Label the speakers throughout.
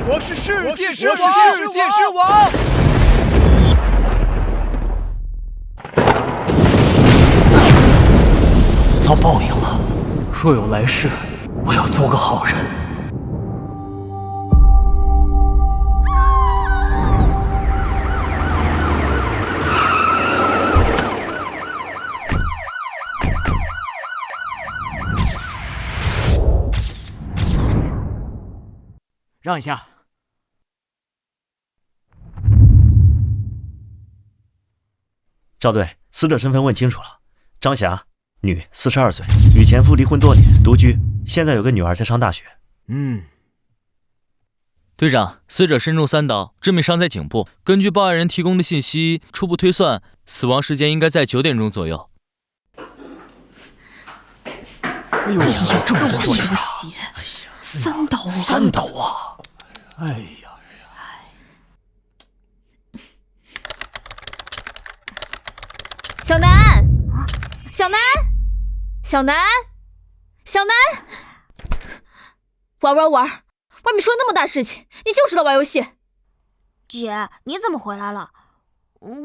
Speaker 1: 我是世界之
Speaker 2: 王！
Speaker 3: 遭报应了，若有来世，我要做个好人。
Speaker 2: 让一下。
Speaker 4: 赵队，死者身份问清楚了，张霞，女，42岁，与前夫离婚多年，独居，现在有个女儿在上大学。
Speaker 5: 队长，死者身中3刀，致命伤在颈部。根据报案人提供的信息，初步推算，死亡时间应该在9点钟左右。
Speaker 3: 哎呦，这么多血！3刀啊！3刀啊！哎呀！
Speaker 6: 小南，小南，小南，小南，玩，外面出了那么大事情，你就知道玩游戏。
Speaker 7: 姐，你怎么回来了？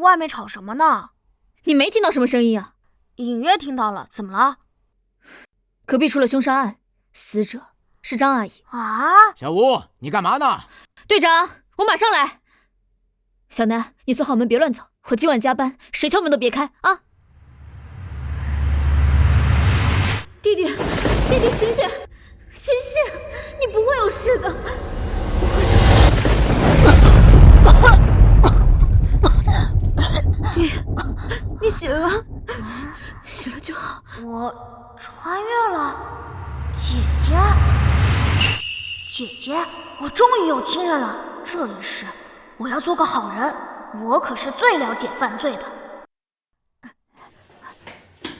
Speaker 7: 外面吵什么呢？
Speaker 6: 你没听到什么声音啊？
Speaker 7: 隐约听到了，怎么了？
Speaker 6: 隔壁出了凶杀案，死者是张阿姨。
Speaker 7: 啊！
Speaker 2: 小吴，你干嘛呢？
Speaker 6: 队长，我马上来。小南，你锁好门，别乱走。我今晚加班，谁敲门都别开啊！弟弟，醒醒，你不会有事的，不会的。弟，你醒了，醒了就好。
Speaker 7: 我穿越了，姐姐，我终于有亲人了。这一世，我要做个好人。我可是最了解犯罪的。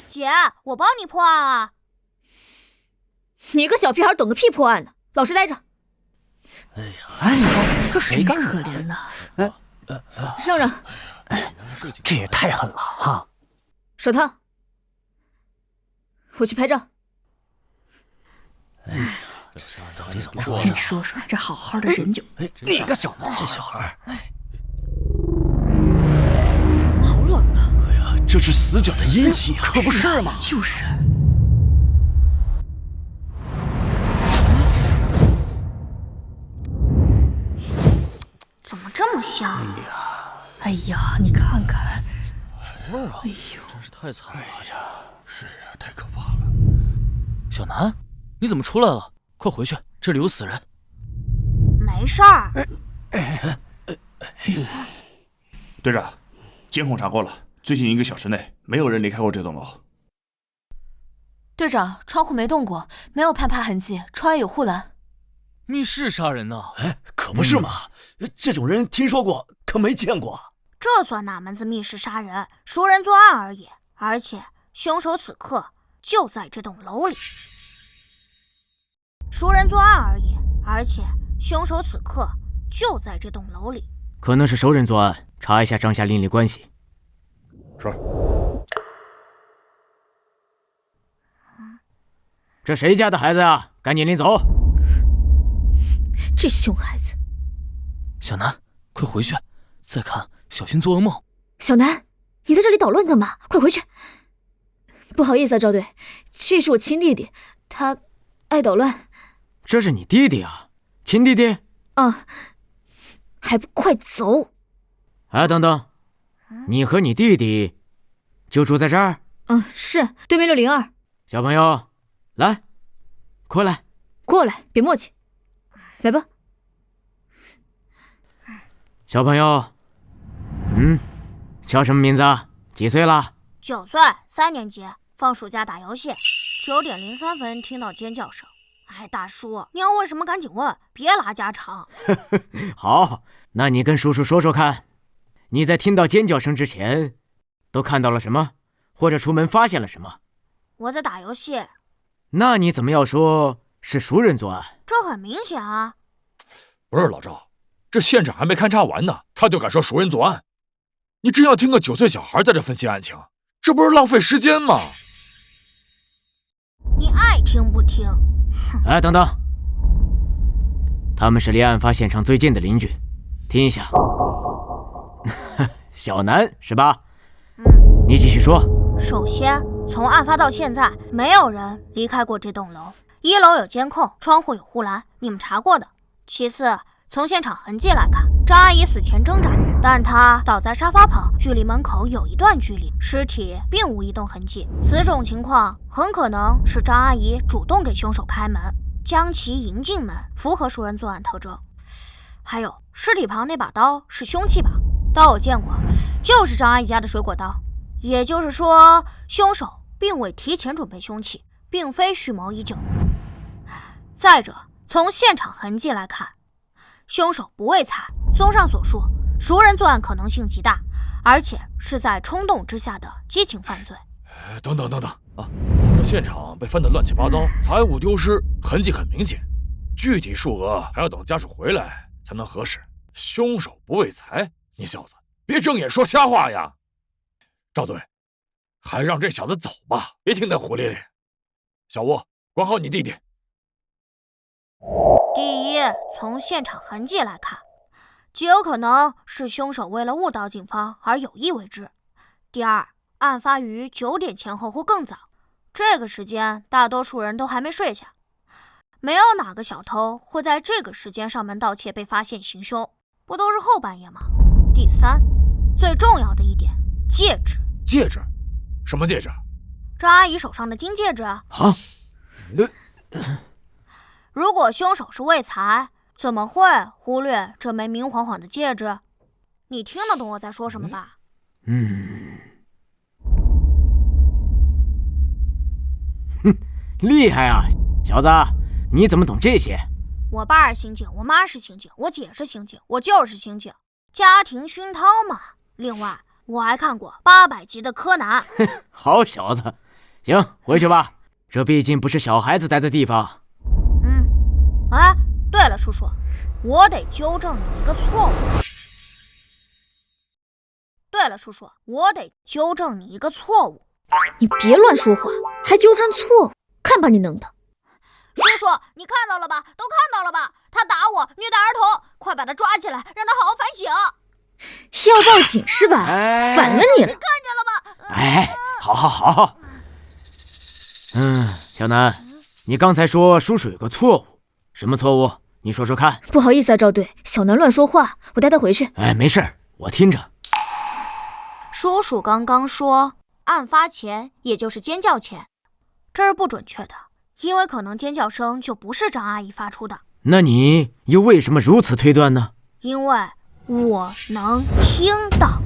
Speaker 7: 姐，我帮你破案啊！
Speaker 6: 你个小屁孩懂个屁破案呢！老实待着。
Speaker 3: 哎呀，这谁干可怜呢？
Speaker 6: 让让。
Speaker 3: 这也太狠了哈！
Speaker 6: 手套。我去拍照。
Speaker 3: 哎呀，这到底怎么回事？你说这好好的人就……你个小毛，这小孩，好冷啊！
Speaker 1: 哎呀，这是死者的阴气啊！
Speaker 3: 可不是嘛！就是。
Speaker 7: 怎么这么香？
Speaker 3: 哎呀，你看看，
Speaker 5: 什么味儿啊？
Speaker 3: 哎呦，
Speaker 5: 真是太惨了！
Speaker 1: 是啊，太可怕了。
Speaker 5: 小南，你怎么出来了？快回去，这里有死人。
Speaker 7: 没事儿。
Speaker 1: 队长，监控查过了，最近1个小时内没有人离开过这栋楼。
Speaker 6: 队长，窗户没动过，没有攀爬痕迹，窗外有护栏。
Speaker 5: 密室杀人呢？
Speaker 4: 可不是嘛，这种人听说过，可没见过。
Speaker 7: 这算哪门子密室杀人？熟人作案而已，而且凶手此刻就在这栋楼里。熟人作案而已，而且凶手此刻就在这栋楼里。
Speaker 2: 可能是熟人作案，查一下张霞邻里关系。
Speaker 1: 是。
Speaker 2: 这谁家的孩子呀？赶紧领走！
Speaker 6: 这熊孩子！
Speaker 5: 小南，快回去！再看，小心做噩梦。
Speaker 6: 小南，你在这里捣乱干嘛？快回去！不好意思啊，赵队，这是我亲弟弟，他爱捣乱。
Speaker 2: 这是你弟弟啊？亲弟弟？
Speaker 6: 啊，还不快走！
Speaker 2: 哎，等等，你和你弟弟就住在这儿？
Speaker 6: 是对面602。
Speaker 2: 小朋友，来，过来，
Speaker 6: 过来，别磨叽，来吧。
Speaker 2: 小朋友，叫什么名字？几岁了
Speaker 7: ？9岁，3年级，放暑假打游戏。9点03分听到尖叫声。哎，大叔，你要问什么赶紧问，别拉家常。
Speaker 2: 好，那你跟叔叔说说看，你在听到尖叫声之前都看到了什么，或者出门发现了什么？
Speaker 7: 我在打游戏。
Speaker 2: 那你怎么要说是熟人作案？
Speaker 7: 这很明显啊。
Speaker 8: 不是老赵，这现场还没勘察完呢，他就敢说熟人作案？你真要听个9岁小孩在这分析案情，这不是浪费时间吗？
Speaker 7: 你爱听不听？
Speaker 2: 哎，等等，他们是离案发现场最近的邻居，听一下。小南是吧？你继续说。
Speaker 7: 首先，从案发到现在，没有人离开过这栋楼。1楼有监控，窗户有护栏，你们查过的。其次，从现场痕迹来看，张阿姨死前挣扎过，但她倒在沙发旁，距离门口有一段距离，尸体并无移动痕迹。此种情况很可能是张阿姨主动给凶手开门，将其迎进门，符合熟人作案特征。还有，尸体旁那把刀是凶器吧？刀我见过，就是张阿姨家的水果刀。也就是说，凶手并未提前准备凶器，并非蓄谋已久。再者，从现场痕迹来看，凶手不为财。综上所述，熟人作案可能性极大，而且是在冲动之下的激情犯罪。
Speaker 8: 等等啊！这现场被翻得乱七八糟，财物丢失，痕迹很明显，具体数额还要等家属回来才能核实。凶手不为财，你小子别睁眼说瞎话呀！赵队，还让这小子走吧，别听他胡咧咧。小吴，管好你弟弟。
Speaker 7: 第一，从现场痕迹来看，极有可能是凶手为了误导警方而有意为之。第二，案发于9点前后或更早，这个时间大多数人都还没睡下，没有哪个小偷会在这个时间上门盗窃被发现行凶，不都是后半夜吗？第三，最重要的一点，戒指。
Speaker 8: 戒指？什么戒指？
Speaker 7: 张阿姨手上的金戒指啊。如果凶手是为财，怎么会忽略这枚明晃晃的戒指？你听得懂我在说什么吧？
Speaker 2: 厉害啊，小子，你怎么懂这些？
Speaker 7: 我爸是刑警，我妈是刑警，我姐是刑警，我就是刑警，家庭熏陶嘛。另外，我还看过800集的柯南。
Speaker 2: 好小子，行，回去吧，这毕竟不是小孩子待的地方。
Speaker 7: 哎，对了，叔叔，我得纠正你一个错误。
Speaker 6: 你别乱说话，还纠正错误，看把你弄的！
Speaker 7: 叔叔，你看到了吧？都看到了吧？他打我，虐待儿童，快把他抓起来，让他好好反省。
Speaker 6: 要报警是吧？反了你了！
Speaker 7: 看见了吧？
Speaker 2: 哎，好。小南，你刚才说叔叔有个错误，什么错误？你说说看。
Speaker 6: 不好意思啊，赵队，小南乱说话，我带他回去。
Speaker 2: 哎，没事，我听着。
Speaker 7: 叔叔刚刚说，案发前，也就是尖叫前，这是不准确的，因为可能尖叫声就不是张阿姨发出的。
Speaker 2: 那你又为什么如此推断呢？
Speaker 7: 因为我能听到。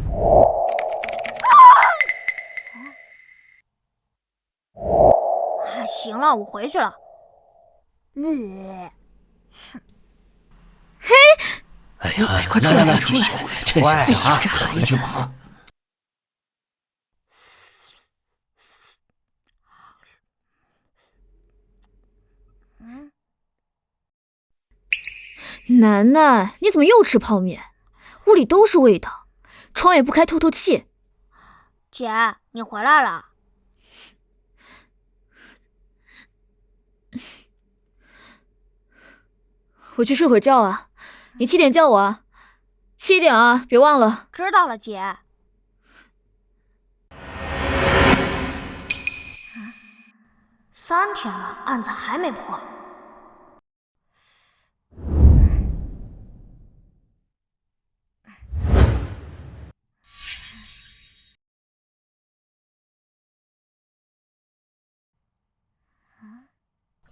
Speaker 7: 行了，我回去了。
Speaker 3: 嘿，
Speaker 4: 哎呀，
Speaker 3: 快出来！
Speaker 4: 这小孩，
Speaker 3: 这孩子。
Speaker 6: 楠楠，你怎么又吃泡面？屋里都是味道，窗也不开透透气。
Speaker 7: 姐，你回来了。
Speaker 6: 我去睡会觉啊，你7点叫我啊，7点啊，别忘了。
Speaker 7: 知道了，姐。3天了，案子还没破。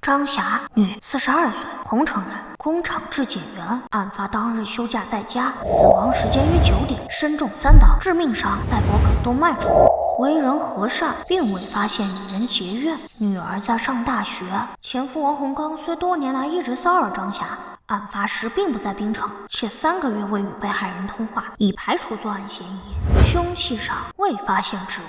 Speaker 7: 张霞，女，42岁，洪城人，工厂质检员。案发当日休假在家，死亡时间约9点，身中3刀，致命伤在脖梗动脉处。为人和善，并未发现与人结怨。女儿在上大学，前夫王洪刚虽多年来一直骚扰张霞，案发时并不在槟城，且3个月未与被害人通话，已排除作案嫌疑。凶器上未发现指物，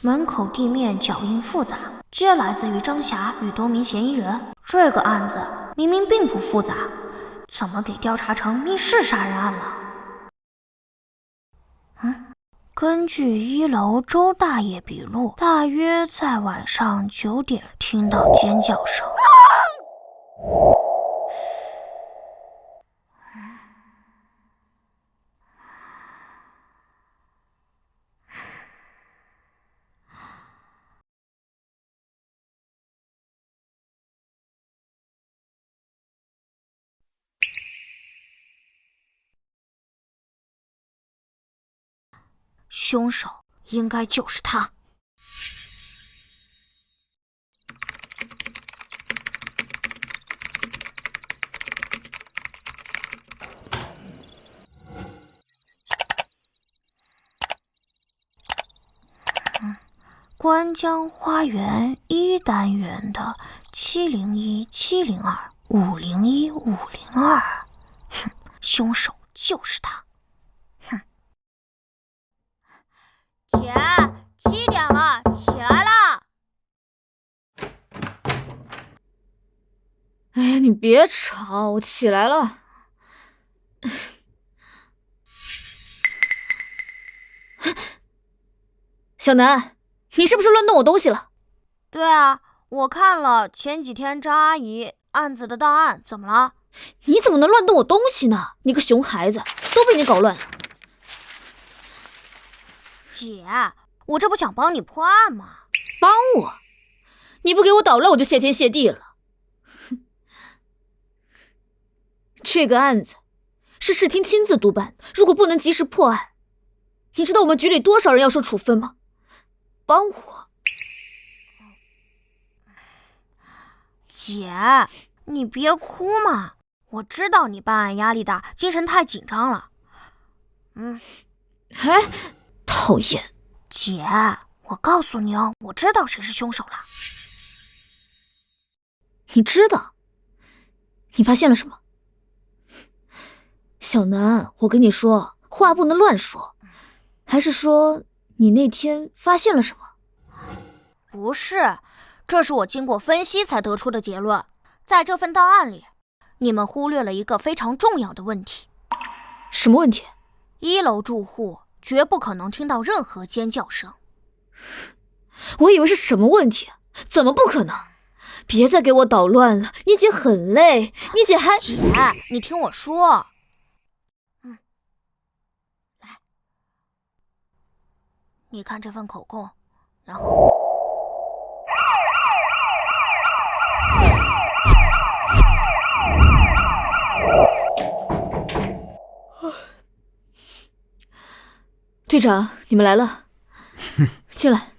Speaker 7: 门口地面脚印复杂，皆来自于张霞与多名嫌疑人。这个案子明明并不复杂，怎么给调查成密室杀人案了？根据1楼周大爷笔录，大约在晚上9点听到尖叫声。凶手应该就是他。关江花园1单元的701-702-501-502，凶手就是他。姐，7点了，起来啦！
Speaker 6: 哎呀，你别吵，我起来了。小南，你是不是乱动我东西了？
Speaker 7: 对啊，我看了前几天张阿姨案子的档案，怎么了？
Speaker 6: 你怎么能乱动我东西呢？你个熊孩子，都被你搞乱了。
Speaker 7: 姐，我这不想帮你破案吗？
Speaker 6: 帮我？你不给我捣乱，我就谢天谢地了。这个案子是市厅亲自督办，如果不能及时破案，你知道我们局里多少人要受处分吗？帮我。
Speaker 7: 姐，你别哭嘛，我知道你办案压力大，精神太紧张了。
Speaker 6: 哎，讨厌。
Speaker 7: 姐，我告诉你哦，我知道谁是凶手了。
Speaker 6: 你知道？你发现了什么？小南，我跟你说，话不能乱说。还是说你那天发现了什么？
Speaker 7: 不是，这是我经过分析才得出的结论。在这份档案里，你们忽略了一个非常重要的问题。
Speaker 6: 什么问题
Speaker 7: ？1楼住户绝不可能听到任何尖叫声。
Speaker 6: 我以为是什么问题，怎么不可能？别再给我捣乱了，你姐很累，你姐还……
Speaker 7: 姐，你听我说。来，你看这份口供，然后……
Speaker 6: 队长，你们来了，进来。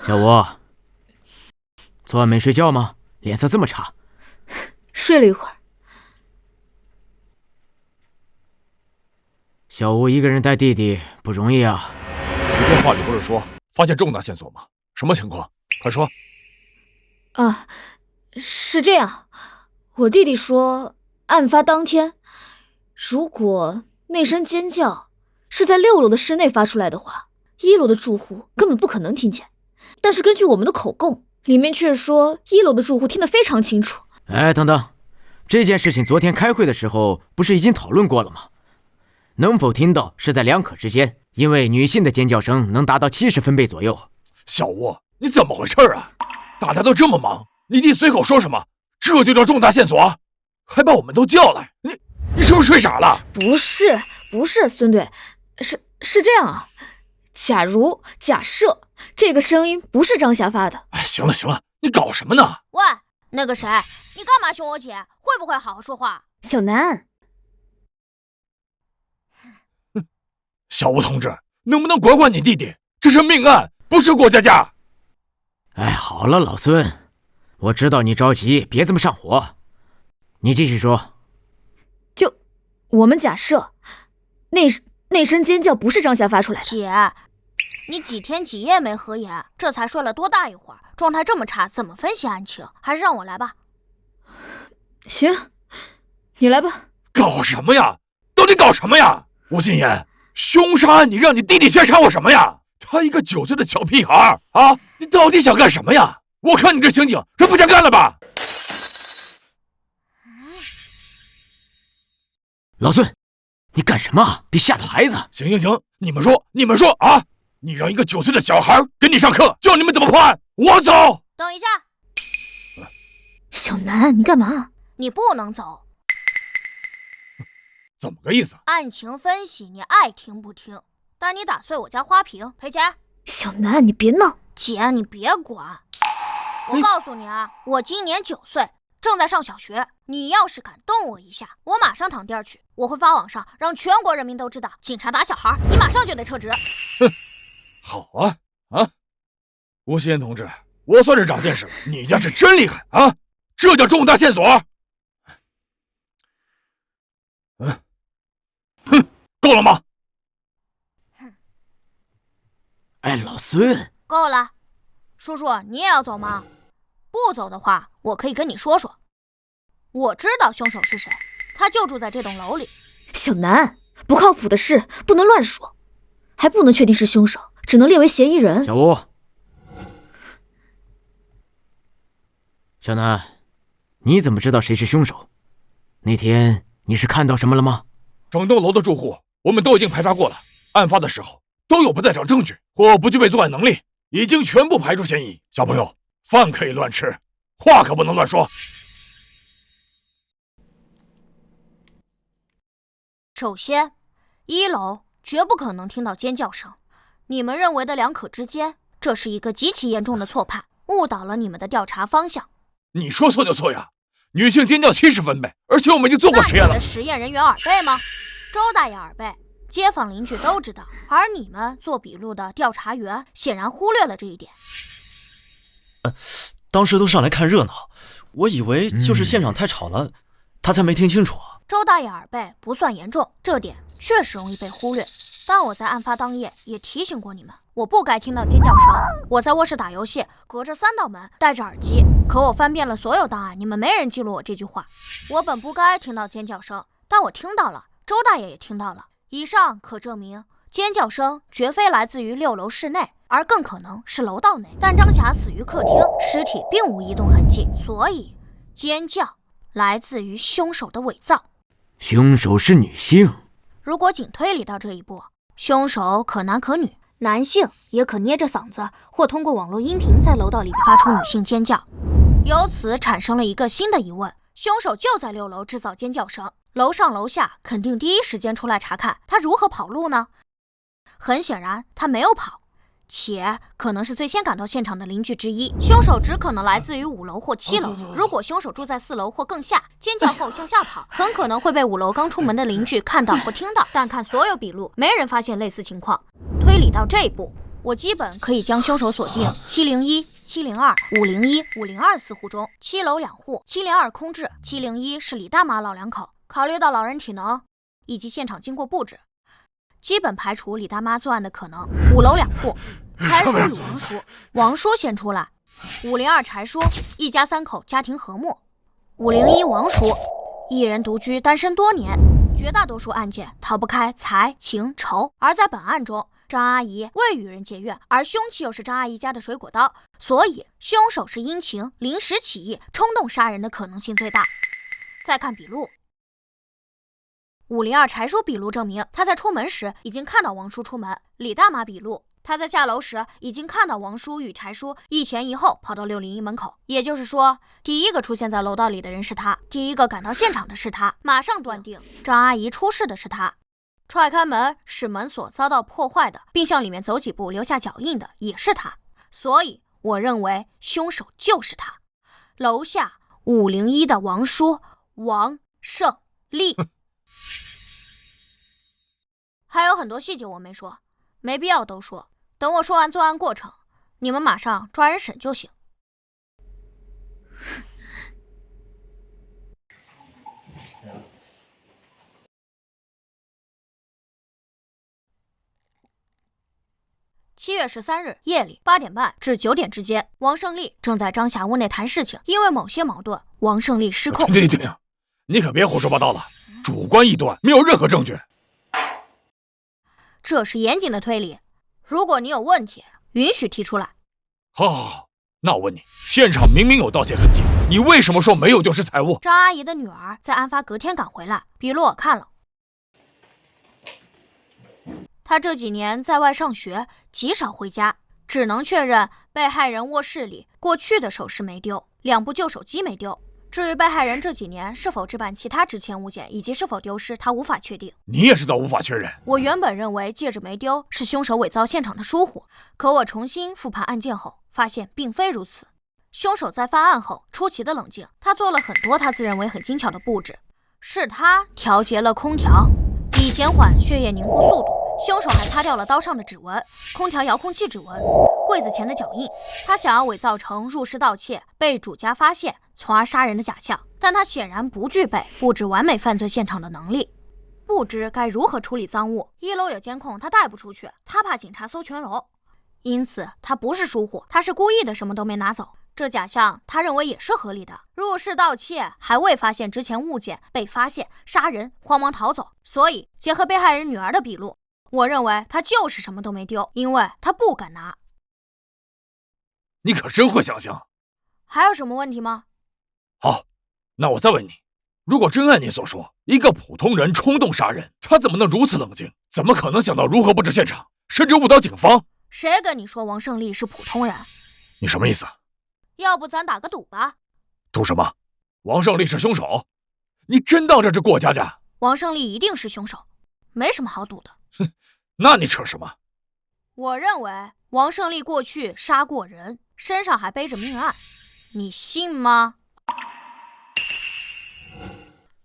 Speaker 2: 小吴，昨晚没睡觉吗？脸色这么差。
Speaker 6: 睡了一会儿。
Speaker 2: 小吴一个人带弟弟不容易啊。
Speaker 8: 你电话里不是说发现重大线索吗？什么情况？快说。
Speaker 6: 啊，是这样，我弟弟说，案发当天，如果那声尖叫是在6楼的室内发出来的话，1楼的住户根本不可能听见。但是根据我们的口供，里面却说1楼的住户听得非常清楚。
Speaker 2: 哎，等等，这件事情昨天开会的时候不是已经讨论过了吗？能否听到是在2可之间，因为女性的尖叫声能达到70分贝左右。
Speaker 8: 小吴，你怎么回事啊？大家都这么忙，你弟随口说什么，这就叫重大线索？还把我们都叫来，你是不是睡傻了？
Speaker 6: 不是，孙队，是这样啊。假设这个声音不是张霞发的。
Speaker 8: 哎，行了，你搞什么呢？
Speaker 7: 喂，那个谁，你干嘛凶我姐？会不会好好说话？
Speaker 6: 小南，
Speaker 8: 小吴同志，能不能管管你弟弟？这是命案，不是过家家。
Speaker 2: 哎，好了，老孙，我知道你着急，别这么上火。你继续说。
Speaker 6: 就我们假设，那声尖叫不是张霞发出来的。
Speaker 7: 姐，你几天几夜没合眼，这才睡了多大一会儿，状态这么差，怎么分析案情？还是让我来吧。
Speaker 6: 行，你来吧。
Speaker 8: 搞什么呀？到底搞什么呀？吴心言，凶杀案你让你弟弟先杀我什么呀？他一个9岁的小屁孩啊！你到底想干什么呀？我看你这刑警是不想干了吧？
Speaker 2: 老孙，你干什么？别吓到孩子！
Speaker 8: 行，你们说啊！你让一个9岁的小孩给你上课，教你们怎么破案，我走。
Speaker 7: 等一下，
Speaker 6: 小南，你干嘛？
Speaker 7: 你不能走。
Speaker 8: 怎么个意思？
Speaker 7: 案情分析你爱听不听，但你打碎我家花瓶赔钱。
Speaker 6: 小南，你别闹。
Speaker 7: 姐，你别管。我告诉你啊，我今年9岁，正在上小学，你要是敢动我一下，我马上躺地儿去。我会发网上，让全国人民都知道，警察打小孩，你马上就得撤职。
Speaker 8: 哼，好啊啊！吴希言同志，我算是长见识了，你家是真厉害啊！这叫重大线索。哼，够了吗？
Speaker 2: 哎，老孙，
Speaker 7: 够了。叔叔，你也要走吗？不走的话，我可以跟你说说。我知道凶手是谁，他就住在这栋楼里。
Speaker 6: 小南，不靠谱的事不能乱说，还不能确定是凶手，只能列为嫌疑人。
Speaker 2: 小吴，小南，你怎么知道谁是凶手？那天你是看到什么了吗？
Speaker 8: 整栋楼的住户我们都已经排查过了，案发的时候都有不在场证据或不具备作案能力，已经全部排除嫌疑。小朋友，饭可以乱吃，话可不能乱说。
Speaker 7: 首先，1楼绝不可能听到尖叫声。你们认为的两可之间，这是一个极其严重的错判，误导了你们的调查方向。
Speaker 8: 你说错就错呀！女性尖叫70分贝，而且我们已经做过实验了。
Speaker 7: 那你的实验人员耳背吗？周大爷耳背，街坊邻居都知道，而你们做笔录的调查员显然忽略了这一点。
Speaker 4: 当时都上来看热闹，我以为就是现场太吵了，他才没听清楚。
Speaker 7: 周大爷耳背不算严重，这点确实容易被忽略。但我在案发当夜也提醒过你们，我不该听到尖叫声。我在卧室打游戏，隔着3道门，戴着耳机。可我翻遍了所有档案，你们没人记录我这句话。我本不该听到尖叫声，但我听到了，周大爷也听到了。以上可证明，尖叫声绝非来自于6楼室内，而更可能是楼道内。但张霞死于客厅，尸体并无移动痕迹，所以尖叫来自于凶手的伪造。
Speaker 2: 凶手是女性。
Speaker 7: 如果仅推理到这一步，凶手可男可女，男性也可捏着嗓子或通过网络音频在楼道里发出女性尖叫。由此产生了一个新的疑问：凶手就在6楼制造尖叫声，楼上楼下肯定第一时间出来查看，他如何跑路呢？很显然，他没有跑，且可能是最先赶到现场的邻居之一。凶手只可能来自于5楼或7楼。如果凶手住在4楼或更下，尖叫后向下跑，很可能会被5楼刚出门的邻居看到或听到。但看所有笔录，没人发现类似情况。推理到这一步，我基本可以将凶手锁定701、702、501、502四户中，7楼2户，702空置，701是李大妈老两口。考虑到老人体能以及现场经过布置，基本排除李大妈作案的可能。5楼2户，柴叔与王叔，王叔先出来。502柴叔，一家3口，家庭和睦。501王叔，一人独居，单身多年。绝大多数案件逃不开财、情、仇，而在本案中，张阿姨未与人结怨，而凶器又是张阿姨家的水果刀，所以凶手是因情临时起意冲动杀人的可能性最大。再看笔录，502柴叔笔录证明他在出门时已经看到王叔出门。李大妈笔录，他在下楼时已经看到王叔与柴叔一前一后跑到601门口，也就是说，第一个出现在楼道里的人是他，第一个赶到现场的是他，马上断定张阿姨出事的是他。踹开门使门锁遭到破坏的，并向里面走几步留下脚印的也是他，所以我认为凶手就是他。楼下501的王叔王胜利。还有很多细节我没说，没必要都说，等我说完作案过程，你们马上抓人审就行。7月13日夜里8点半至9点之间，王胜利正在张霞屋内谈事情，因为某些矛盾，王胜利失控。
Speaker 8: 对呀，你可别胡说八道了，主观臆断，没有任何证据。
Speaker 7: 这是严谨的推理，如果你有问题，允许提出来。
Speaker 8: 好，那我问你，现场明明有盗窃痕迹，你为什么说没有丢失财物？
Speaker 7: 张阿姨的女儿在案发隔天赶回来，笔录我看了。她这几年在外上学，极少回家，只能确认被害人卧室里过去的首饰没丢，2部旧手机没丢。至于被害人这几年是否置办其他值钱物件，以及是否丢失，他无法确定。
Speaker 8: 你也知道无法确认。
Speaker 7: 我原本认为戒指没丢是凶手伪造现场的疏忽，可我重新复盘案件后，发现并非如此。凶手在犯案后出奇的冷静，他做了很多他自认为很精巧的布置，是他调节了空调，以减缓血液凝固速度。凶手还擦掉了刀上的指纹、空调遥控器指纹、柜子前的脚印。他想要伪造成入室盗窃被主家发现，从而杀人的假象，但他显然不具备布置完美犯罪现场的能力。不知该如何处理赃物，1楼有监控，他带不出去，他怕警察搜全楼，因此他不是疏忽，他是故意的，什么都没拿走。这假象他认为也是合理的，入室盗窃还未发现值钱物件，被发现杀人，慌忙逃走，所以结合被害人女儿的笔录，我认为他就是什么都没丢，因为他不敢拿。
Speaker 8: 你可真会想象。
Speaker 7: 还有什么问题吗？
Speaker 8: 好，那我再问你，如果真按你所说，一个普通人冲动杀人，他怎么能如此冷静？怎么可能想到如何布置现场，甚至误导警方？
Speaker 7: 谁跟你说王胜利是普通人？
Speaker 8: 你什么意思？
Speaker 7: 要不咱打个赌吧？
Speaker 8: 赌什么？王胜利是凶手？你真当这是过家家？
Speaker 7: 王胜利一定是凶手，没什么好赌的。
Speaker 8: 哼，那你扯什么？
Speaker 7: 我认为王胜利过去杀过人，身上还背着命案，你信吗？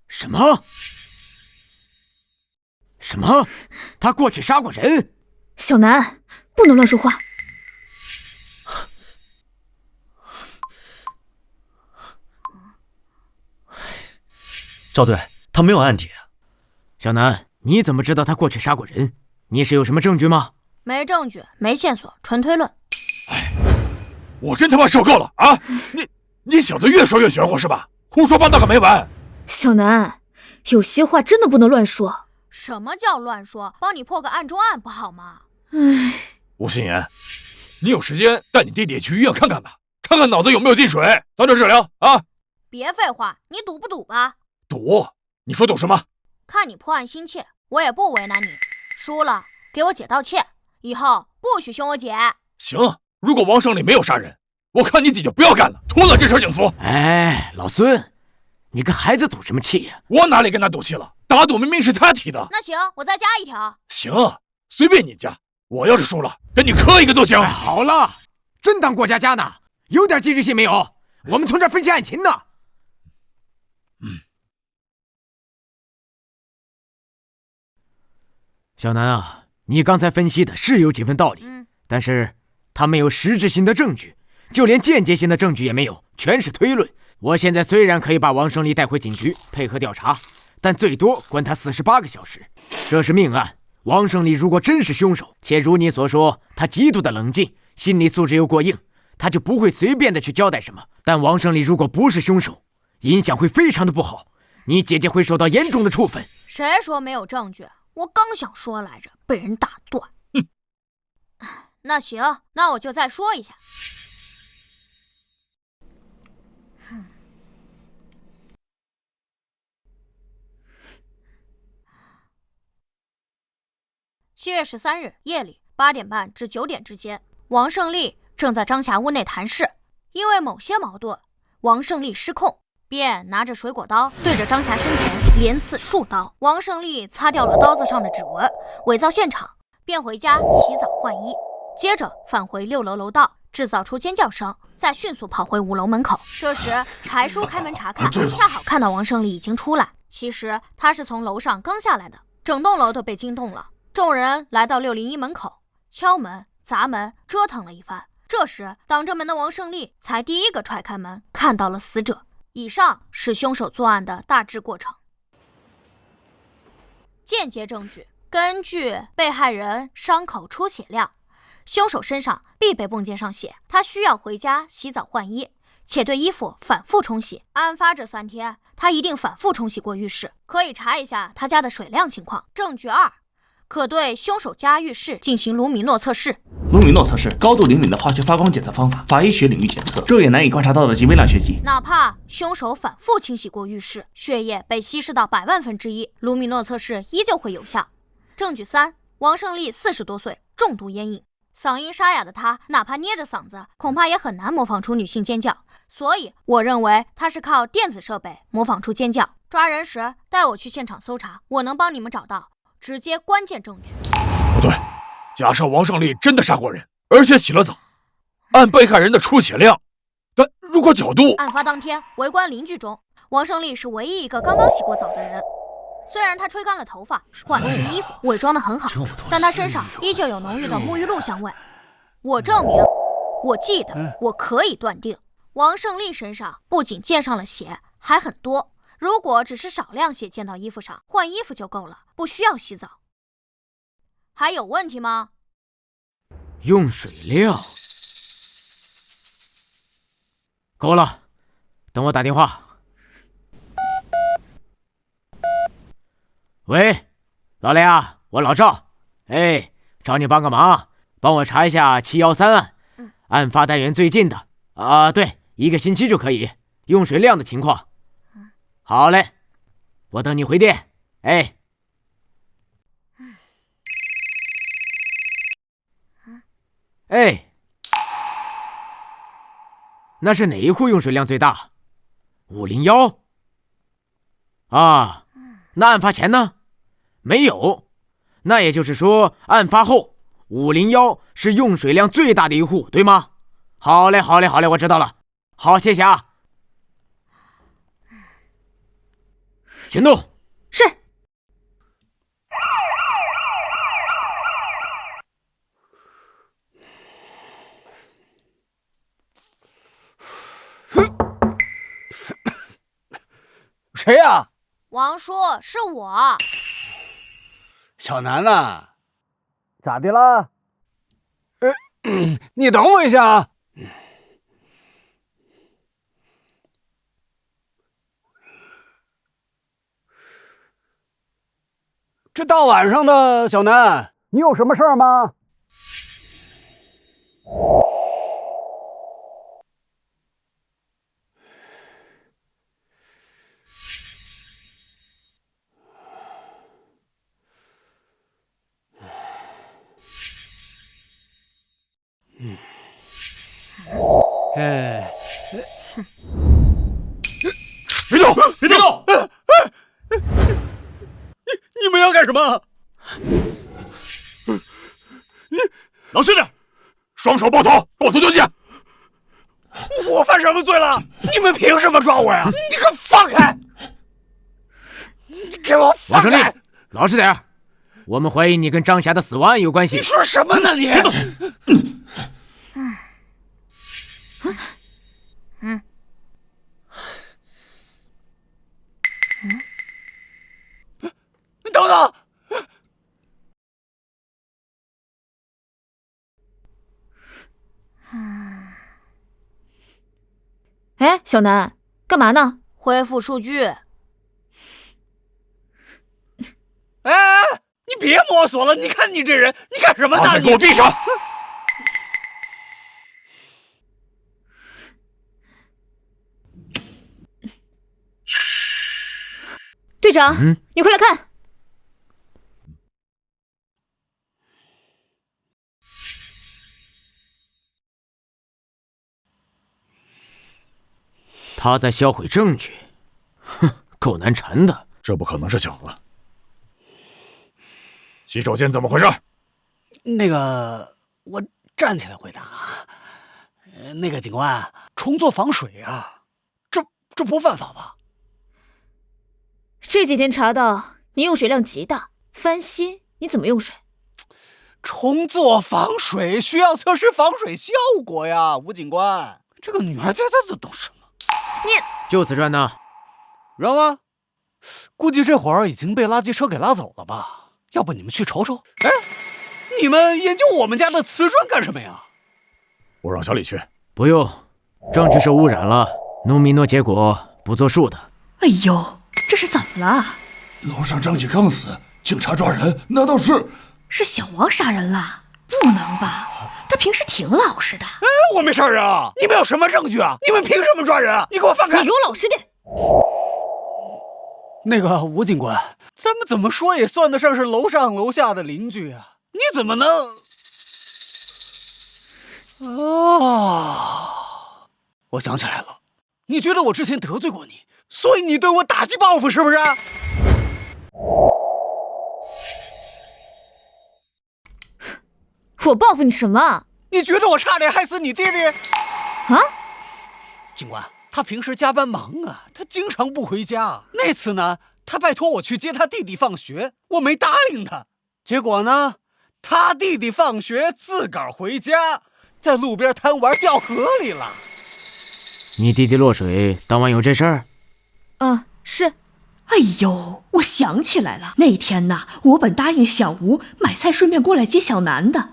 Speaker 2: 什么？他过去杀过人？
Speaker 6: 小南，不能乱说话。
Speaker 4: 赵队，他没有案底。
Speaker 2: 小南，你怎么知道他过去杀过人？你是有什么证据吗？
Speaker 7: 没证据，没线索，纯推论。
Speaker 8: 哎，我真他妈受够了啊！你小子越说越玄乎是吧？胡说八道个没完！
Speaker 6: 小南，有些话真的不能乱说。
Speaker 7: 什么叫乱说？帮你破个案中案不好吗？
Speaker 8: 吴心言，你有时间带你弟弟去医院看看吧，看看脑子有没有进水，早点治疗啊！
Speaker 7: 别废话，你赌不赌吧？
Speaker 8: 赌？你说赌什么？
Speaker 7: 看你破案心切，我也不为难你。输了，给我姐道歉，以后不许凶我姐。
Speaker 8: 行，如果王胜利没有杀人，我看你姐就不要干了，脱了这身警服。
Speaker 2: 哎，老孙，你跟孩子赌什么气呀？
Speaker 8: 我哪里跟他赌气了？打赌明明是他提的。
Speaker 7: 那行，我再加一条。
Speaker 8: 行，随便你加。我要是输了，跟你磕一个都行。
Speaker 2: 哎，好了，真当过家家呢？有点纪律性没有？我们从这儿分析案情呢。小南啊，你刚才分析的是有几分道理，但是他没有实质性的证据，就连间接性的证据也没有，全是推论。我现在虽然可以把王胜利带回警局配合调查，但最多关他48个小时。这是命案，王胜利如果真是凶手，且如你所说，他极度的冷静，心理素质又过硬，他就不会随便的去交代什么。但王胜利如果不是凶手，影响会非常的不好，你姐姐会受到严重的处分。
Speaker 7: 谁说没有证据？我刚想说来着，被人打断。那行，那我就再说一下。7月13日夜里8点半至9点之间，王胜利正在张霞屋内谈事，因为某些矛盾，王胜利失控，便拿着水果刀对着张霞身前连刺数刀。王胜利擦掉了刀子上的指纹，伪造现场，便回家洗澡换衣，接着返回6楼楼道，制造出尖叫声，再迅速跑回5楼门口。这时柴叔开门查看，恰好看到王胜利已经出来。其实他是从楼上刚下来的，整栋楼都被惊动了。众人来到601门口，敲门、砸门，折腾了一番。这时挡着门的王胜利才第一个踹开门，看到了死者。以上是凶手作案的大致过程。间接证据：根据被害人伤口出血量，凶手身上必被泵溅上血，他需要回家洗澡换衣，且对衣服反复冲洗。案发这3天，他一定反复冲洗过浴室，可以查一下他家的水量情况。证据2，可对凶手家浴室进行卢米诺测试。
Speaker 1: 卢米诺测试，高度灵敏的化学发光检测方法，法医学领域检测，肉眼难以观察到的极微量血迹。
Speaker 7: 哪怕凶手反复清洗过浴室，血液被稀释到100万分之1，卢米诺测试依旧会有效。证据3，王胜利40多岁，重度烟瘾，嗓音沙哑的他，哪怕捏着嗓子，恐怕也很难模仿出女性尖叫。所以，我认为他是靠电子设备模仿出尖叫。抓人时带我去现场搜查，我能帮你们找到直接关键证据。
Speaker 8: 不对，假设王胜利真的杀过人，而且洗了澡，按被害人的出血量，如果角度……
Speaker 7: 案发当天，围观邻居中，王胜利是唯一一个刚刚洗过澡的人。虽然他吹干了头发，换的是衣服，伪装得很好，但他身上依旧有浓郁的沐浴露香味。我证明，我记得，我可以断定，王胜利身上不仅溅上了血，还很多。如果只是少量血溅到衣服上，换衣服就够了，不需要洗澡。还有问题吗？
Speaker 2: 用水量够了，等我打电话。喂，老雷啊，我老赵，哎，找你帮个忙，帮我查一下713案，案发单元最近的对，1个星期就可以，用水量的情况。好嘞，我等你回电。哎，哎，那是哪一户用水量最大？501啊？那案发前呢？没有。那也就是说，案发后501是用水量最大的一户，对吗？好嘞，好嘞，好嘞，我知道了。好，谢谢啊。行动。
Speaker 6: 是。
Speaker 9: 谁呀？
Speaker 7: 王叔，是我。
Speaker 9: 小南呐，
Speaker 10: 咋的了？
Speaker 9: 你等我一下啊。这大晚上的，小南，
Speaker 10: 你有什么事儿吗？
Speaker 8: 别动，别动！
Speaker 9: 你们要干什么？
Speaker 8: 老实点，双手抱头，给我拖进去！
Speaker 9: 我犯什么罪了？你们凭什么抓我呀？你给我放开！你给我放开！
Speaker 2: 王胜利，老实点，我们怀疑你跟张霞的死亡案有关系。
Speaker 9: 你说什么呢你？等等！
Speaker 6: 哎，小南，干嘛呢？
Speaker 7: 恢复数据。
Speaker 9: 哎，你别摸索了！你看你这人，你干什么呢？
Speaker 8: 你给我闭上！
Speaker 6: 队长，你快来看！
Speaker 2: 他在销毁证据，哼，够难缠的。
Speaker 8: 这不可能是巧合。洗手间怎么回事？
Speaker 9: 那个，我站起来回答啊。那个警官，重做防水啊，这不犯法吧？
Speaker 6: 这几天查到你用水量极大，翻新，你怎么用水？
Speaker 9: 重做防水需要测试防水效果呀，吴警官。这个女孩家她懂什么？
Speaker 6: 你
Speaker 2: 就此转呢？
Speaker 9: 扔了？估计这会儿已经被垃圾车给拉走了吧？要不你们去瞅瞅？哎，你们研究我们家的瓷砖干什么呀？
Speaker 8: 我让小李去。
Speaker 2: 不用，证据受污染了，农民诺结果不作数的。
Speaker 3: 哎呦，这是怎么了？
Speaker 1: 楼上张姐刚死，警察抓人，难道是
Speaker 3: 小王杀人了？不能吧？他平时挺老实的。
Speaker 9: 哎，我没杀人啊！你们有什么证据啊？你们凭什么抓人啊？你给我放开！
Speaker 6: 你给我老实点！
Speaker 9: 那个吴警官，咱们怎么说也算得上是楼上楼下的邻居啊！你怎么能……我想起来了，你觉得我之前得罪过你，所以你对我打击报复是不是？
Speaker 6: 我报复你什么？
Speaker 9: 你觉得我差点害死你弟弟？
Speaker 6: 啊？
Speaker 9: 警官，他平时加班忙啊，他经常不回家。那次呢，他拜托我去接他弟弟放学，我没答应他。结果呢，他弟弟放学自个儿回家，在路边贪玩掉河里了。
Speaker 2: 你弟弟落水，当晚有这事儿？
Speaker 6: 是。
Speaker 3: 哎呦，我想起来了，那天呢，我本答应小吴买菜顺便过来接小南的，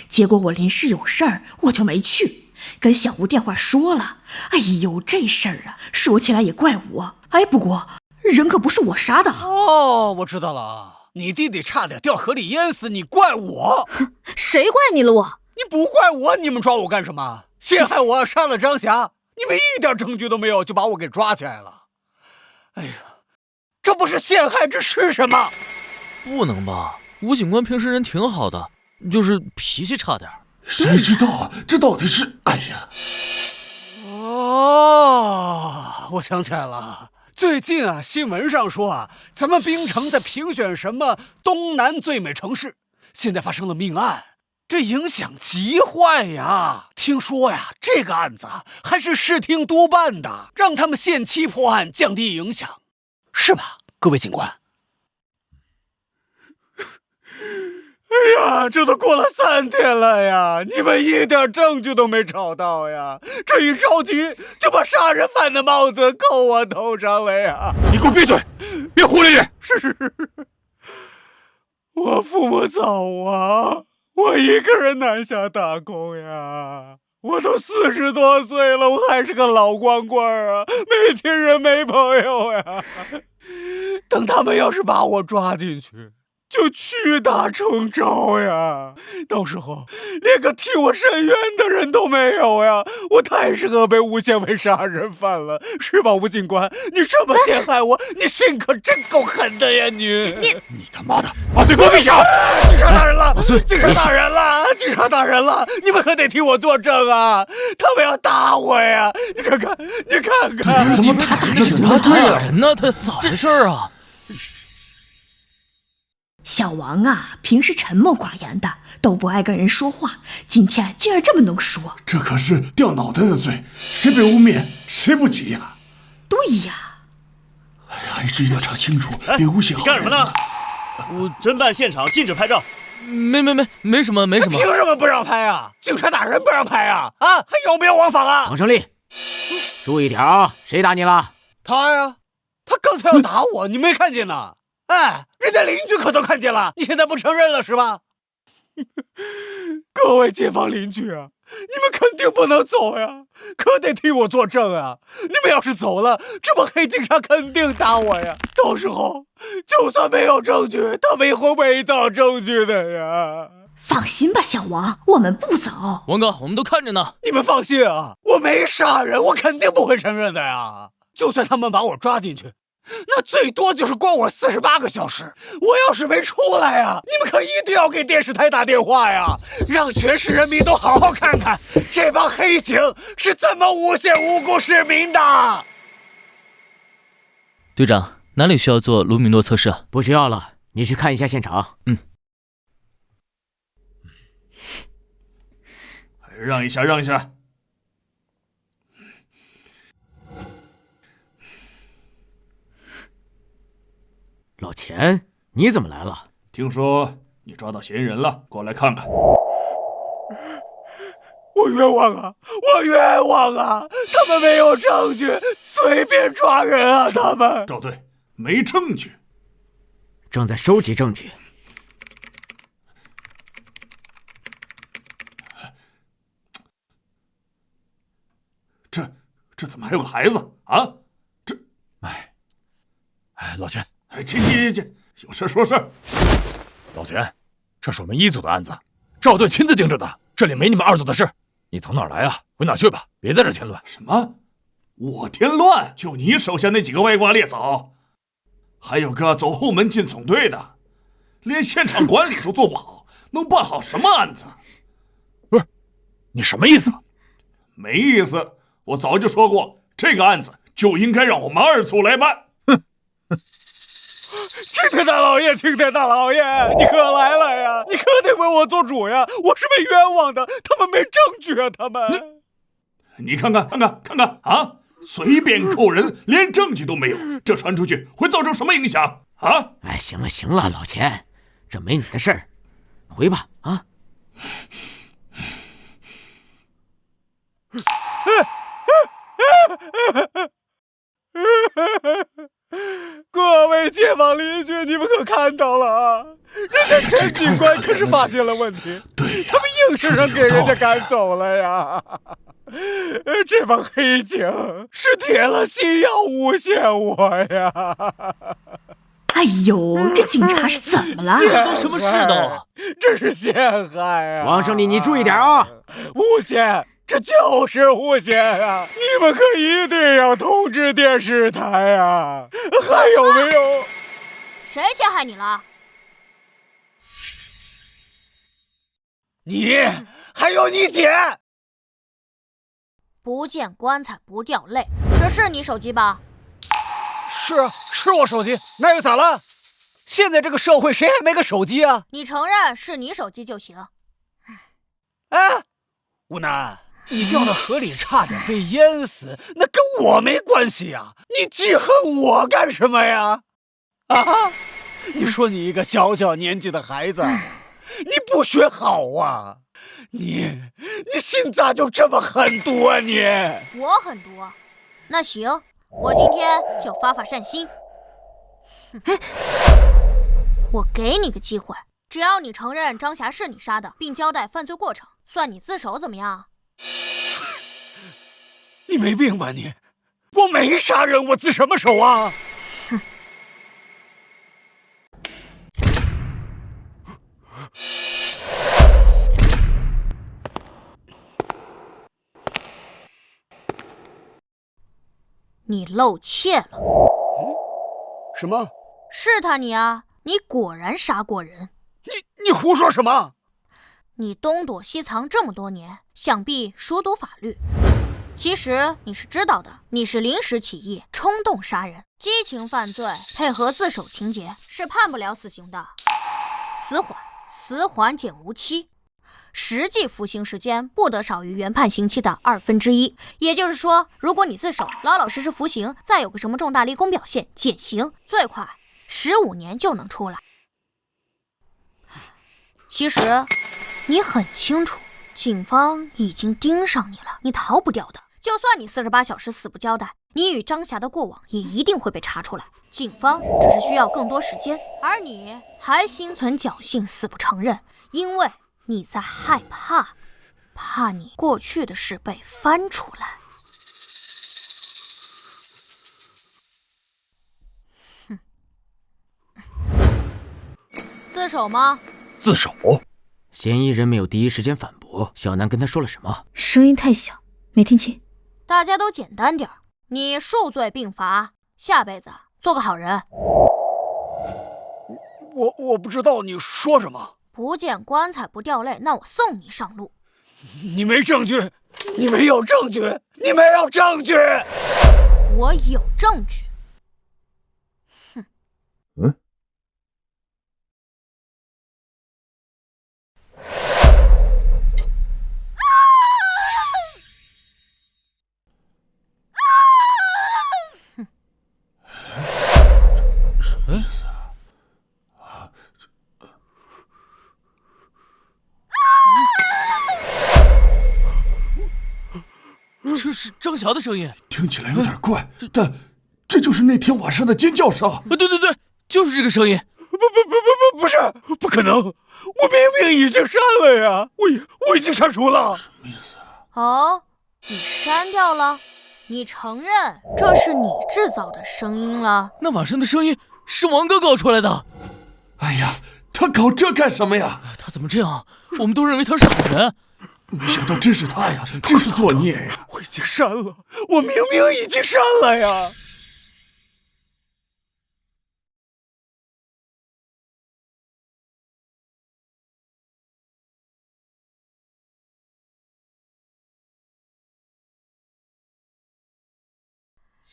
Speaker 3: 结果我临时有事儿，我就没去，跟小吴电话说了。哎呦，这事儿啊，说起来也怪我。哎，不过人可不是我杀的。
Speaker 9: 哦，我知道了啊，你弟弟差点掉河里淹死，你怪我？
Speaker 6: 谁怪你了我？
Speaker 9: 你不怪我，你们抓我干什么？陷害我，杀了张霞，你们一点证据都没有就把我给抓起来了。哎呀，这不是陷害，这是什么？
Speaker 5: 不能吧？吴警官平时人挺好的，就是脾气差点。
Speaker 1: 谁知道啊？这到底是……哎呀！
Speaker 9: 哦，我想起来了，最近啊，新闻上说啊，咱们槟城在评选什么东南最美城市，现在发生了命案，这影响极坏呀！听说呀，这个案子还是市厅督办的，让他们限期破案，降低影响，是吧，各位警官？哎呀，这都过了3天了呀，你们一点证据都没找到呀！这一着急就把杀人犯的帽子扣我头上了呀！
Speaker 8: 你给我闭嘴，别胡咧咧！
Speaker 9: 是，我父母早亡，我一个人南下打工呀。我都40多岁了，我还是个老光棍啊，没亲人没朋友呀。等他们要是把我抓进去，就屈打成招呀！到时候连个替我伸冤的人都没有呀！我太适合被诬陷为杀人犯了，是吧，吴警官？你这么陷害我，你心可真够狠的呀！你
Speaker 8: 他妈的，把嘴给我闭上！
Speaker 9: 警察大人了，警察大人了，警察大人了！你们可得替我作证啊！他们要打我呀！你看看，
Speaker 5: 怎么打人呢？他打人呢？他咋回事啊？
Speaker 3: 小王啊，平时沉默寡言的，都不爱跟人说话，今天竟然这么能说，
Speaker 1: 这可是掉脑袋的罪，谁被污蔑谁不急呀？
Speaker 3: 对呀。
Speaker 1: 哎呀，一直要查清楚，别诬陷。
Speaker 4: 你干什么呢？侦办现场禁止拍照。
Speaker 5: 没什么。
Speaker 9: 凭什么不让拍啊？警察大人不让拍啊？啊，还有没有王法啊？
Speaker 2: 王胜利，注意点啊！谁打你了？
Speaker 9: 他呀，他刚才要打我，你没看见呢？哎，人家邻居可都看见了，你现在不承认了是吧？各位街坊邻居啊，你们肯定不能走呀，可得替我作证啊！你们要是走了，这帮黑警察肯定打我呀！到时候就算没有证据，他们也会伪造证据的呀！
Speaker 3: 放心吧，小王，我们不走。
Speaker 5: 王哥，我们都看着呢。
Speaker 9: 你们放心啊，我没杀人，我肯定不会承认的呀！就算他们把我抓进去，那最多就是关我48个小时。我要是没出来呀，你们可一定要给电视台打电话呀，让全市人民都好好看看这帮黑警是怎么诬陷无辜市民的。
Speaker 5: 队长，哪里需要做卢米诺测试啊？
Speaker 2: 不需要了，你去看一下现场。
Speaker 1: 让一下。
Speaker 2: 老钱，你怎么来了？
Speaker 1: 听说你抓到嫌疑人了，过来看看。
Speaker 9: 我冤枉啊！他们没有证据，随便抓人啊！他们
Speaker 1: 赵队没证据，
Speaker 2: 正在收集证据。
Speaker 1: 这怎么还有个孩子啊？
Speaker 8: 老钱，
Speaker 1: 请，有事说事。
Speaker 8: 老钱，这是我们1组的案子，赵队亲自盯着的，这里没你们2组的事。你从哪儿来啊？回哪去吧，别在这添乱。
Speaker 1: 什么？我添乱？就你手下那几个歪瓜裂枣，还有个走后门进总队的，连现场管理都做不好，能办好什么案子？
Speaker 8: 不是，你什么意思？
Speaker 1: 没意思，我早就说过，这个案子就应该让我们2组来办。
Speaker 9: 青天大老爷，你可来了呀！你可得为我做主呀！我是被冤枉的，他们没证据啊！他们，
Speaker 1: 你看看啊！随便扣人，连证据都没有，这传出去会造成什么影响啊？
Speaker 2: 哎，行了，老钱，这没你的事儿，回吧啊！
Speaker 9: 各位街坊邻居，你们可看到了啊！人家钱警官可是发现了问题，
Speaker 1: 对，
Speaker 9: 他们硬是让给人家赶走了呀！这帮黑警是铁了心要诬陷我呀！
Speaker 3: 哎呦，这警察是怎么了？
Speaker 5: 这都什么世道？
Speaker 9: 这是陷害啊！
Speaker 2: 王胜利，你注意点啊！
Speaker 9: 诬陷，这就是诬陷啊！你们可一定要通知电视台啊！还有没有？
Speaker 7: 谁陷害你了？
Speaker 9: 你还有你姐！
Speaker 7: 不见棺材不掉泪，这是你手机吧？
Speaker 9: 是我手机，那又咋了？现在这个社会谁还没个手机啊？
Speaker 7: 你承认是你手机就行。
Speaker 9: 哎，吴楠，你掉到河里差点被淹死，那跟我没关系呀！你记恨我干什么呀？啊！你说你一个小年纪的孩子，你不学好啊？你心咋就这么狠毒啊你？
Speaker 7: 我狠毒？那行，我今天就发善心。我给你个机会，只要你承认张霞是你杀的，并交代犯罪过程，算你自首，怎么样？
Speaker 9: 你没病吧你？我没杀人，我自什么首啊？
Speaker 7: 哼！你露怯了。
Speaker 9: 什么？
Speaker 7: 试探你啊！你果然杀过人。
Speaker 9: 你胡说什么？
Speaker 7: 你东躲西藏这么多年，想必熟读法律。其实你是知道的，你是临时起意、冲动杀人、激情犯罪，配合自首情节，是判不了死刑的。死缓减无期，实际服刑时间不得少于原判刑期的1/2。也就是说，如果你自首，老老实实服刑，再有个什么重大立功表现，减刑，最快15年就能出来。其实你很清楚，警方已经盯上你了，你逃不掉的。就算你48小时死不交代，你与张霞的过往也一定会被查出来。警方只是需要更多时间，而你还心存侥幸死不承认，因为你在害怕你过去的事被翻出来。自首吗？
Speaker 8: 自首？
Speaker 2: 嫌疑人没有第一时间反驳，小南跟他说了什么？
Speaker 6: 声音太小，没听清。
Speaker 7: 大家都简单点，你数罪并罚，下辈子做个好人。
Speaker 9: 我不知道你说什么。
Speaker 7: 不见棺材不掉泪，那我送你上路。
Speaker 9: 你没证据，你没有证据，你没有证据。
Speaker 7: 我有证据。
Speaker 5: 这是张霞的声音，
Speaker 1: 听起来有点怪，但这就是那天晚上的尖叫声。
Speaker 5: 对，就是这个声音。
Speaker 9: 不是，不可能！我明明已经删了呀，我已经删除了。
Speaker 1: 什么意思啊？
Speaker 7: 哦，你删掉了？你承认这是你制造的声音了？
Speaker 5: 那晚上的声音是王哥搞出来的。
Speaker 1: 哎呀，他搞这干什么呀？
Speaker 5: 他怎么这样？我们都认为他是好人。
Speaker 1: 没想到真是他呀，真是作孽呀！
Speaker 9: 我已经删了，我明明已经删了呀！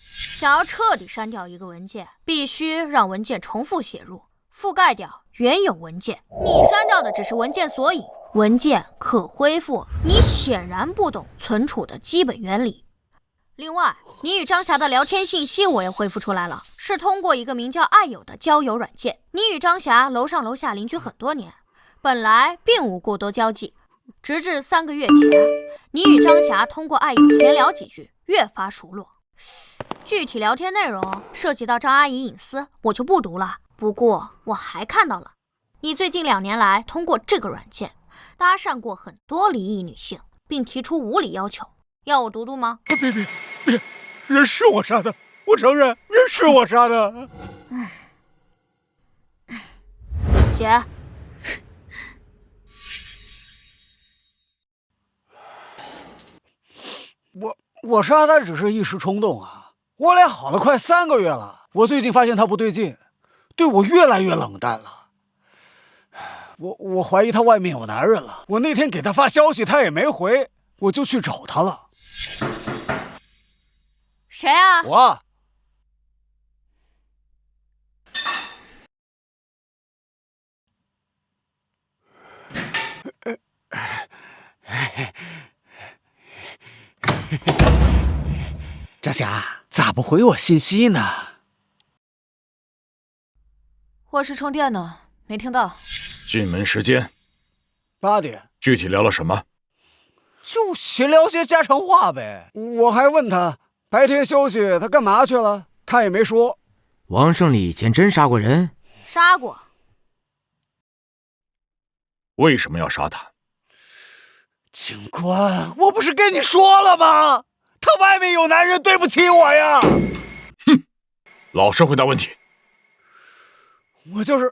Speaker 7: 想要彻底删掉一个文件，必须让文件重复写入，覆盖掉原有文件。你删掉的只是文件索引，文件可恢复，你显然不懂存储的基本原理。另外，你与张霞的聊天信息我也恢复出来了，是通过一个名叫爱友的交友软件。你与张霞楼上楼下邻居很多年，本来并无过多交际，直至3个月前，你与张霞通过爱友闲聊几句，越发熟络。具体聊天内容涉及到张阿姨隐私，我就不读了。不过我还看到了，你最近2年来通过这个软件搭讪过很多离异女性，并提出无理要求。要我读读吗？
Speaker 9: 别，人是我杀的，我承认人是我杀的。
Speaker 7: 姐，
Speaker 9: 我杀他只是一时冲动啊，我俩好了快3个月了，我最近发现他不对劲，对我越来越冷淡了。我怀疑他外面有男人了，我那天给他发消息他也没回，我就去找他了。
Speaker 7: 谁啊？
Speaker 9: 我。张霞，咋不回我信息呢？
Speaker 11: 卧室充电呢，没听到。
Speaker 8: 进门时间
Speaker 9: 8点。
Speaker 8: 具体聊了什么？
Speaker 9: 就闲聊些家常话呗。我还问他白天休息他干嘛去了，他也没说。
Speaker 2: 王胜利以前真杀过人？
Speaker 7: 杀过。
Speaker 8: 为什么要杀他？
Speaker 9: 警官，我不是跟你说了吗？他外面有男人，对不起我呀！
Speaker 8: 哼，老实回答问题。
Speaker 9: 我就是，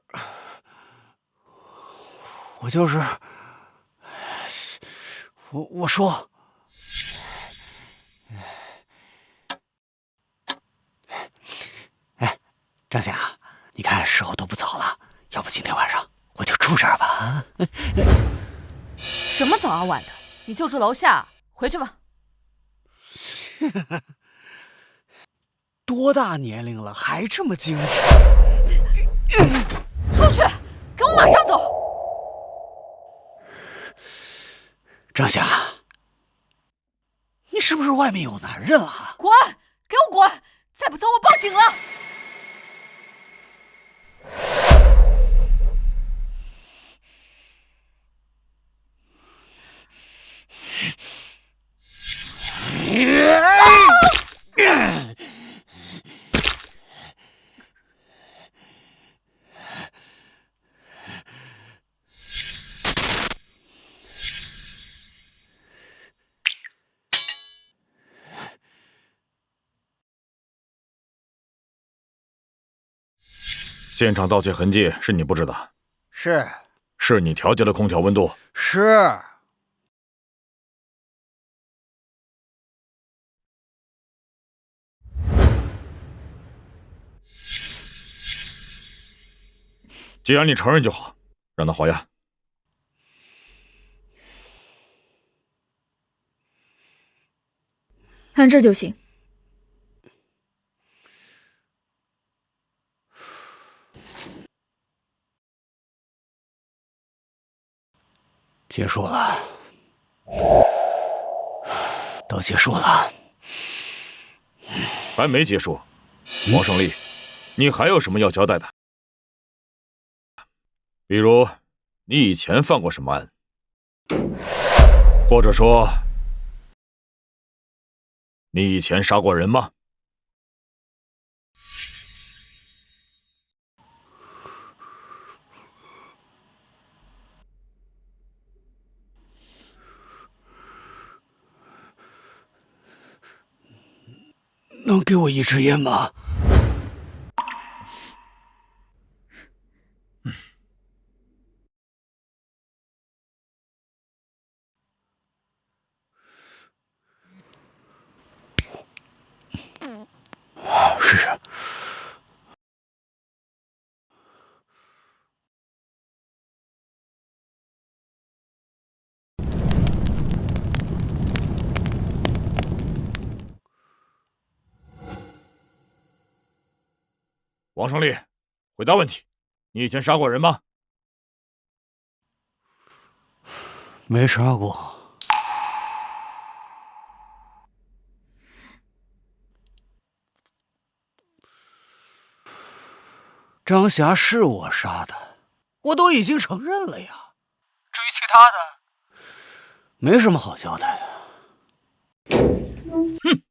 Speaker 9: 我说，哎，张霞，你看时候都不早了，要不今天晚上我就住这儿吧？
Speaker 11: 什么早啊晚的，你就住楼下，回去吧。
Speaker 9: 多大年龄了，还这么精神？
Speaker 11: 出去，给我马上走！
Speaker 9: 张霞，你是不是外面有男人了？
Speaker 11: 滚！给我滚！再不走，我报警了！
Speaker 8: 现场盗窃痕迹是你布置的？
Speaker 9: 是
Speaker 8: 你调节了空调温度？
Speaker 9: 是。
Speaker 8: 既然你承认就好，让他还押。
Speaker 6: 按这就行。
Speaker 9: 结束了，都结束了。
Speaker 8: 还没结束，王胜利，你还有什么要交代的？比如，你以前犯过什么案？或者说，你以前杀过人吗？
Speaker 9: 能给我一支烟吗？是。
Speaker 8: 王胜利，回答问题，你以前杀过人吗？
Speaker 9: 没杀过。张霞是我杀的，我都已经承认了呀。至于其他的，没什么好交代的。
Speaker 8: 哼！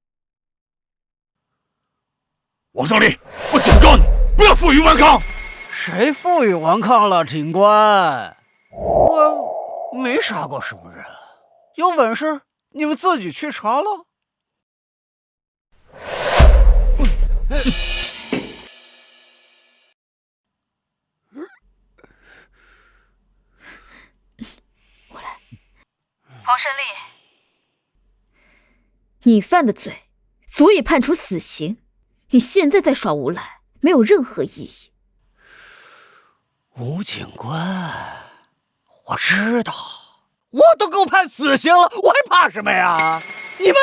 Speaker 8: 王胜利，我警告你，不要负隅顽抗。
Speaker 9: 谁负隅顽抗了，警官？我没杀过什么人，有本事你们自己去查喽。
Speaker 6: 王胜利，你犯的罪足以判处死刑，你现在在耍无赖，没有任何意义。
Speaker 9: 吴警官，我知道，我都够判死刑了，我还怕什么呀？你们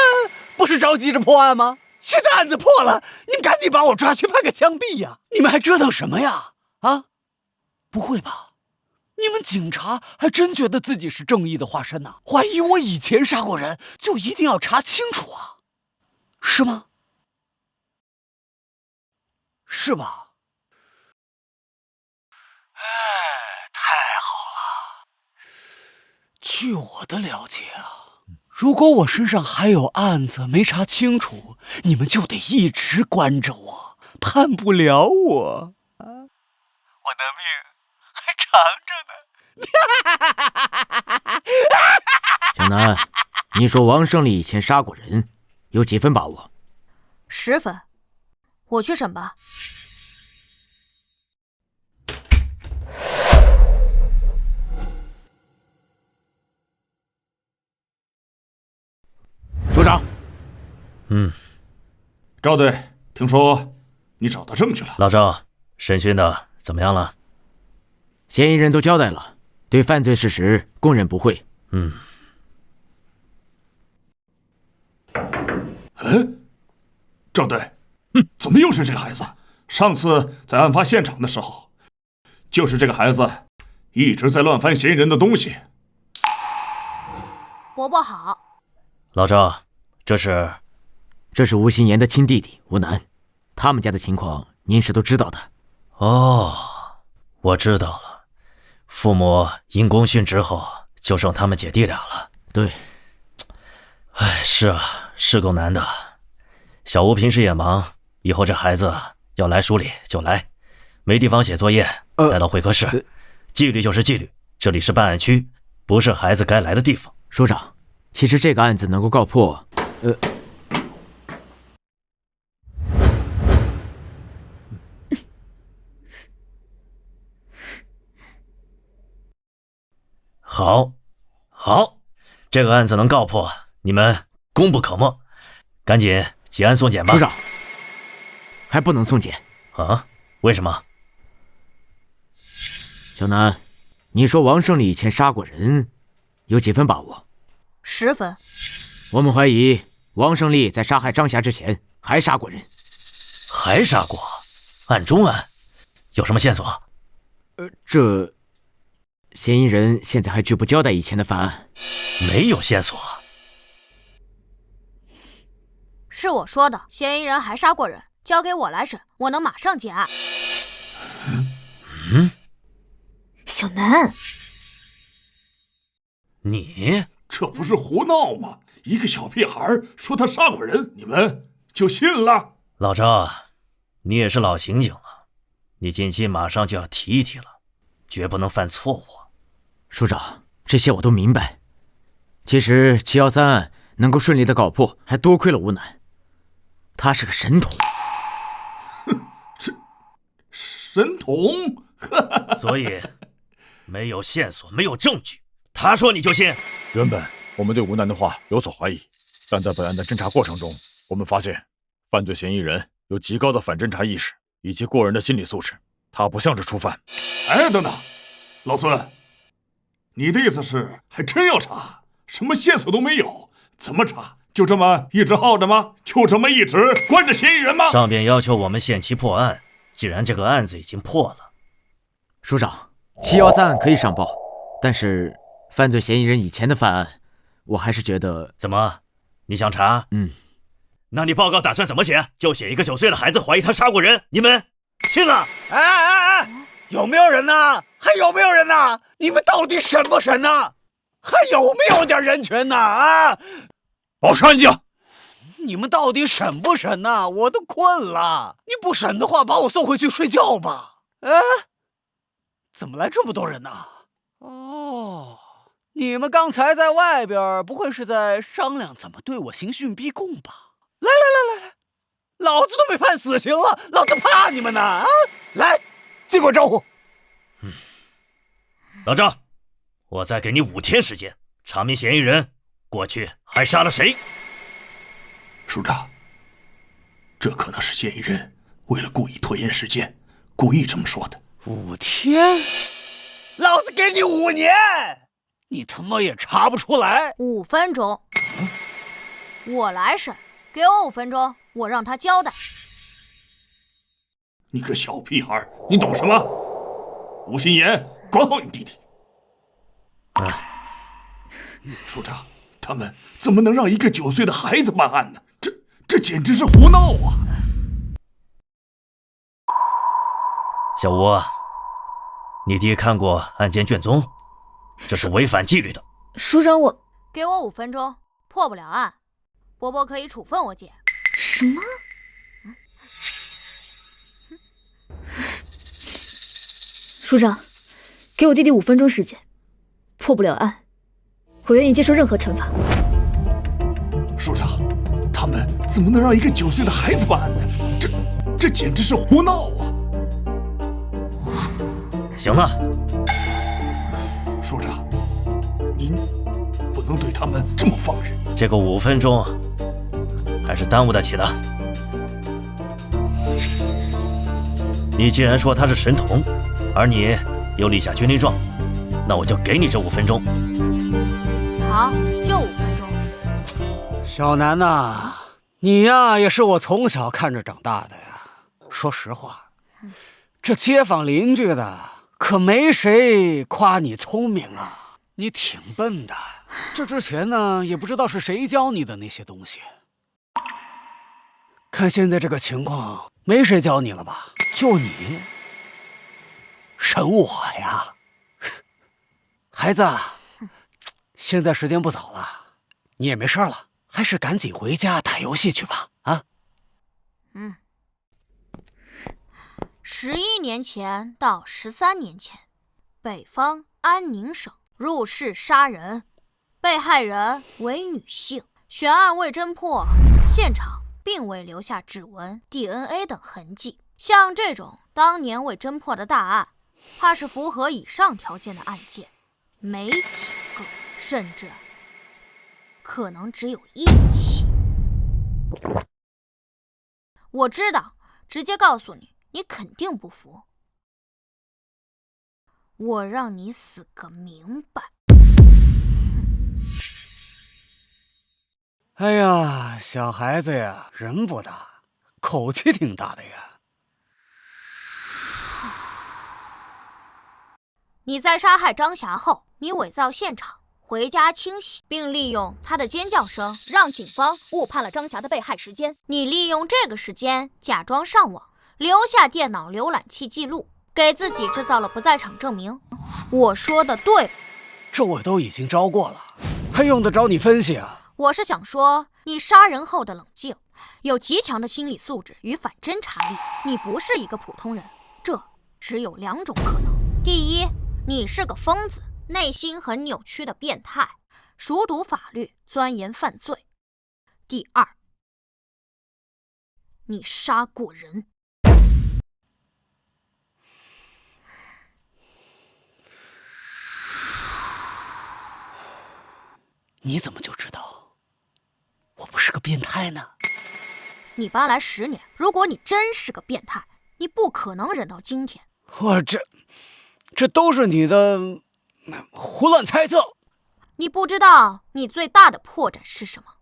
Speaker 9: 不是着急着破案吗？现在案子破了，你们赶紧把我抓去判个枪毙呀！你们还折腾什么呀？啊？不会吧？你们警察还真觉得自己是正义的化身呢？怀疑我以前杀过人，就一定要查清楚啊？是吗？是吧？哎，太好了！据我的了解啊，如果我身上还有案子没查清楚，你们就得一直关着我，判不了我。我的命还长着呢。
Speaker 2: 小南，你说王胜利以前杀过人，有几分把握
Speaker 7: ？10分，我去审吧。
Speaker 2: 署长。
Speaker 1: 赵队，听说你找到证据了。
Speaker 4: 老赵，审讯的怎么样了？
Speaker 2: 嫌疑人都交代了，对犯罪事实供认不讳。
Speaker 1: 赵队，怎么又是这个孩子？上次在案发现场的时候，就是这个孩子一直在乱翻嫌疑人的东西。
Speaker 7: 伯伯好。
Speaker 4: 老赵，这
Speaker 2: 是吴心言的亲弟弟吴楠，他们家的情况您是都知道的。
Speaker 4: 哦，我知道了，父母因公殉职后，就剩他们姐弟俩了。
Speaker 2: 对。
Speaker 4: 哎，是啊，是够难的。小吴平时也忙，以后这孩子要来署里就来，没地方写作业，带到会客室。纪律就是纪律，这里是办案区，不是孩子该来的地方。
Speaker 2: 署长，其实这个案子能够告破，
Speaker 4: 好，这个案子能告破，你们功不可没，赶紧结案送检吧。
Speaker 2: 署长，还不能送检
Speaker 4: 啊？为什么？
Speaker 2: 小南，你说王胜利以前杀过人，有几分把握
Speaker 7: ？10分。
Speaker 2: 我们怀疑王胜利在杀害张霞之前还杀过人。
Speaker 4: 还杀过？案中案？有什么线索？
Speaker 2: 这嫌疑人现在还拒不交代以前的犯案。
Speaker 4: 没有线索。
Speaker 7: 是我说的，嫌疑人还杀过人，交给我来审，我能马上结案。
Speaker 6: 小南，
Speaker 4: 你
Speaker 1: 这不是胡闹吗？一个小屁孩说他杀过人，你们就信了？
Speaker 4: 老赵，你也是老刑警了，你近期马上就要提一提了，绝不能犯错误。
Speaker 2: 署长，这些我都明白。其实713案能够顺利的告破，还多亏了吴楠，他是个神童。
Speaker 1: 这神童？
Speaker 4: 所以没有线索，没有证据，他说你就信？
Speaker 8: 原本我们对吴楠的话有所怀疑，但在本案的侦查过程中，我们发现犯罪嫌疑人有极高的反侦查意识以及过人的心理素质，他不像是初犯。
Speaker 1: 哎，等等，老孙，你的意思是还真要查？什么线索都没有，怎么查？就这么一直耗着吗？就这么一直关着嫌疑人吗？
Speaker 4: 上边要求我们限期破案，既然这个案子已经破了，
Speaker 2: 署长，713案可以上报，但是犯罪嫌疑人以前的犯案，我还是觉得……
Speaker 4: 怎么，你想查？那你报告打算怎么写？就写一个9岁的孩子怀疑他杀过人，你们信了？
Speaker 9: 哎，有没有人呐？还有没有人呐？你们到底审不审呐？还有没有点人权呐？啊！
Speaker 8: 保持安静！
Speaker 9: 你们到底审不审呐？我都困了。你不审的话，把我送回去睡觉吧。哎，怎么来这么多人呐？哦，你们刚才在外边，不会是在商量怎么对我刑讯逼供吧？来，老子都被判死刑了，老子怕你们呢啊！来，尽管招呼。
Speaker 4: 老张，我再给你5天时间，查明嫌疑人过去还杀了谁。
Speaker 1: 署长，这可能是嫌疑人为了故意拖延时间，故意这么说的。
Speaker 9: 5天？老子给你5年，你他妈也查不出来。
Speaker 7: 5分钟，我来审。给我5分钟，我让他交代。
Speaker 1: 你个小屁孩，你懂什么？吴心言，管好你弟弟。署长，他们怎么能让一个9岁的孩子办案呢？这简直是胡闹啊！
Speaker 4: 小吴，你弟看过案件卷宗，这是违反纪律的。
Speaker 6: 署长，我
Speaker 7: 给我5分钟，破不了案，伯伯可以处分我姐。
Speaker 6: 什么？署长，给我弟弟5分钟时间，破不了案，我愿意接受任何惩罚。
Speaker 1: 署长，他们怎么能让一个9岁的孩子办案呢？这简直是胡闹啊！
Speaker 4: 行了，
Speaker 1: 署长，您不能对他们这么放任。
Speaker 4: 这个5分钟还是耽误得起的。你既然说他是神童，而你又立下军令状，那我就给你这5分钟。
Speaker 7: 好，就5分钟。
Speaker 9: 小南呐，你呀也是我从小看着长大的呀。说实话，这街坊邻居的可没谁夸你聪明啊，你挺笨的。这之前呢，也不知道是谁教你的那些东西。看现在这个情况，没谁教你了吧？就你审我呀，孩子，现在时间不早了，你也没事了，还是赶紧回家打游戏去吧。啊
Speaker 7: ，11年前到13年前，北方安宁省入室杀人，被害人为女性，悬案未侦破，现场并未留下指纹、DNA 等痕迹。像这种当年未侦破的大案，怕是符合以上条件的案件没几个，甚至可能只有1起。我知道，直接告诉你，你肯定不服。我让你死个明白。
Speaker 9: 哎呀，小孩子呀，人不大，口气挺大的呀。
Speaker 7: 你在杀害张霞后，你伪造现场，回家清洗，并利用她的尖叫声让警方误判了张霞的被害时间。你利用这个时间假装上网，留下电脑浏览器记录，给自己制造了不在场证明。我说的对？
Speaker 9: 这我都已经招过了，还用得着你分析啊？
Speaker 7: 我是想说，你杀人后的冷静，有极强的心理素质与反侦查力，你不是一个普通人。这只有2种可能：第一，你是个疯子，内心很扭曲的变态，熟读法律，钻研犯罪；第二，你杀过人。
Speaker 9: 你怎么就知道我不是个变态呢？
Speaker 7: 你搬来10年，如果你真是个变态，你不可能忍到今天。
Speaker 9: 我这都是你的胡乱猜测。
Speaker 7: 你不知道你最大的破绽是什么？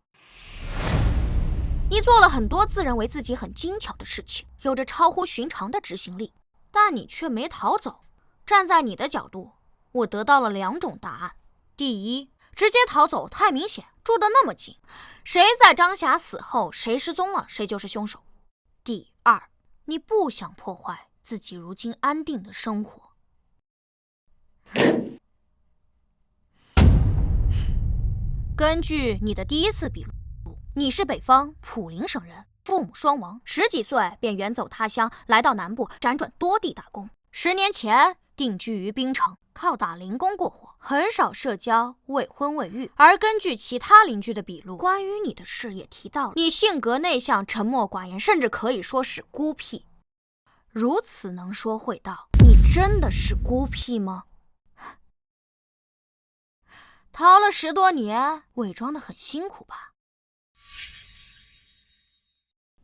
Speaker 7: 你做了很多自认为自己很精巧的事情，有着超乎寻常的执行力，但你却没逃走。站在你的角度，我得到了2种答案：第一，直接逃走太明显，住得那么近，谁在张霞死后谁失踪了，谁就是凶手。第二，你不想破坏自己如今安定的生活。根据你的第一次笔录，你是北方普陵省人，父母双亡，10几岁便远走他乡，来到南部辗转多地打工。10年前定居于槟城，靠打零工过活，很少社交，未婚未育。而根据其他邻居的笔录，关于你的事也提到了你性格内向、沉默寡言，甚至可以说是孤僻。如此能说会道，你真的是孤僻吗？逃了10多年，伪装得很辛苦吧？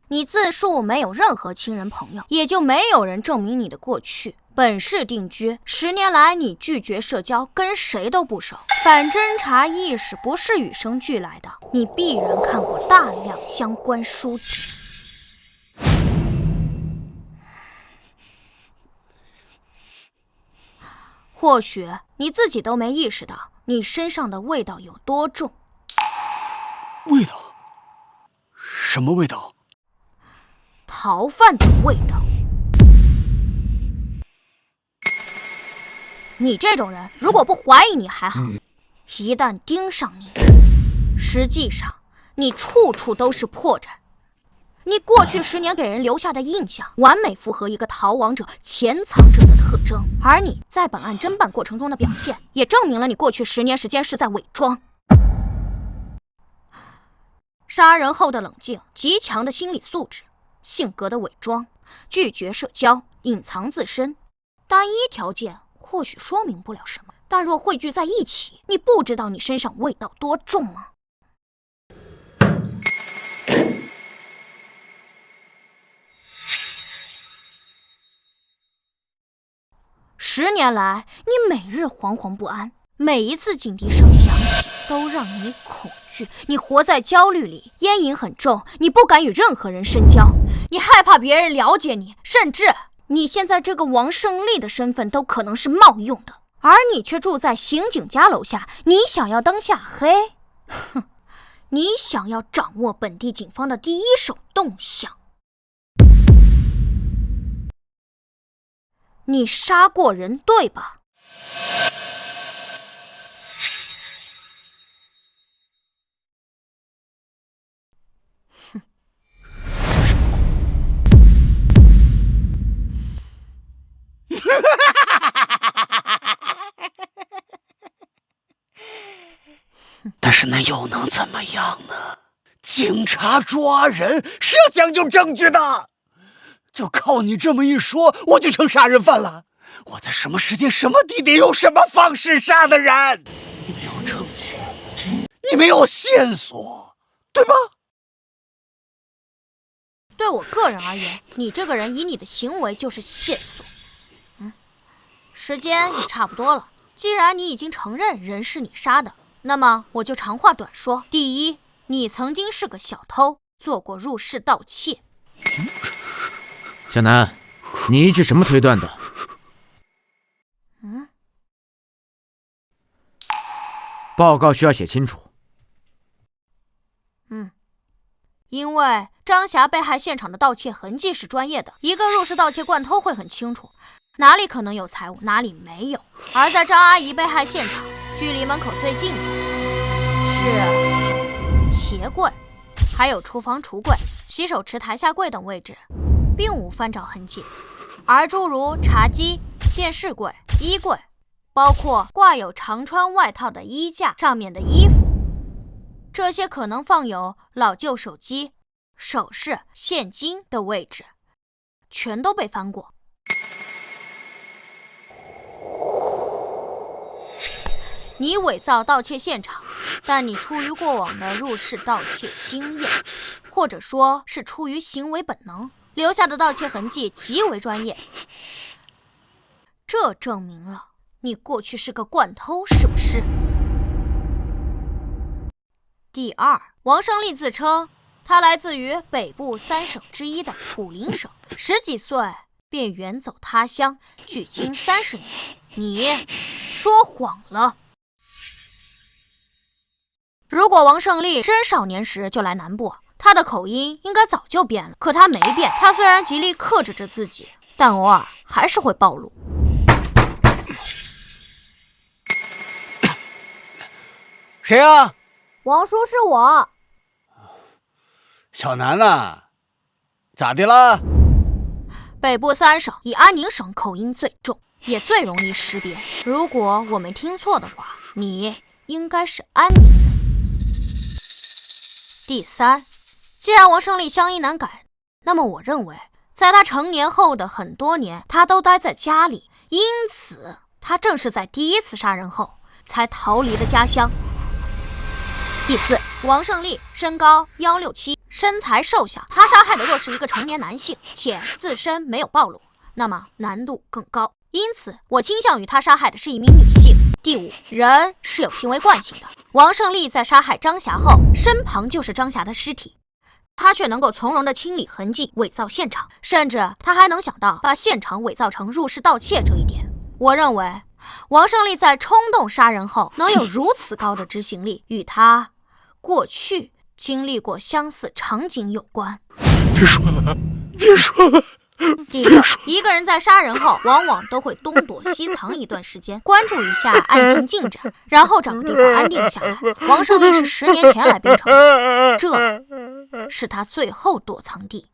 Speaker 7: 你自述没有任何亲人朋友，也就没有人证明你的过去。本市定居10年来，你拒绝社交，跟谁都不熟。反侦查意识不是与生俱来的，你必然看过大量相关书籍。或许你自己都没意识到你身上的味道有多重。
Speaker 9: 味道？什么味道？
Speaker 7: 逃犯的味道。你这种人，如果不怀疑你还好，一旦盯上你，实际上你处处都是破绽。你过去10年给人留下的印象，完美符合一个逃亡者、潜藏者的特征。而你在本案侦办过程中的表现，也证明了你过去10年时间是在伪装。杀人后的冷静，极强的心理素质，性格的伪装，拒绝社交，隐藏自身。单一条件或许说明不了什么，但若汇聚在一起，你不知道你身上味道多重吗？10年来，你每日惶惶不安，每一次警笛声响起，都让你恐惧。你活在焦虑里，烟瘾很重，你不敢与任何人深交，你害怕别人了解你，甚至你现在这个王胜利的身份都可能是冒用的。而你却住在刑警家楼下，你想要灯下黑？哼，你想要掌握本地警方的第一手动向。你杀过人，对吧？哼！
Speaker 9: 但是那又能怎么样呢？警察抓人是要讲究证据的。就靠你这么一说，我就成杀人犯了。我在什么时间、什么地点、用什么方式杀的人？你没有证据，你没有线索，对吧？
Speaker 7: 对我个人而言，你这个人以你的行为就是线索。时间也差不多了。既然你已经承认人是你杀的，那么我就长话短说。第一，你曾经是个小偷，做过入室盗窃。
Speaker 2: 小南，你依据什么推断的？报告需要写清楚。
Speaker 7: 因为张霞被害现场的盗窃痕迹是专业的，一个入室盗窃惯偷会很清楚哪里可能有财物，哪里没有。而在张阿姨被害现场，距离门口最近的是鞋柜，还有厨房橱柜、洗手池台下柜等位置并无翻找痕迹，而诸如茶几、电视柜、衣柜，包括挂有常穿外套的衣架上面的衣服，这些可能放有老旧手机、首饰、现金的位置，全都被翻过。你伪造盗窃现场，但你出于过往的入室盗窃经验，或者说是出于行为本能，留下的盗窃痕迹极为专业。这证明了你过去是个惯偷，是不是？第二，王胜利自称他来自于北部3省之一的普陵省，10几岁便远走他乡，距今30年。你说谎了。如果王胜利真少年时就来南部，他的口音应该早就变了。可他没变，他虽然极力克制着自己，但偶尔还是会暴露。
Speaker 9: 谁啊？
Speaker 7: 王叔是我。
Speaker 9: 小南呐，咋的了？
Speaker 7: 北部3省以安宁省口音最重，也最容易识别。如果我没听错的话，你应该是安宁人。第3，既然王胜利乡音难改，那么我认为在他成年后的很多年，他都待在家里，因此他正是在第1次杀人后才逃离的家乡。第4，王胜利身高167，身材瘦小，他杀害的若是一个成年男性，且自身没有暴露，那么难度更高。因此，我倾向于他杀害的是一名女性。第5，人是有行为惯性的。王胜利在杀害张霞后，身旁就是张霞的尸体，他却能够从容地清理痕迹，伪造现场，甚至他还能想到把现场伪造成入室盗窃这一点。我认为，王胜利在冲动杀人后能有如此高的执行力，与他过去经历过相似场景有关。
Speaker 9: 别说了，别说了。
Speaker 7: 第6，一个人在杀人后，往往都会东躲西藏一段时间，关注一下案情进展，然后找个地方安定下来。王胜利是10年前来槟城的，这是他最后躲藏地。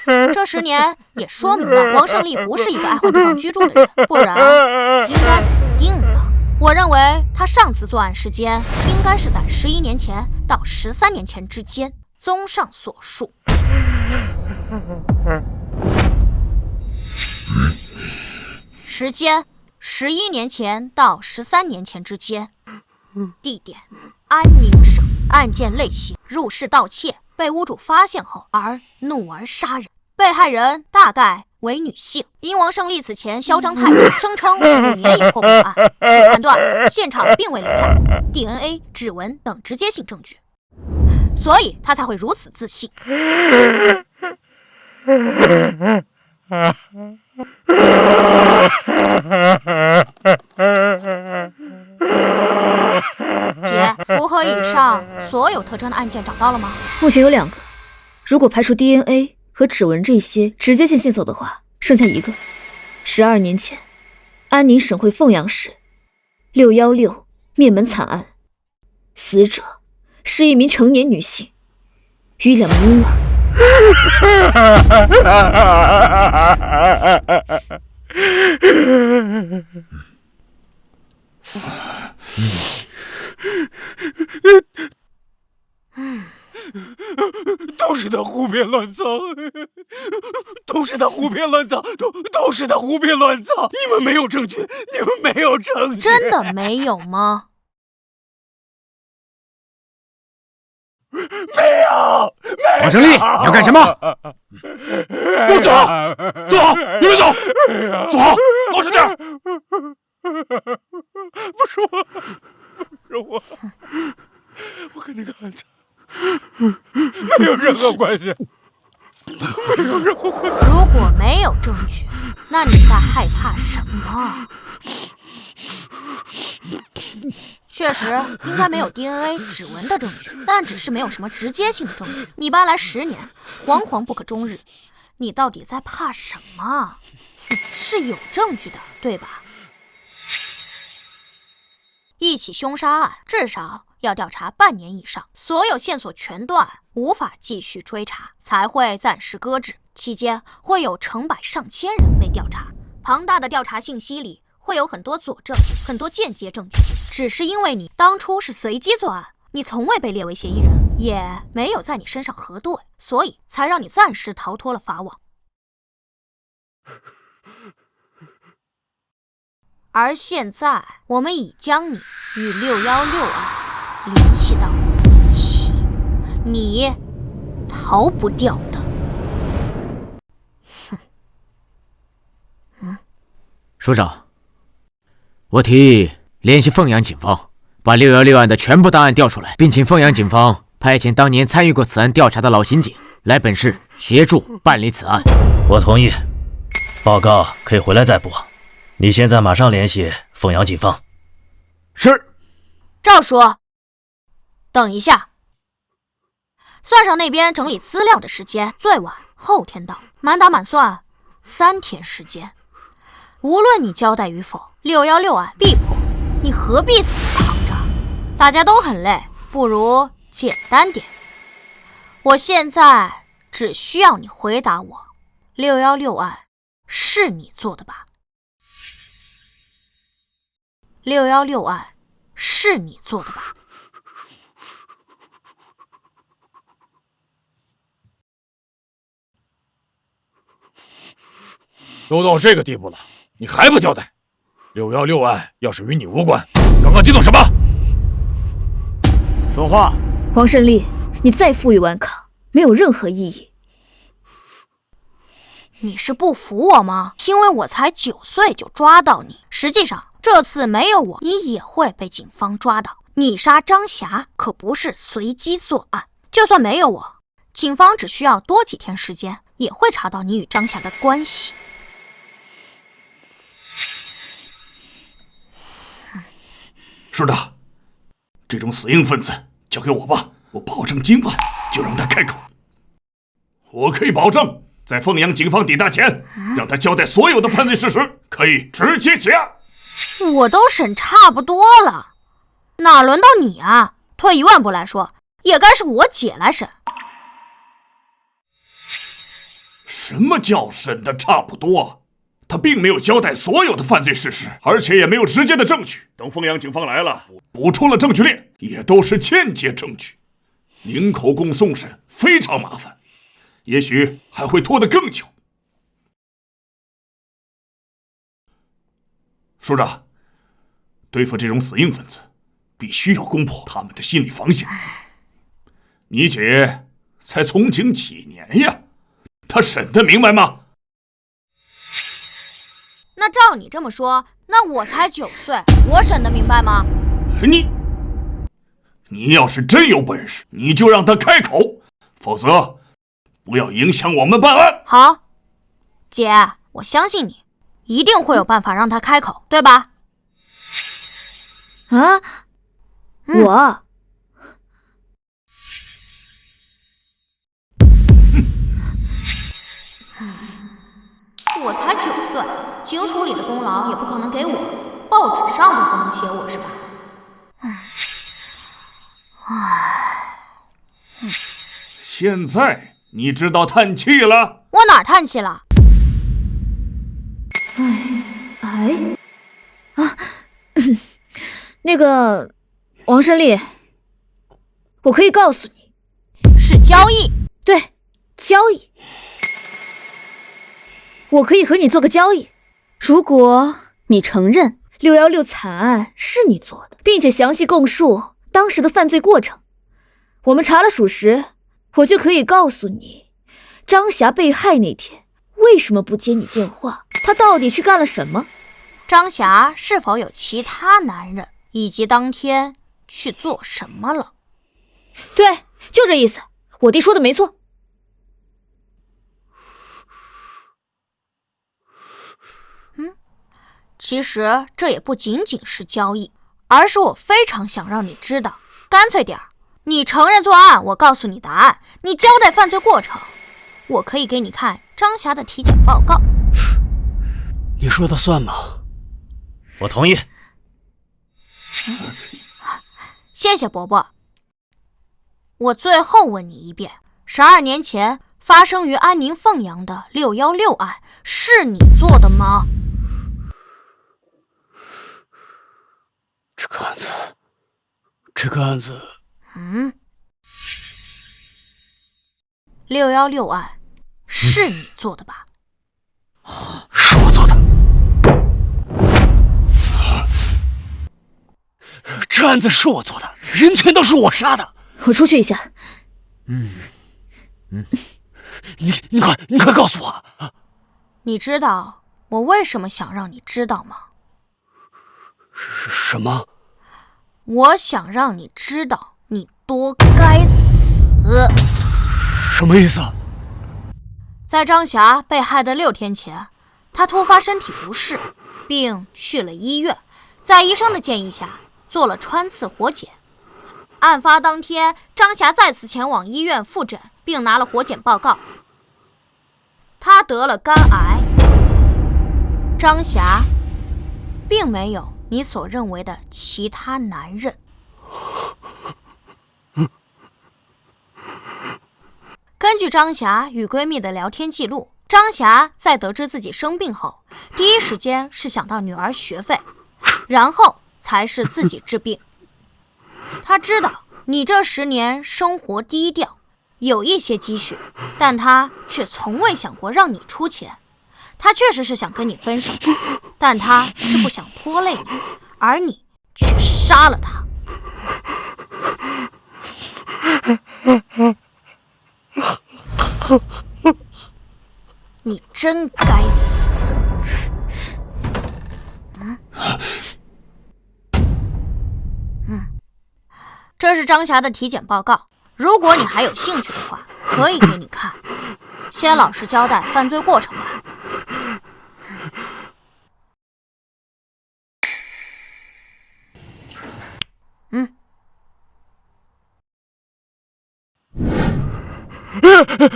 Speaker 7: 这10年也说明了王胜利不是一个爱换地方居住的人，不然应该死定了。我认为他上次作案时间应该是在11年前到13年前之间。综上所述，时间11年前到13年前之间，地点安宁省，案件类型入室盗窃，被屋主发现后而怒而杀人，被害人大概为女性。因王胜利此前嚣张太过，声称5年以后破案，判断现场并未留下 DNA、指纹等直接性证据，所以他才会如此自信。姐，符合以上所有特征的案件找到了吗？
Speaker 6: 目前有2个，如果排除 DNA 和指纹这些直接性线索的话，剩下1个。12年前，安宁省会凤阳市616灭门惨案，死者是一名成年女性与2名婴儿。
Speaker 9: 都是他胡编乱造，都是他胡编乱造，都是他胡编乱造！你们没有证据，你们没有证据，
Speaker 7: 真的没有吗？
Speaker 9: 没有！
Speaker 2: 王胜利，你要干什么？
Speaker 8: 给我走！走好，你们走！走好，老实点！
Speaker 9: 不是我，不是我，我跟那个案子没有任何关系，没有任何关系。
Speaker 7: 如果没有证据，那你在害怕什么？确实应该没有 DNA 指纹的证据，但只是没有什么直接性的证据。你搬来10年，惶惶不可终日，你到底在怕什么？是有证据的，对吧？一起凶杀案至少要调查半年以上，所有线索全断，无法继续追查，才会暂时搁置。期间会有成百上千人被调查，庞大的调查信息里会有很多佐证，很多间接证据。只是因为你当初是随机作案，你从未被列为嫌疑人，也没有在你身上核对，所以才让你暂时逃脱了法网。而现在，我们已将你与616案联系到一起，你逃不掉的。
Speaker 2: 署长，我提议联系凤阳警方，把616案的全部档案调出来，并请凤阳警方派遣当年参与过此案调查的老刑警来本市协助办理此案。
Speaker 4: 我同意，报告可以回来再补。你现在马上联系凤阳警方。
Speaker 2: 是。
Speaker 7: 赵叔，等一下，算上那边整理资料的时间，最晚后天到，满打满算3天时间。无论你交代与否，616案必破，你何必死扛着？大家都很累，不如简单点。我现在只需要你回答我，616案是你做的吧？616案是你做的吧？
Speaker 8: 都到这个地步了，你还不交代？616案要是与你无关，刚刚激动什么？
Speaker 2: 说话！
Speaker 6: 王胜利，你再负隅顽抗，没有任何意义。
Speaker 7: 你是不服我吗？因为我才9岁就抓到你，实际上这次没有我，你也会被警方抓到。你杀张霞可不是随机作案，就算没有我，警方只需要多几天时间，也会查到你与张霞的关系。
Speaker 1: 是的，这种死硬分子交给我吧，我保证今晚就让他开口。我可以保证，在凤阳警方抵达前，让他交代所有的犯罪事实，可以直接结案。
Speaker 7: 我都审差不多了，哪轮到你啊？退1万步来说，也该是我姐来审。
Speaker 1: 什么叫审的差不多？他并没有交代所有的犯罪事实，而且也没有直接的证据。等凤阳警方来了，补充了证据链，也都是间接证据。零口供送审非常麻烦，也许还会拖得更久。署长，对付这种死硬分子，必须要攻破他们的心理防线。你姐才从警几年呀？她审得明白吗？
Speaker 7: 那照你这么说，那我才9岁，我审得明白吗？
Speaker 1: 你要是真有本事，你就让他开口，否则不要影响我们办案。
Speaker 7: 好，姐，我相信你，一定会有办法让他开口，对吧？
Speaker 6: 啊，我。
Speaker 7: 我才9岁，警署里的功劳也不可能给我，报纸上都不能写我是吧？
Speaker 1: 现在你知道叹气了？
Speaker 7: 我哪儿叹气了？
Speaker 6: 那个王胜利，我可以告诉你，
Speaker 7: 是交易。
Speaker 6: 对，交易。我可以和你做个交易，如果你承认616惨案是你做的，并且详细供述当时的犯罪过程，我们查了属实，我就可以告诉你，张霞被害那天为什么不接你电话，她到底去干了什么，
Speaker 7: 张霞是否有其他男人，以及当天去做什么了。
Speaker 6: 对，就这意思，我弟说的没错。
Speaker 7: 其实这也不仅仅是交易，而是我非常想让你知道，干脆点儿，你承认作案，我告诉你答案，你交代犯罪过程，我可以给你看张霞的体检报告。
Speaker 10: 你说的算吗？
Speaker 4: 我同意。
Speaker 7: 谢谢伯伯。我最后问你一遍，12年前发生于安宁凤阳的616案是你做的吗？
Speaker 10: 这个案子
Speaker 7: 616案是你做的吧？
Speaker 10: 是我做的。这案子是我做的，人全都是我杀的。
Speaker 6: 我出去一下。
Speaker 10: 你快告诉我。
Speaker 7: 你知道我为什么想让你知道吗？
Speaker 10: 什么？
Speaker 7: 我想让你知道你多该死。
Speaker 10: 什么意思？
Speaker 7: 在张霞被害的6天前，她突发身体不适，并去了医院，在医生的建议下做了穿刺活检。案发当天，张霞再次前往医院复诊，并拿了活检报告，她得了肝癌。张霞并没有你所认为的其他男人。根据张霞与闺蜜的聊天记录，张霞在得知自己生病后，第一时间是想到女儿学费，然后才是自己治病。她知道你这10年生活低调，有一些积蓄，但她却从未想过让你出钱。她确实是想跟你分手，但她是不想拖累你，而你却杀了她。你真该死！这是张霞的体检报告，如果你还有兴趣的话，可以给你看。先老实交代犯罪过程吧。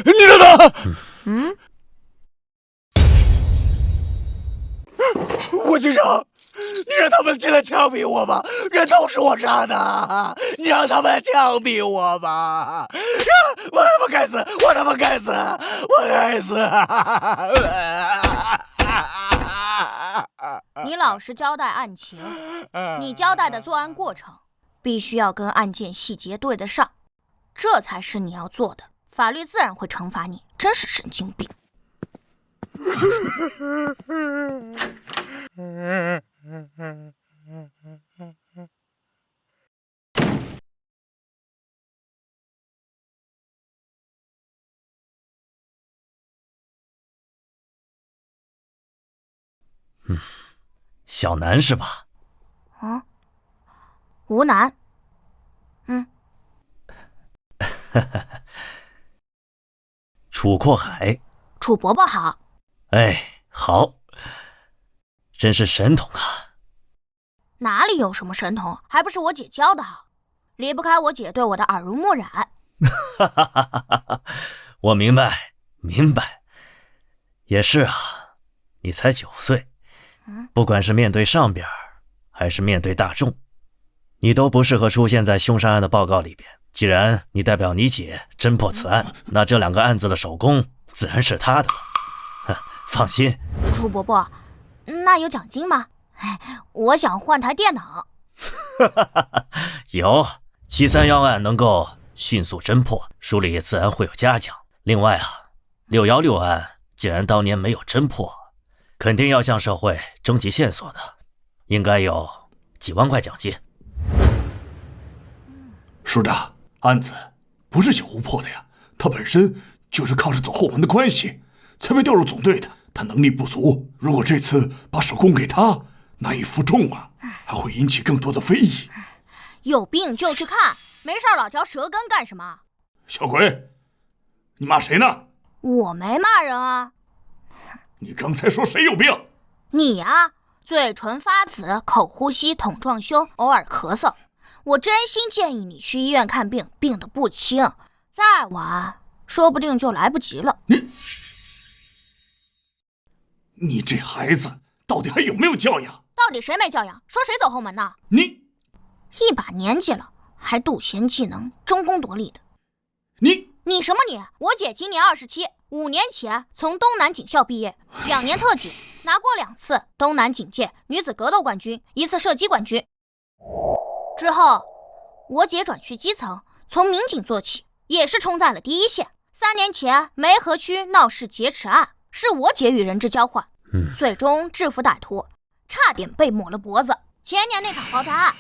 Speaker 9: 你等等！吴局长，你让他们进来枪毙我吧！人都是我杀的，你让他们枪毙我吧！我他妈该死！我他妈该死！我该死！
Speaker 7: 你老实交代案情，你交代的作案过程必须要跟案件细节对得上，这才是你要做的。法律自然会惩罚你，真是神经病。
Speaker 4: 小南是吧？
Speaker 7: 吴楠。
Speaker 4: 楚阔海，
Speaker 7: 楚伯伯好。
Speaker 4: 哎，好，真是神童啊！
Speaker 7: 哪里有什么神童，还不是我姐教的好，离不开我姐对我的耳濡目染。
Speaker 4: 我明白，也是啊，你才9岁，不管是面对上边，还是面对大众，你都不适合出现在凶杀案的报告里边。既然你代表你姐侦破此案，那这2个案子的首功自然是她的了。放心。
Speaker 7: 楚伯伯，那有奖金吗？我想换台电脑。
Speaker 4: 有，731案能够迅速侦破，书里自然会有嘉奖。另外啊，616案既然当年没有侦破，肯定要向社会征集线索的，应该有几万块奖金。
Speaker 1: 是的，案子不是小吴破的呀，他本身就是靠着走后门的关系才被调入总队的。他能力不足，如果这次把首功给他，难以负重啊，还会引起更多的非议。
Speaker 7: 有病就去看，没事老嚼舌根干什么？
Speaker 1: 小鬼，你骂谁呢？
Speaker 7: 我没骂人啊。
Speaker 1: 你刚才说谁有病？
Speaker 7: 你啊，嘴唇发紫，口呼吸，筒状胸，偶尔咳嗽。我真心建议你去医院看病，病得不轻，再晚说不定就来不及了。
Speaker 1: 你这孩子到底还有没有教养？
Speaker 7: 到底谁没教养？说谁走后门呢？
Speaker 1: 你
Speaker 7: 一把年纪了，还妒贤技能，争功夺利的。你什么你？我姐今年27，5年前从东南警校毕业，2年特警，拿过2次东南警界女子格斗冠军，1次射击冠军。之后，我姐转去基层，从民警做起，也是冲在了第一线。3年前梅河区闹市劫持案，是我姐与人质交换，最终制服歹徒，差点被抹了脖子。前年那场爆炸案，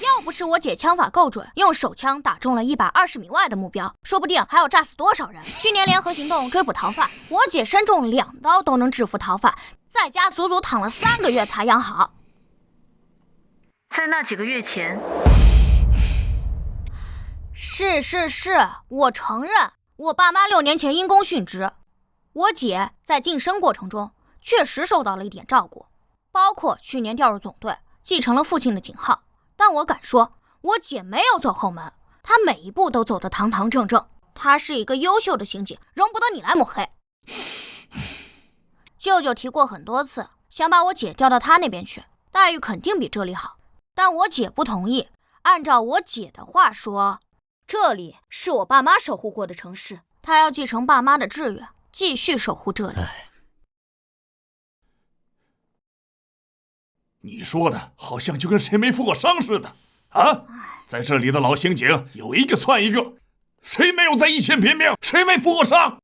Speaker 7: 要不是我姐枪法够准，用手枪打中了120米外的目标，说不定还要炸死多少人。去年联合行动追捕逃犯，我姐身中2刀都能制服逃犯，在家足足躺了3个月才养好。
Speaker 12: 在那几个月前，
Speaker 7: 是，我承认，我爸妈6年前因公殉职，我姐在晋升过程中确实受到了一点照顾，包括去年调入总队，继承了父亲的警号。但我敢说，我姐没有走后门，他每一步都走得堂堂正正。他是一个优秀的刑警，容不得你来抹黑。舅舅提过很多次，想把我姐调到他那边去，待遇肯定比这里好。但我姐不同意。按照我姐的话说，这里是我爸妈守护过的城市，她要继承爸妈的志愿，继续守护这里。
Speaker 1: 你说的好像就跟谁没负过伤似的啊！在这里的老刑警有一个窜一个，谁没有在一线拼命，谁没负过伤？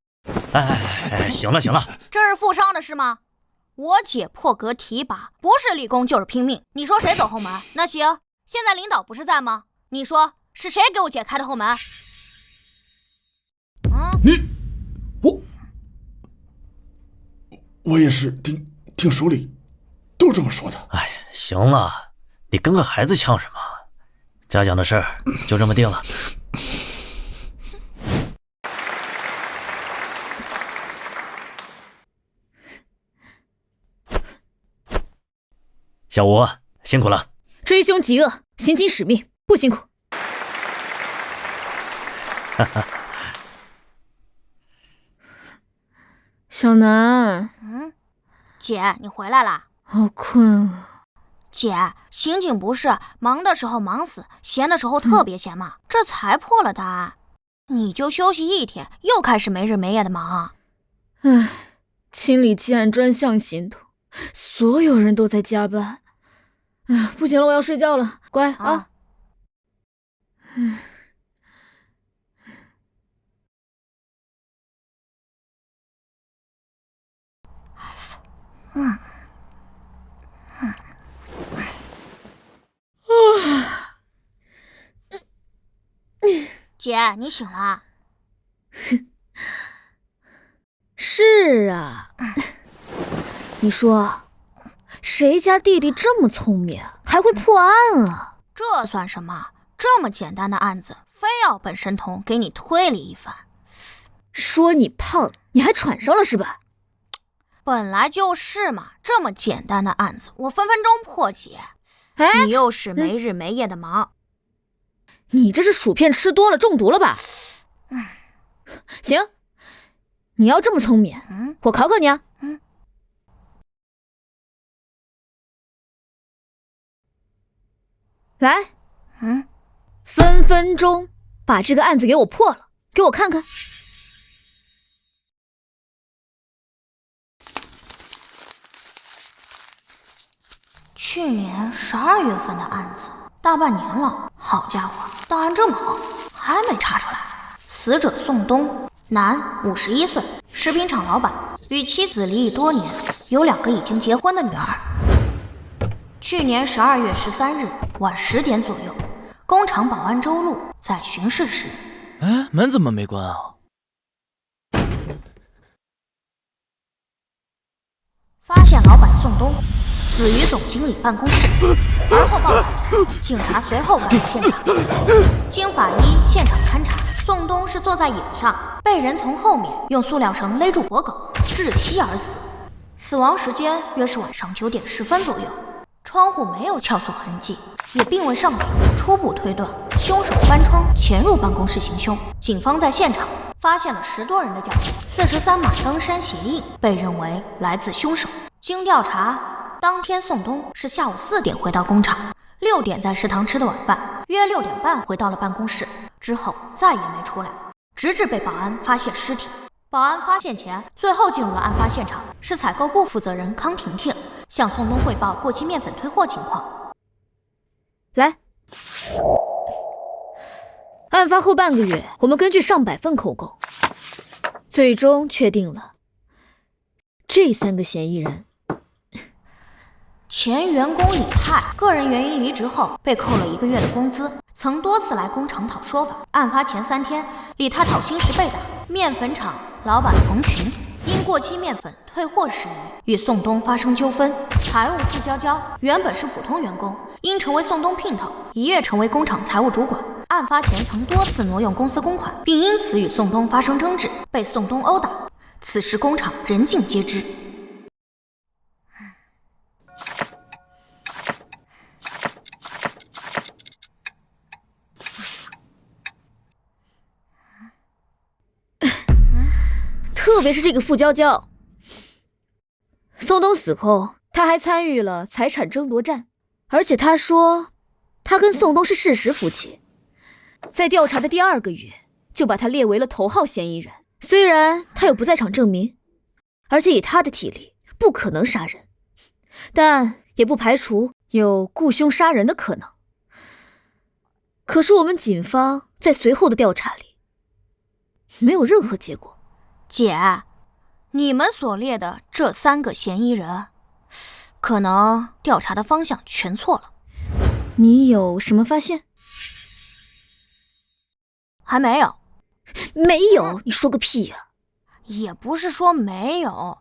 Speaker 4: 行了，
Speaker 7: 这是负伤的事吗？我姐破格提拔，不是立功就是拼命。你说谁走后门？那行，现在领导不是在吗？你说是谁给我姐开的后门？
Speaker 1: 我也是听手里都这么说的。
Speaker 4: 行了，你跟个孩子呛什么？嘉奖的事儿就这么定了。小吴辛苦了。
Speaker 6: 追凶极恶，行经使命，不辛苦。小南，
Speaker 7: 姐，你回来啦？
Speaker 6: 好困啊。
Speaker 7: 姐，刑警不是忙的时候忙死，闲的时候特别闲吗？这才破了大案，你就休息一天，又开始没日没夜的忙啊。
Speaker 6: 清理积案专项行动，所有人都在加班。不行了，我要睡觉了，乖啊。
Speaker 7: 姐，你醒了？
Speaker 6: 是啊。你说，谁家弟弟这么聪明，还会破案啊？
Speaker 7: 这算什么？这么简单的案子，非要本神童给你推理一番。
Speaker 6: 说你胖，你还喘上了是吧？
Speaker 7: 本来就是嘛，这么简单的案子，我分分钟破解。你又是没日没夜的忙。
Speaker 6: 你这是薯片吃多了中毒了吧？行，你要这么聪明，我考考你啊。来，分分钟把这个案子给我破了，给我看看。
Speaker 7: 去年12月份的案子，大半年了。好家伙，档案这么厚，还没查出来。死者宋东，男，51岁，食品厂老板，与妻子离异多年，有2个已经结婚的女儿。去年12月13日晚10点左右，工厂保安周路在巡视时，
Speaker 5: 门怎么没关啊？
Speaker 7: 发现老板宋东死于总经理办公室，而后报警，警察随后赶到现场。经法医现场勘查，宋东是坐在椅子上，被人从后面用塑料绳勒住脖颈，窒息而死。死亡时间约是晚上9点10分左右，窗户没有撬锁痕迹，也并未上锁。初步推断，凶手翻窗潜入办公室行凶。警方在现场发现了10多人的脚印，43码登山鞋印，被认为来自凶手。经调查，当天宋东是下午4点回到工厂，6点在食堂吃的晚饭，约6点半回到了办公室，之后再也没出来，直至被保安发现尸体。保安发现前，最后进入了案发现场是采购部负责人康婷婷，向宋东汇报过期面粉退货情况。
Speaker 6: 来，案发后半个月，我们根据上百份口供，最终确定了这3个嫌疑人。
Speaker 7: 前员工李泰个人原因离职后被扣了1个月的工资，曾多次来工厂讨说法。案发前3天，李泰讨薪时被打。面粉厂老板冯群因过期面粉退货事宜与宋东发生纠纷。财务付娇娇原本是普通员工，因成为宋东姘头，一跃成为工厂财务主管。案发前曾多次挪用公司公款，并因此与宋东发生争执，被宋东殴打。此时工厂人尽皆知。
Speaker 6: 特别是这个傅娇娇。宋东死后，他还参与了财产争夺战，而且他说他跟宋东是事实夫妻。在调查的第2个月，就把他列为了头号嫌疑人。虽然他有不在场证明，而且以他的体力不可能杀人，但也不排除有雇凶杀人的可能。可是我们警方在随后的调查里没有任何结果。
Speaker 7: 姐，你们所列的这3个嫌疑人，可能调查的方向全错了。
Speaker 6: 你有什么发现？
Speaker 7: 还没有。
Speaker 6: 没有？你说个屁呀！
Speaker 7: 也不是说没有。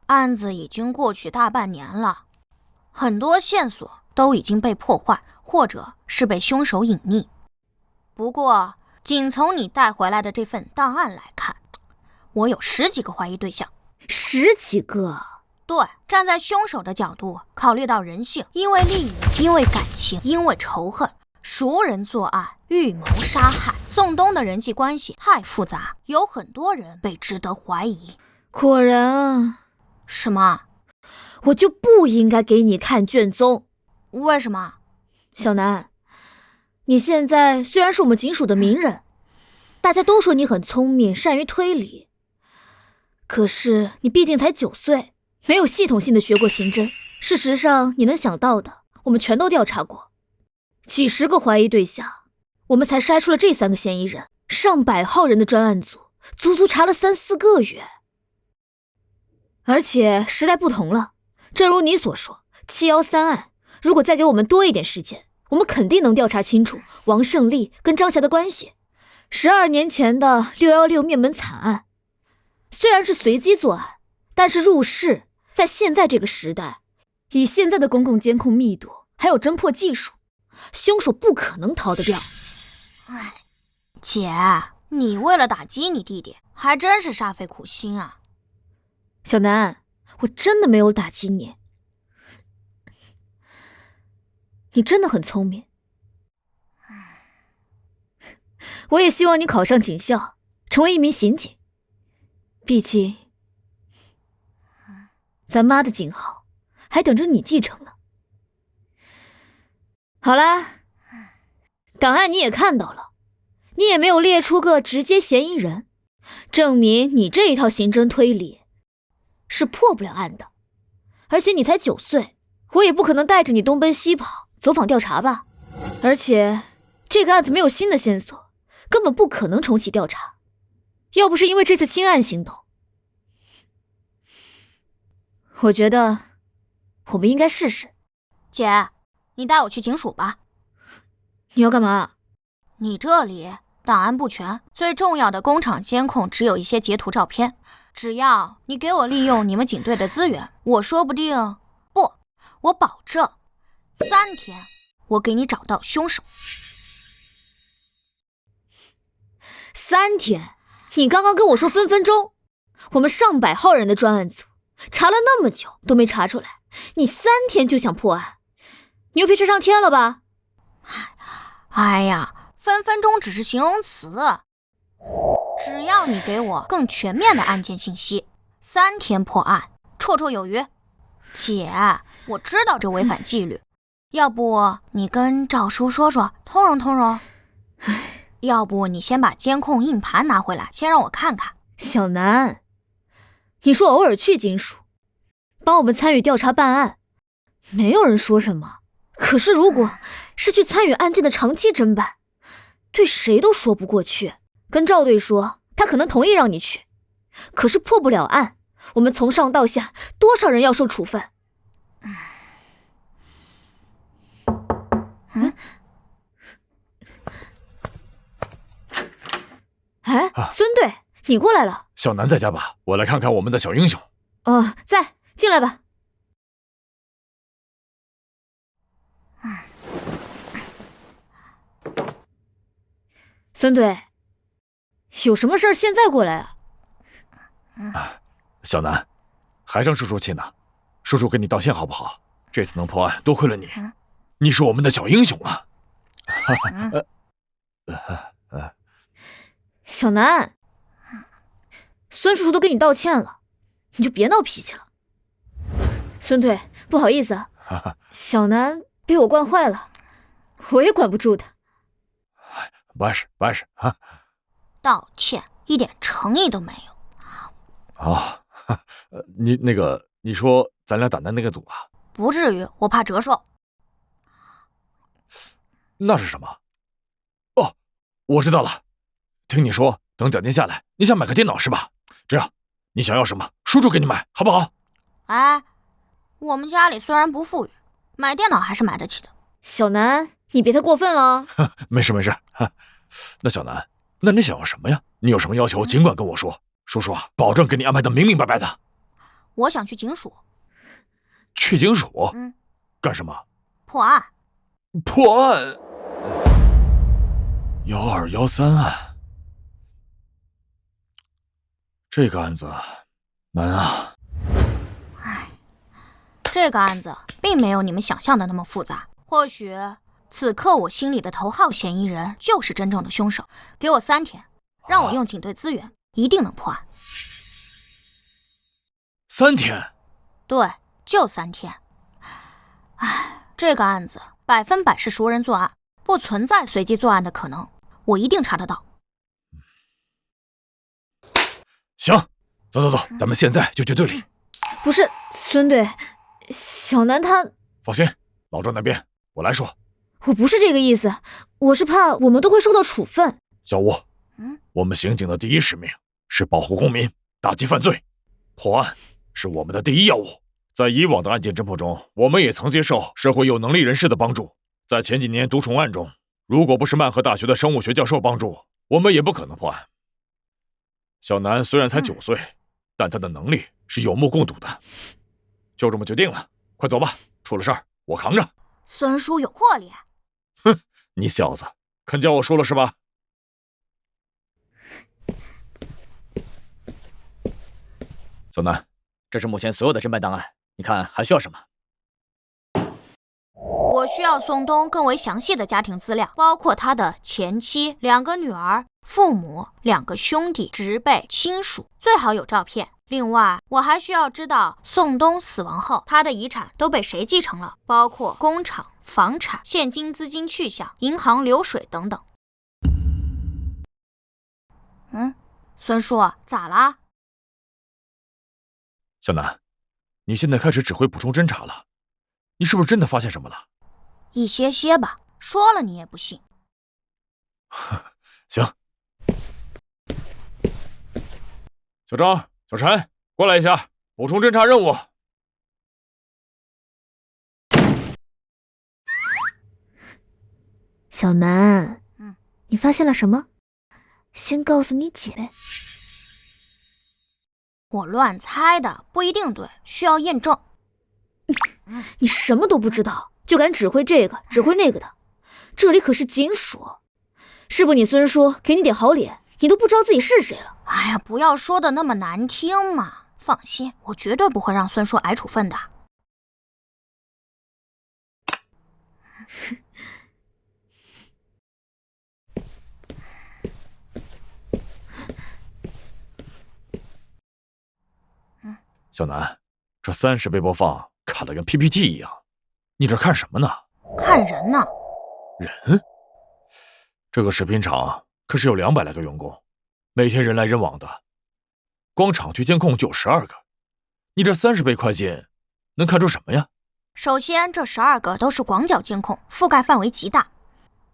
Speaker 7: 案子已经过去大半年了，很多线索都已经被破坏，或者是被凶手隐匿。不过，仅从你带回来的这份档案来看，我有10几个怀疑对象。
Speaker 6: 10几个？
Speaker 7: 对，站在凶手的角度，考虑到人性，因为利益，因为感情，因为仇恨，熟人作案，预谋杀害。宋东的人际关系太复杂，有很多人被值得怀疑。
Speaker 6: 果然啊。
Speaker 7: 什么？
Speaker 6: 我就不应该给你看卷宗。
Speaker 7: 为什么？
Speaker 6: 小南，你现在虽然是我们警署的名人，大家都说你很聪明，善于推理，可是你毕竟才9岁，没有系统性的学过刑侦。事实上，你能想到的，我们全都调查过，几10个怀疑对象，我们才筛出了这3个嫌疑人。上百号人的专案组，足足查了3、4个月。而且时代不同了，正如你所说，713案，如果再给我们多一点时间，我们肯定能调查清楚王胜利跟张霞的关系。12年前的616灭门惨案，虽然是随机作案，但是入室，在现在这个时代，以现在的公共监控密度还有侦破技术，凶手不可能逃得掉。
Speaker 7: 姐，你为了打击你弟弟，还真是煞费苦心啊。
Speaker 6: 小南，我真的没有打击你，你真的很聪明。我也希望你考上警校，成为一名刑警。毕竟，咱妈的警号还等着你继承呢。好啦，档案你也看到了，你也没有列出个直接嫌疑人，证明你这一套刑侦推理是破不了案的。而且你才9岁，我也不可能带着你东奔西跑走访调查吧。而且这个案子没有新的线索，根本不可能重启调查。要不是因为这次清案行动，我觉得我们应该试试。
Speaker 7: 姐，你带我去警署吧。
Speaker 6: 你要干嘛？
Speaker 7: 你这里档案不全，最重要的工厂监控只有一些截图照片。只要你给我利用你们警队的资源，我说不定，不，我保证3天我给你找到凶手。
Speaker 6: 3天？你刚刚跟我说分分钟，我们上百号人的专案组查了那么久都没查出来，你3天就想破案，牛皮吹上天了吧？
Speaker 7: 哎呀，分分钟只是形容词，只要你给我更全面的案件信息，3天破案，绰绰有余。姐，我知道这违反纪律，要不你跟赵叔说说，通融通融。要不你先把监控硬盘拿回来，先让我看看。
Speaker 6: 小南，你说偶尔去警署，帮我们参与调查办案，没有人说什么。可是如果是去参与案件的长期侦办，对谁都说不过去。跟赵队说，他可能同意让你去，可是破不了案，我们从上到下多少人要受处分？哎，孙队，你过来了。
Speaker 8: 小南在家吧？我来看看我们的小英雄。
Speaker 6: 哦，在，进来吧。孙队，有什么事儿现在过来啊？
Speaker 8: 小南，还生叔叔气呢，叔叔给你道歉好不好？这次能破案，多亏了你，你是我们的小英雄啊！
Speaker 6: 小南，孙叔叔都跟你道歉了，你就别闹脾气了。孙队，不好意思啊，小南被我惯坏了，我也管不住他。
Speaker 8: 不碍事，不碍事啊。
Speaker 7: 道歉一点诚意都没有。
Speaker 8: 啊，你说咱俩打的那个赌啊？
Speaker 7: 不至于，我怕折寿。
Speaker 8: 那是什么？哦，我知道了。听你说，等奖金下来，你想买个电脑是吧？这样，你想要什么，叔叔给你买，好不好？
Speaker 7: 哎，我们家里虽然不富裕，买电脑还是买得起的。
Speaker 6: 小南，你别太过分了。
Speaker 8: 没事没事。那小南，那你想要什么呀？你有什么要求，尽管跟我说，叔叔啊，保证给你安排的明明白白的。
Speaker 7: 我想去警署。
Speaker 8: 去警署？干什么？
Speaker 7: 破案。
Speaker 8: 破案？1213案。这个案子难啊。
Speaker 7: 这个案子并没有你们想象的那么复杂。或许此刻我心里的头号嫌疑人就是真正的凶手。给我3天，让我用警队资源，一定能破案。
Speaker 8: 3天？
Speaker 7: 对，就3天。这个案子100%是熟人作案，不存在随机作案的可能，我一定查得到。
Speaker 8: 行，走，咱们现在就去队里。
Speaker 6: 不是，孙队，小南他……
Speaker 8: 放心，老赵那边我来说。
Speaker 6: 我不是这个意思，我是怕我们都会受到处分。
Speaker 8: 小吴，我们刑警的第一使命是保护公民，打击犯罪，破案是我们的第一要务。在以往的案件侦破中，我们也曾接受社会有能力人士的帮助。在前几年毒虫案中，如果不是曼河大学的生物学教授帮助，我们也不可能破案。小南虽然才9岁，但他的能力是有目共睹的。就这么决定了，快走吧，出了事儿我扛着。
Speaker 7: 孙叔有魄力。
Speaker 8: 哼，你小子肯叫我输了是吧？小南，
Speaker 2: 这是目前所有的侦办档案，你看还需要什么？
Speaker 7: 我需要宋东更为详细的家庭资料，包括他的前妻、2个女儿、父母、2个兄弟、侄辈、亲属，最好有照片。另外，我还需要知道宋东死亡后，他的遗产都被谁继承了，包括工厂、房产、现金资金去向、银行流水等等。孙叔，咋啦？
Speaker 8: 小南，你现在开始指挥补充侦查了，你是不是真的发现什么了？
Speaker 7: 一些吧，说了你也不信。
Speaker 8: 行。小张、小陈，过来一下，补充侦查任务。
Speaker 6: 小南，你发现了什么？先告诉你姐呗。
Speaker 7: 我乱猜的，不一定对，需要验证。
Speaker 6: 你什么都不知道，就敢指挥这个指挥那个的，这里可是警署，是不你孙叔给你点好脸，你都不知道自己是谁了。
Speaker 7: 哎呀，不要说的那么难听嘛。放心，我绝对不会让孙叔挨处分的。
Speaker 8: 小南，这30倍播放卡得跟 PPT 一样，你这看什么呢？
Speaker 7: 看人呢。
Speaker 8: 人？这个食品厂可是有200来个员工，每天人来人往的，光厂区监控就有12个，你这30倍快进，能看出什么呀？
Speaker 7: 首先，这12个都是广角监控，覆盖范围极大。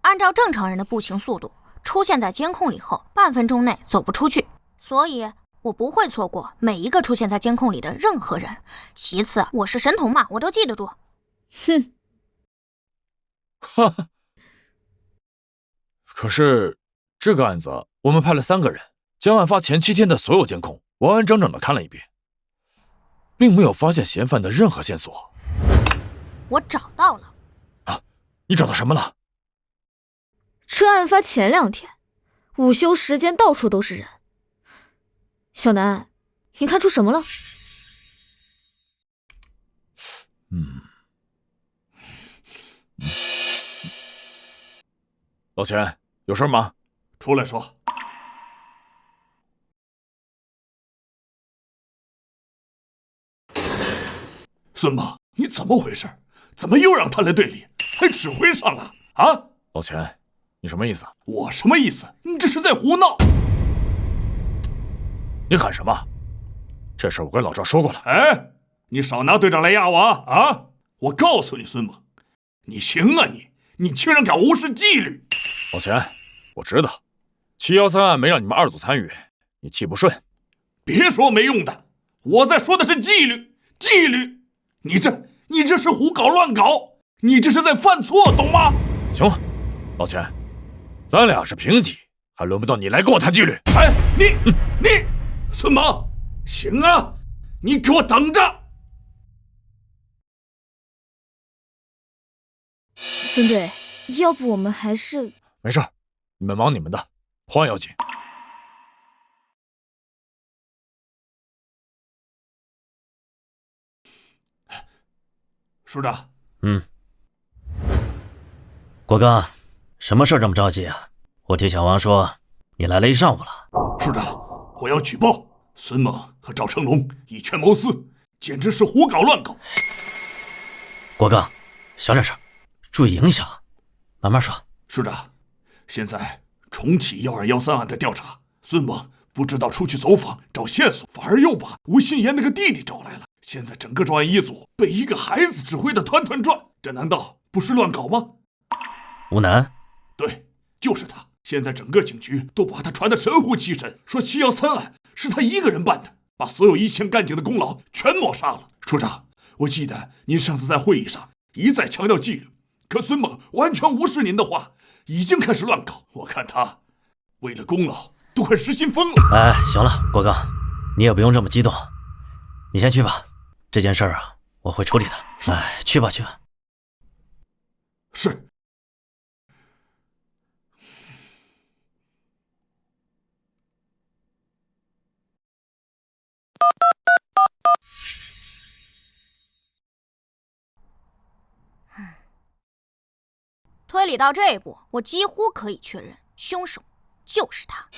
Speaker 7: 按照正常人的步行速度，出现在监控里后，半分钟内走不出去，所以我不会错过每一个出现在监控里的任何人。其次，我是神童嘛，我都记得住。
Speaker 6: 哼，
Speaker 8: 哈哈。可是这个案子，我们派了3个人，将案发前7天的所有监控完完整整的看了一遍，并没有发现嫌犯的任何线索。
Speaker 7: 我找到了。
Speaker 8: 啊，你找到什么了？
Speaker 6: 这案发前2天，午休时间到处都是人。小南，你看出什么了？
Speaker 8: 老钱，有事吗？
Speaker 1: 出来说。孙猛，你怎么回事？怎么又让他来队里，还指挥上了啊？
Speaker 8: 老钱，你什么意思？
Speaker 1: 我什么意思？你这是在胡闹！
Speaker 8: 你喊什么？这事我跟老赵说过了。
Speaker 1: 哎，你少拿队长来压我啊！我告诉你，孙猛，你行啊你竟然敢无视纪律！
Speaker 8: 老钱，我知道713案没让你们2组参与，你气不顺。
Speaker 1: 别说没用的，我在说的是纪律，纪律！你这是胡搞乱搞，你这是在犯错，懂吗？
Speaker 8: 行了，老钱，咱俩是平级，还轮不到你来跟我谈纪律。
Speaker 1: 哎，你，孙猛，行啊，你给我等着！
Speaker 6: 孙队，要不我们还是……
Speaker 8: 没事，你们忙你们的，破案要紧。
Speaker 1: 署长，
Speaker 4: 国刚，什么事这么着急啊？我听小王说你来了一上午了。
Speaker 1: 署长，我要举报孙猛和赵成龙以权谋私，简直是胡搞乱搞。
Speaker 4: 国刚，小点声，注意影响，慢慢说。
Speaker 1: 署长，现在重启1213案的调查，孙猛不知道出去走访找线索，反而又把吴新言那个弟弟找来了。现在整个专案一组被一个孩子指挥的团团转，这难道不是乱搞吗？
Speaker 4: 吴楠，
Speaker 1: 对，就是他。现在整个警局都把他传得神乎其神，说713案是他一个人办的，把所有一线干警的功劳全抹杀了。署长，我记得您上次在会议上一再强调纪律，可孙猛完全无视您的话，已经开始乱搞。我看他为了功劳都快失心疯了。
Speaker 4: 哎，行了，国刚，你也不用这么激动，你先去吧。这件事啊，我会处理的。哎，去吧。
Speaker 1: 是。
Speaker 7: 推理到这一步，我几乎可以确认凶手就是他，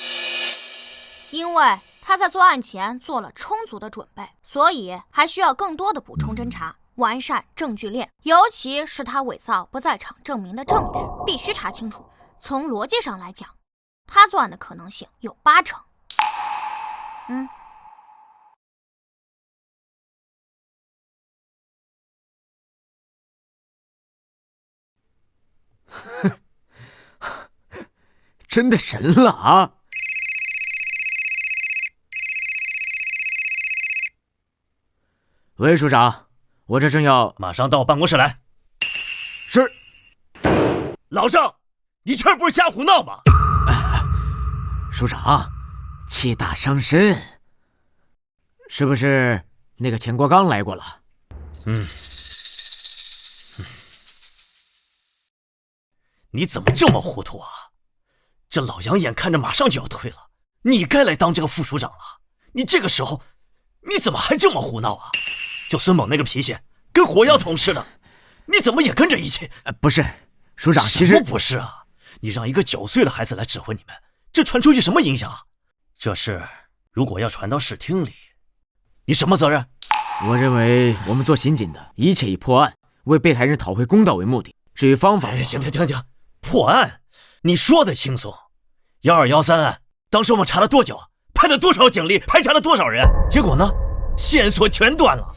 Speaker 7: 因为他在作案前做了充足的准备，所以还需要更多的补充侦查，完善证据链，尤其是他伪造不在场证明的证据，必须查清楚。从逻辑上来讲，他作案的可能性有80%。
Speaker 2: 真的神了啊！喂，署长，我这正要……
Speaker 4: 马上到我办公室来。
Speaker 2: 是。
Speaker 4: 老郑，你这不是瞎胡闹吗？
Speaker 2: 署长，气大伤身，是不是那个钱国刚来过了？
Speaker 4: 你怎么这么糊涂啊？这老杨眼看着马上就要退了，你该来当这个副署长了。你这个时候，你怎么还这么胡闹啊？就孙猛那个脾气，跟火药桶似的，你怎么也跟着一起？
Speaker 2: 不是，署长，其实
Speaker 4: 什么不是啊？你让一个9岁的孩子来指挥你们，这传出去什么影响啊？这事如果要传到市厅里，你什么责任？
Speaker 2: 我认为我们做刑警的，一切以破案、为被害人讨回公道为目的。至于方法，
Speaker 4: 行，破案，你说的轻松。1213案，当时我们查了多久？派了多少警力？排查了多少人？结果呢？线索全断了。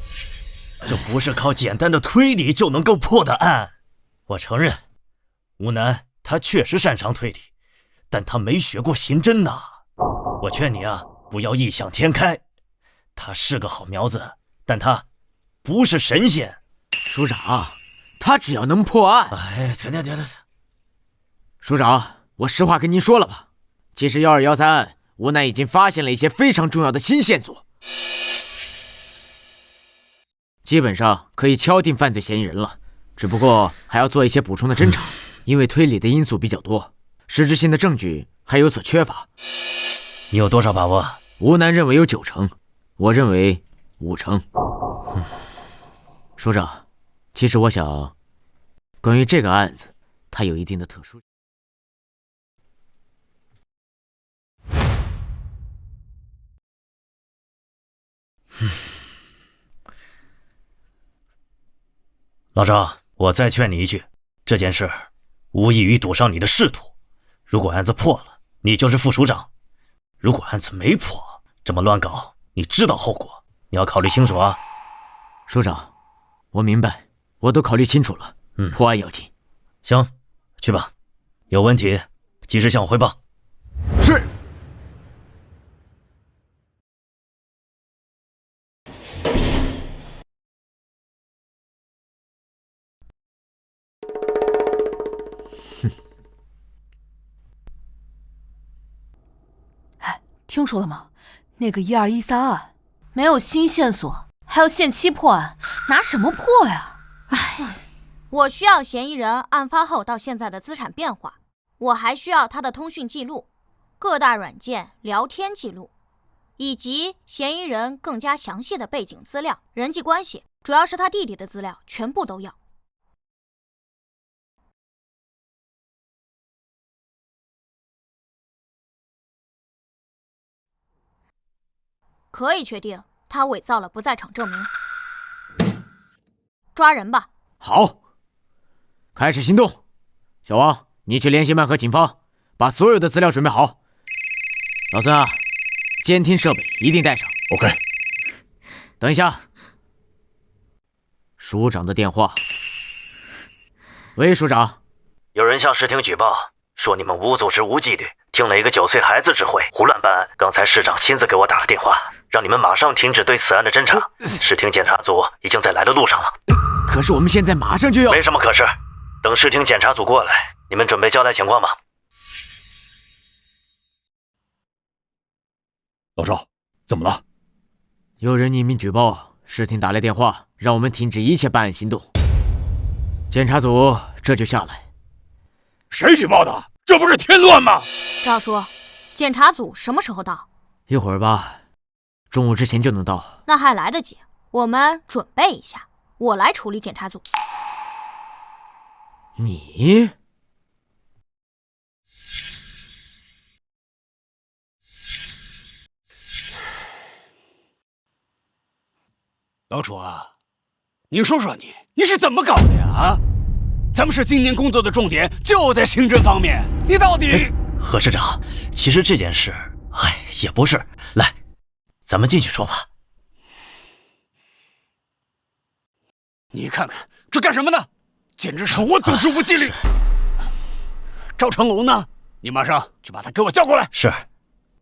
Speaker 4: 这不是靠简单的推理就能够破的案。我承认，吴楠他确实擅长推理，但他没学过刑侦呐。我劝你啊，不要异想天开。他是个好苗子，但他不是神仙。
Speaker 2: 署长，他只要能破案……
Speaker 4: 哎，停！
Speaker 2: 署长，我实话跟您说了吧，其实1213案，吴楠已经发现了一些非常重要的新线索，基本上可以敲定犯罪嫌疑人了。只不过还要做一些补充的侦查，因为推理的因素比较多，实质性的证据还有所缺乏。
Speaker 4: 你有多少把握？
Speaker 2: 吴楠认为有9成，我认为5成。署长，其实我想，关于这个案子，它有一定的特殊。
Speaker 4: 老张，我再劝你一句，这件事无异于赌上你的仕途。如果案子破了，你就是副署长；如果案子没破，这么乱搞，你知道后果，你要考虑清楚啊。
Speaker 2: 署长，我明白，我都考虑清楚了。破案要紧。
Speaker 4: 行，去吧，有问题及时向我汇报。
Speaker 2: 是。
Speaker 11: 听说了吗？那个1213案没有新线索，还要限期破案，拿什么破呀？
Speaker 7: 我需要嫌疑人案发后到现在的资产变化，我还需要他的通讯记录、各大软件聊天记录，以及嫌疑人更加详细的背景资料、人际关系，主要是他弟弟的资料，全部都要。可以确定他伪造了不在场证明。抓人吧。
Speaker 2: 好，开始行动。小王，你去联系曼和警方，把所有的资料准备好。老孙啊，监听设备一定带上。
Speaker 8: OK。
Speaker 2: 等一下，署长的电话。喂，署长，
Speaker 4: 有人向市厅举报，说你们无组织无纪律，听了一个9岁孩子指挥，胡乱办案。刚才市长亲自给我打了电话，让你们马上停止对此案的侦查。市厅检察组已经在来的路上了。
Speaker 2: 可是我们现在马上就要……
Speaker 4: 没什么可是，等市厅检察组过来，你们准备交代情况吧。
Speaker 8: 老赵，怎么了？
Speaker 2: 有人匿名举报，市厅打来电话，让我们停止一切办案行动。检察组这就下来。
Speaker 8: 谁举报的？这不是添乱吗？
Speaker 7: 赵叔，检察组什么时候到？
Speaker 2: 一会儿吧，中午之前就能到。
Speaker 7: 那还来得及，我们准备一下，我来处理检察组。
Speaker 2: 你？
Speaker 10: 老楚啊，你说说你是怎么搞的呀？啊，咱们市今年工作的重点就在刑侦方面，你到底……
Speaker 4: 何市长，其实这件事，也不是。来，咱们进去说吧。
Speaker 10: 你看看这干什么呢？简直是无组织无纪律！赵成龙呢？你马上去把他给我叫过来。
Speaker 4: 是，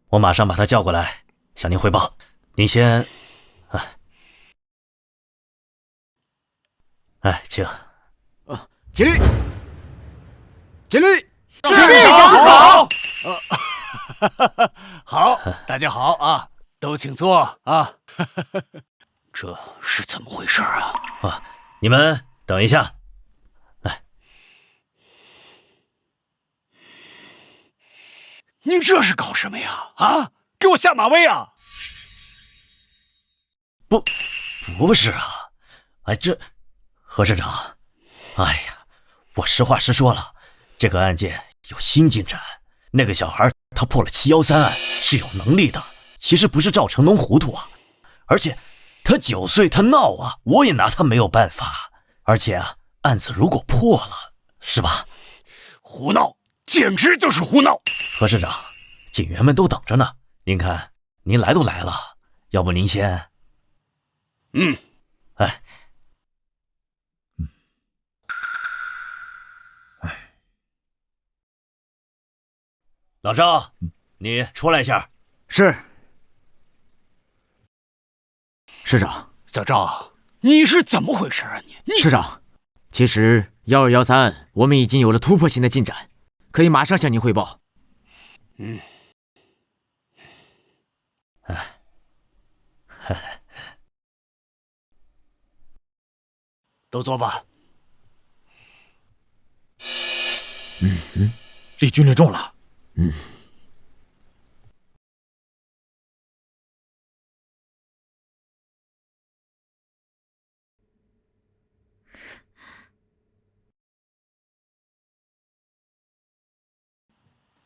Speaker 4: 我马上把他叫过来向您汇报。您先，请。
Speaker 2: 起立！起立！
Speaker 10: 市长好。好，大家好啊，都请坐啊。这是怎么回事啊？
Speaker 4: 你们等一下。来，
Speaker 10: 您这是搞什么呀？啊，给我下马威啊！
Speaker 4: 不是啊，何市长，我实话实说了，这个案件有新进展。那个小孩他破了713案，是有能力的。其实不是赵成龙糊涂啊，而且他9岁，他闹啊，我也拿他没有办法。而且案子如果破了，是吧？
Speaker 10: 胡闹，简直就是胡闹！
Speaker 4: 何市长，警员们都等着呢。您看，您来都来了，要不您先……老赵，你出来一下。
Speaker 2: 是。市长，
Speaker 10: 小赵，你是怎么回事啊？你
Speaker 2: 市长，其实1213案我们已经有了突破性的进展，可以马上向您汇报。
Speaker 10: 都坐吧。
Speaker 8: 立军令状了。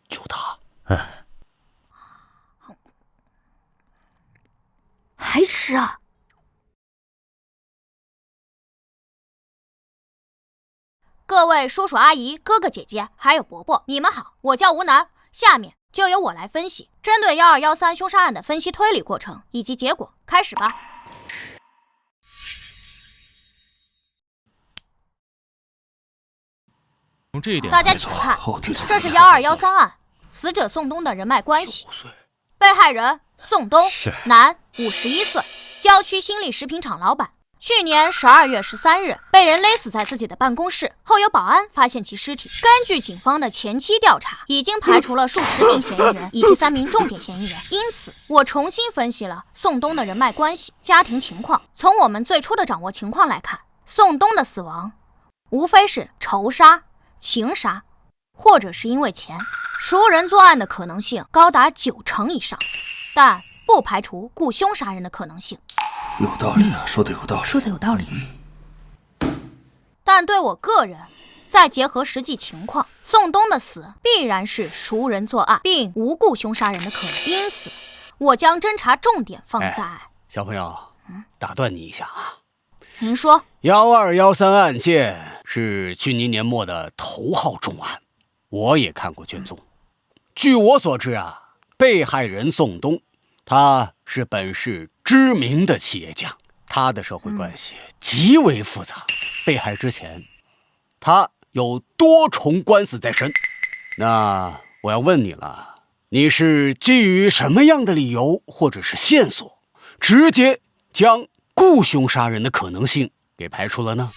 Speaker 10: 就他。
Speaker 6: 还吃啊？
Speaker 7: 各位叔叔阿姨、哥哥姐姐，还有伯伯，你们好，我叫吴楠。下面就由我来分析，针对1213凶杀案的分析推理过程以及结果，开始吧。
Speaker 5: 从这一点，
Speaker 7: 大家请看，这是1213案死者宋东的人脉关系。被害人宋东，男，51岁，郊区新力食品厂老板。去年12月13日被人勒死在自己的办公室，后有保安发现其尸体。根据警方的前期调查，已经排除了数十名嫌疑人以及3名重点嫌疑人。因此，我重新分析了宋东的人脉关系、家庭情况。从我们最初的掌握情况来看，宋东的死亡无非是仇杀、情杀，或者是因为钱。熟人作案的可能性高达90%以上，但不排除雇凶杀人的可能性。
Speaker 1: 有道理啊，说的有道理，
Speaker 3: 说的有道理。
Speaker 7: 但对我个人，再结合实际情况，宋东的死必然是熟人作案，并无故凶杀人的可能。因此，我将侦查重点放在……
Speaker 10: 小朋友，打断你一下啊。
Speaker 7: 您说
Speaker 10: ，1213案件是去年年末的头号重案，我也看过卷宗。据我所知啊，被害人宋东，他是本市知名的企业家，他的社会关系极为复杂。被害之前，他有多重官司在身。那我要问你了，你是基于什么样的理由或者是线索，直接将雇凶杀人的可能性给排除了呢？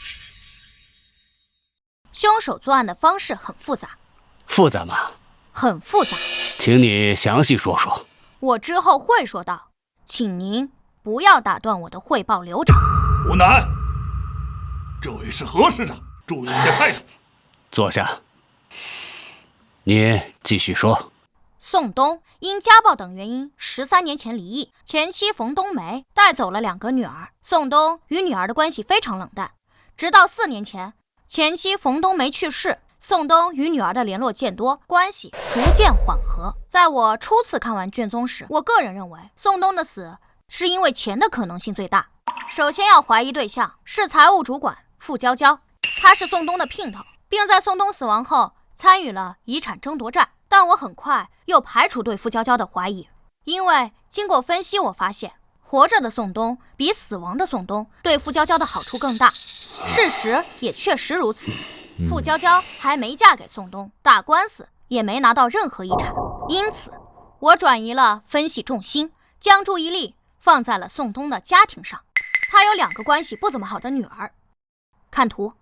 Speaker 7: 凶手作案的方式很复杂。
Speaker 10: 复杂吗？
Speaker 7: 很复杂。
Speaker 10: 请你详细说说。
Speaker 7: 我之后会说到，请您不要打断我的汇报流程。
Speaker 1: 吴楠，这位是何市长，注意你的态度。
Speaker 10: 坐下。你继续说。
Speaker 7: 宋东因家暴等原因13年前离异，前妻冯冬梅带走了2个女儿。宋东与女儿的关系非常冷淡，直到4年前，前妻冯冬梅去世，宋东与女儿的联络渐多，关系逐渐缓和。在我初次看完卷宗时，我个人认为宋东的死是因为钱的可能性最大。首先要怀疑对象是财务主管傅娇娇，她是宋东的姘头，并在宋东死亡后参与了遗产争夺战。但我很快又排除对傅娇娇的怀疑，因为经过分析，我发现活着的宋东比死亡的宋东对傅娇娇的好处更大。事实也确实如此。傅娇娇还没嫁给宋东，打官司也没拿到任何遗产，因此我转移了分析重心，将注意力放在了宋东的家庭上。他有2个关系不怎么好的女儿，看图，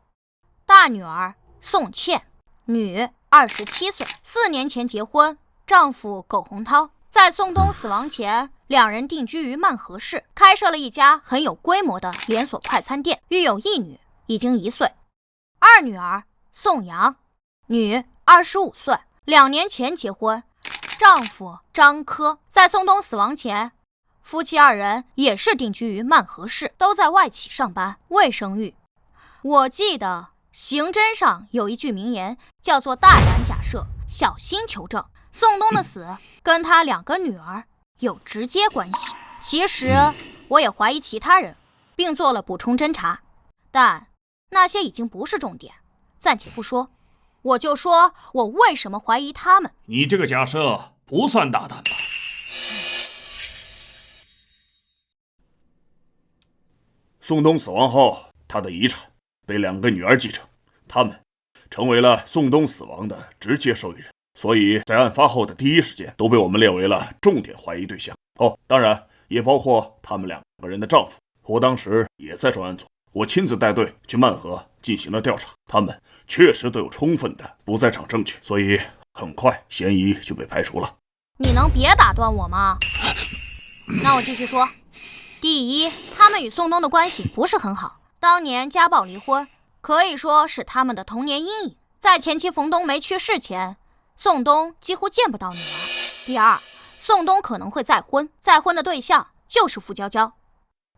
Speaker 7: 大女儿宋茜，女27岁，4年前结婚，丈夫苟洪涛。在宋东死亡前，2人定居于曼河市，开设了一家很有规模的连锁快餐店，育有1女，已经1岁。二女儿宋阳，女25岁，2年前结婚，丈夫张科。在宋东死亡前，夫妻2人也是定居于曼河市，都在外企上班，未生育。我记得刑侦上有一句名言，叫做大胆假设，小心求证。宋东的死跟他2个女儿有直接关系。其实我也怀疑其他人，并做了补充侦查，但那些已经不是重点，暂且不说。我就说我为什么怀疑他们。
Speaker 1: 你这个假设不算大胆吧？宋东死亡后，他的遗产被2个女儿继承，他们成为了宋东死亡的直接受益人，所以在案发后的第一时间都被我们列为了重点怀疑对象。当然也包括他们2个人的丈夫。我当时也在专案组，我亲自带队去曼河进行了调查，他们确实都有充分的不在场证据，所以很快嫌疑就被排除了。
Speaker 7: 你能别打断我吗？那我继续说。第一，他们与宋东的关系不是很好，当年家暴离婚，可以说是他们的童年阴影。在前妻冯冬梅去世前，宋东几乎见不到女儿。第二，宋东可能会再婚，再婚的对象就是傅娇娇。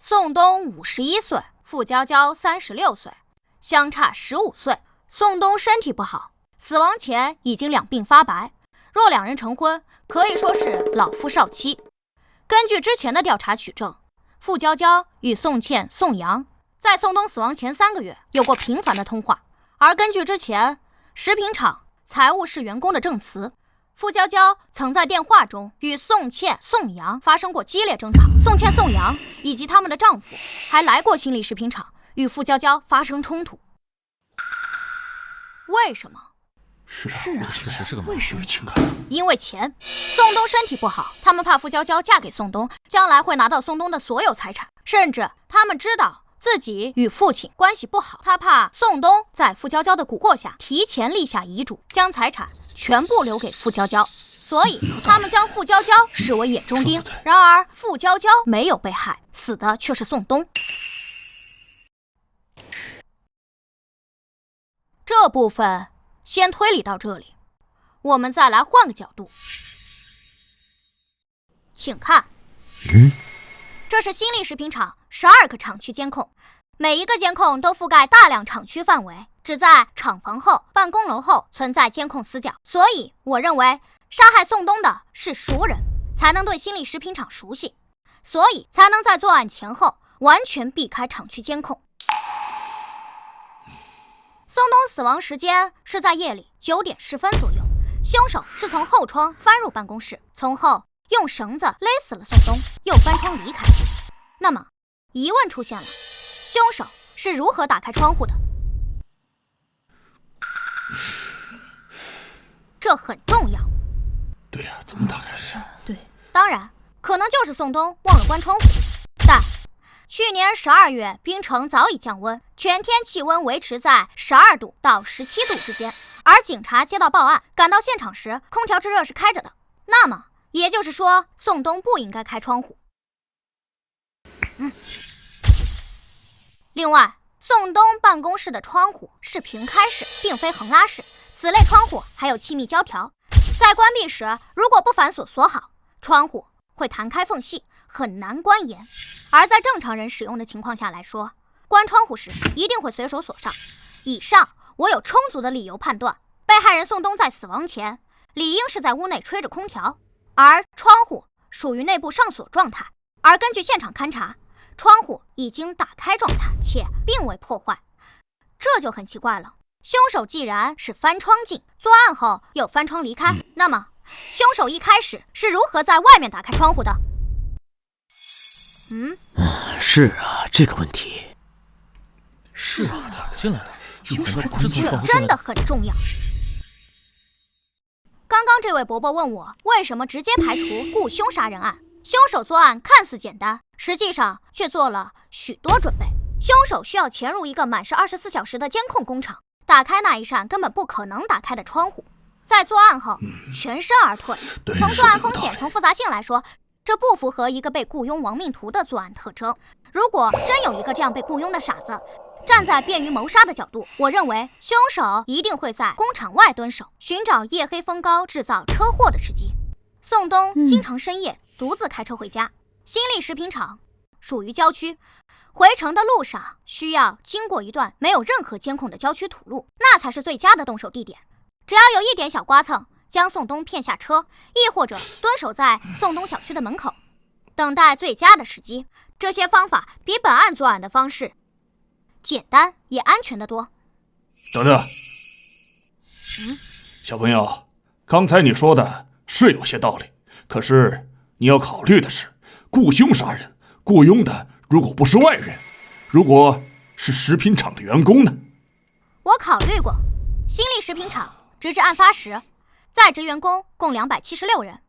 Speaker 7: 宋东51岁，傅娇娇36岁，相差15岁。宋东身体不好，死亡前已经2鬓发白，若2人成婚，可以说是老夫少妻。根据之前的调查取证，傅娇娇与宋茜、宋阳在宋东死亡前3个月有过频繁的通话，而根据之前食品厂财务室员工的证词，傅娇娇曾在电话中与宋茜、宋阳发生过激烈争吵。宋茜、宋阳以及他们的丈夫还来过新力食品厂与傅娇娇发生冲突。为什么？
Speaker 1: 是
Speaker 3: 啊，
Speaker 5: 确实是个
Speaker 3: 为什么？
Speaker 7: 因为钱。宋冬身体不好，他们怕傅娇娇嫁给宋冬，将来会拿到宋冬的所有财产，甚至他们知道自己与父亲关系不好，他怕宋冬在傅娇娇的蛊惑下提前立下遗嘱，将财产全部留给傅娇娇，所以他们将傅娇娇视为眼中钉。然而傅娇娇没有被害，死的却是宋冬。这部分先推理到这里，我们再来换个角度。请看，这是新力食品厂12个厂区监控，每一个监控都覆盖大量厂区范围，只在厂房后、办公楼后存在监控死角。所以我认为杀害宋冬的是熟人，才能对新力食品厂熟悉，所以才能在作案前后完全避开厂区监控。宋冬死亡时间是在夜里9点10分左右，凶手是从后窗翻入办公室，从后用绳子勒死了宋冬，又翻窗离开。那么疑问出现了，凶手是如何打开窗户的？这很重要。
Speaker 1: 对呀，怎么打开的？
Speaker 3: 对，
Speaker 7: 当然可能就是宋冬忘了关窗户，但去年12月冰城早已降温，全天气温维持在12度到17度之间，而警察接到报案赶到现场时，空调制热是开着的，那么也就是说宋冬不应该开窗户。另外，宋冬办公室的窗户是平开式，并非横拉式，此类窗户还有气密胶条，在关闭时如果不反锁锁好，窗户会弹开缝隙，很难关严。而在正常人使用的情况下来说，关窗户时一定会随手锁上。以上我有充足的理由判断，被害人宋冬在死亡前理应是在屋内吹着空调，而窗户属于内部上锁状态。而根据现场勘查，窗户已经打开状态，且并未破坏，这就很奇怪了。凶手既然是翻窗进，作案后又翻窗离开，那么凶手一开始是如何在外面打开窗户的？
Speaker 2: 是啊，这个问题。
Speaker 5: 是啊，咋进来的？
Speaker 3: 凶手是怎么
Speaker 7: 这真的很重要。刚刚这位伯伯问我为什么直接排除雇凶杀人案，凶手作案看似简单，实际上却做了许多准备。凶手需要潜入一个满是24小时的监控工厂，打开那一扇根本不可能打开的窗户，在作案后全身而退。从作案风险、从复杂性来说，这不符合一个被雇佣亡命徒的作案特征。如果真有一个这样被雇佣的傻子，站在便于谋杀的角度，我认为凶手一定会在工厂外蹲守，寻找夜黑风高制造车祸的时机。宋冬经常深夜独自开车回家，新力食品厂属于郊区，回城的路上需要经过一段没有任何监控的郊区土路，那才是最佳的动手地点。只要有一点小刮蹭，将宋冬骗下车，亦或者蹲守在宋冬小区的门口，等待最佳的时机。这些方法比本案作案的方式简单也安全得多。
Speaker 1: 等等，小朋友，刚才你说的是有些道理，可是你要考虑的是，雇凶杀人，雇佣的如果不是外人，如果是食品厂的员工呢？
Speaker 7: 我考虑过，新力食品厂直至案发时，在职员工共276人，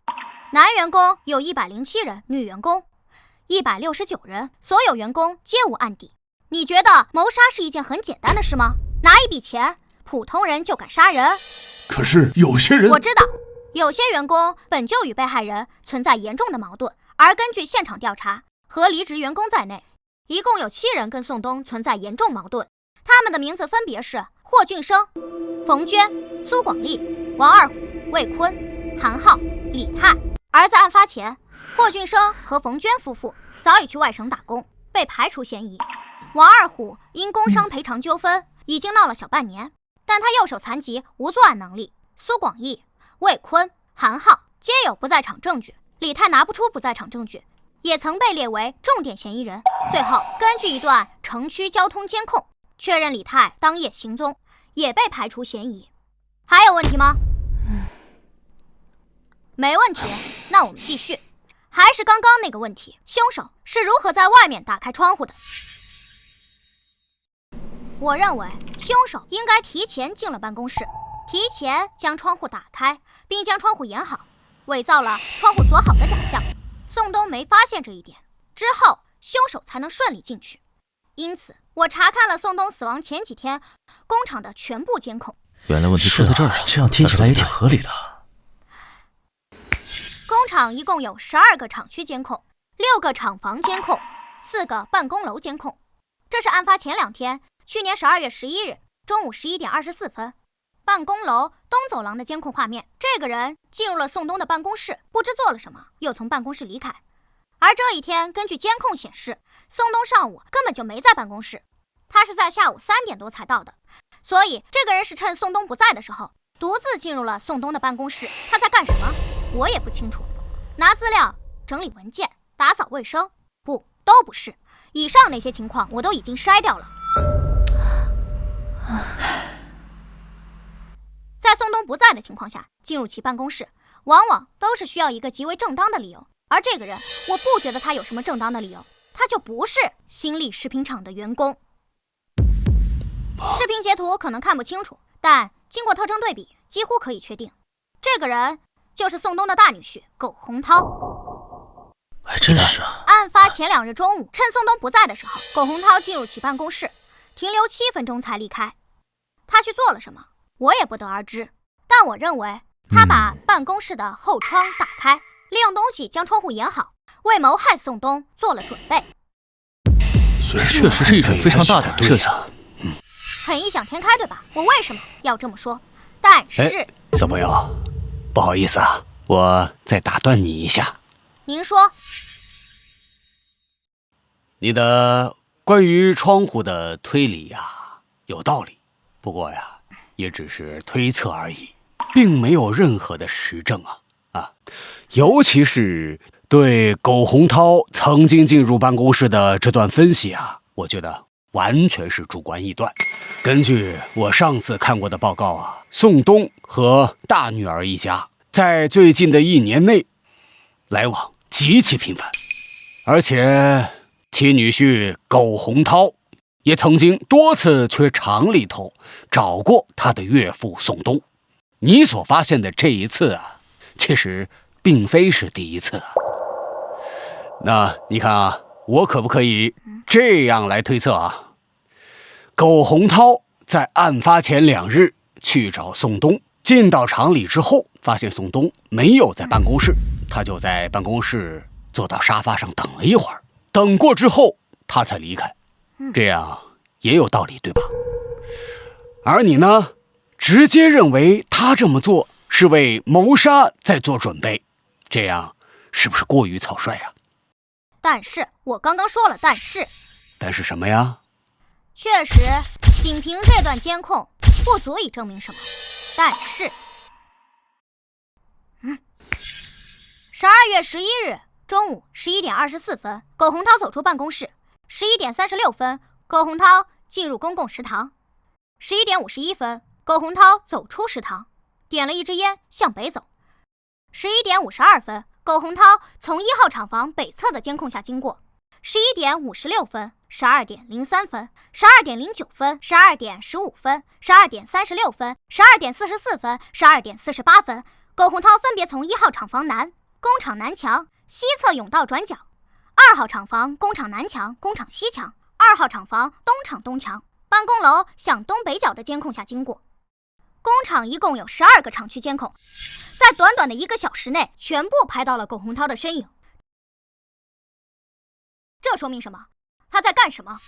Speaker 7: 男员工有107人，女员工169人，所有员工皆无案底。你觉得谋杀是一件很简单的事吗？拿一笔钱，普通人就敢杀人？
Speaker 1: 可是有些人……
Speaker 7: 我知道，有些员工本就与被害人存在严重的矛盾，而根据现场调查，和离职员工在内，一共有7人跟宋冬存在严重矛盾。他们的名字分别是霍俊生、冯娟、苏广利、王二虎、魏坤、韩浩、李泰。而在案发前，霍俊生和冯娟夫妇早已去外省打工，被排除嫌疑。王二虎因工伤赔偿纠纷已经闹了小半年，但他右手残疾，无作案能力。苏广义、魏坤、韩浩皆有不在场证据，李泰拿不出不在场证据，也曾被列为重点嫌疑人。最后根据一段城区交通监控确认李泰当夜行踪，也被排除嫌疑。还有问题吗？没问题，那我们继续。还是刚刚那个问题，凶手是如何在外面打开窗户的？我认为凶手应该提前进了办公室，提前将窗户打开，并将窗户掩好，伪造了窗户锁好的假象。宋东没发现这一点，之后凶手才能顺利进去。因此，我查看了宋东死亡前几天工厂的全部监控。
Speaker 5: 原来问题出在这儿啊！
Speaker 4: 这样听起来也挺合理的。
Speaker 7: 工厂一共有12个厂区监控，6个厂房监控，4个办公楼监控。这是案发前2天，去年12月11日中午11点24分，办公楼东走廊的监控画面。这个人进入了宋东的办公室，不知做了什么，又从办公室离开。而这一天，根据监控显示，宋东上午根本就没在办公室，他是在下午3点多才到的。所以，这个人是趁宋东不在的时候，独自进入了宋东的办公室。他在干什么？我也不清楚。拿资料、整理文件、打扫卫生，不，都不是。以上那些情况我都已经筛掉了。在宋东不在的情况下进入其办公室，往往都是需要一个极为正当的理由。而这个人，我不觉得他有什么正当的理由，他就不是新力食品厂的员工。视频截图可能看不清楚，但经过特征对比，几乎可以确定，这个人就是宋东的大女婿苟洪涛。
Speaker 4: 还真是啊！
Speaker 7: 案发前2日中午，趁宋东不在的时候，苟洪涛进入其办公室，停留7分钟才离开。他去做了什么，我也不得而知。但我认为，他把办公室的后窗打开，利用东西将窗户掩好，为谋害宋东做了准备。
Speaker 5: 确实是一种非常大胆的设想。
Speaker 7: 很异想天开，对吧？我为什么要这么说？但是，
Speaker 10: 小朋友，不好意思啊，我再打断你一下。
Speaker 7: 您说，
Speaker 10: 你的关于窗户的推理呀，有道理，不过呀，也只是推测而已，并没有任何的实证啊！尤其是对苟洪涛曾经进入办公室的这段分析啊，我觉得完全是主观臆断。根据我上次看过的报告啊，宋东和大女儿一家在最近的1年内来往极其频繁，而且其女婿苟洪涛也曾经多次去厂里头找过他的岳父宋东。你所发现的这一次啊，其实并非是第一次啊。那你看啊，我可不可以这样来推测啊？苟洪涛在案发前2日去找宋东，进到厂里之后，发现宋东没有在办公室，他就在办公室坐到沙发上等了一会儿，等过之后他才离开。这样也有道理，对吧？而你呢，直接认为他这么做是为谋杀在做准备，这样是不是过于草率啊？
Speaker 7: 但是我刚刚说了，但是
Speaker 10: 什么呀？
Speaker 7: 确实，仅凭这段监控不足以证明什么。但是，12月11日中午11点24分，苟洪涛走出办公室。11点36分，苟洪涛进入公共食堂。11点51分，苟洪涛走出食堂，点了一支烟向北走。11点52分，苟洪涛从1号厂房北侧的监控下经过。11点56分、12点03分、12点09分、12点15分、12点36分、12点44分、12点48分，苟洪涛分别从1号厂房南、工厂南墙、西侧甬道转角，2号厂房工厂南墙、工厂西墙、2号厂房东厂东墙、办公楼向东北角的监控下经过。工厂一共有12个厂区监控，在短短的1个小时内，全部拍到了苟洪涛的身影。这说明什么？他在干什么？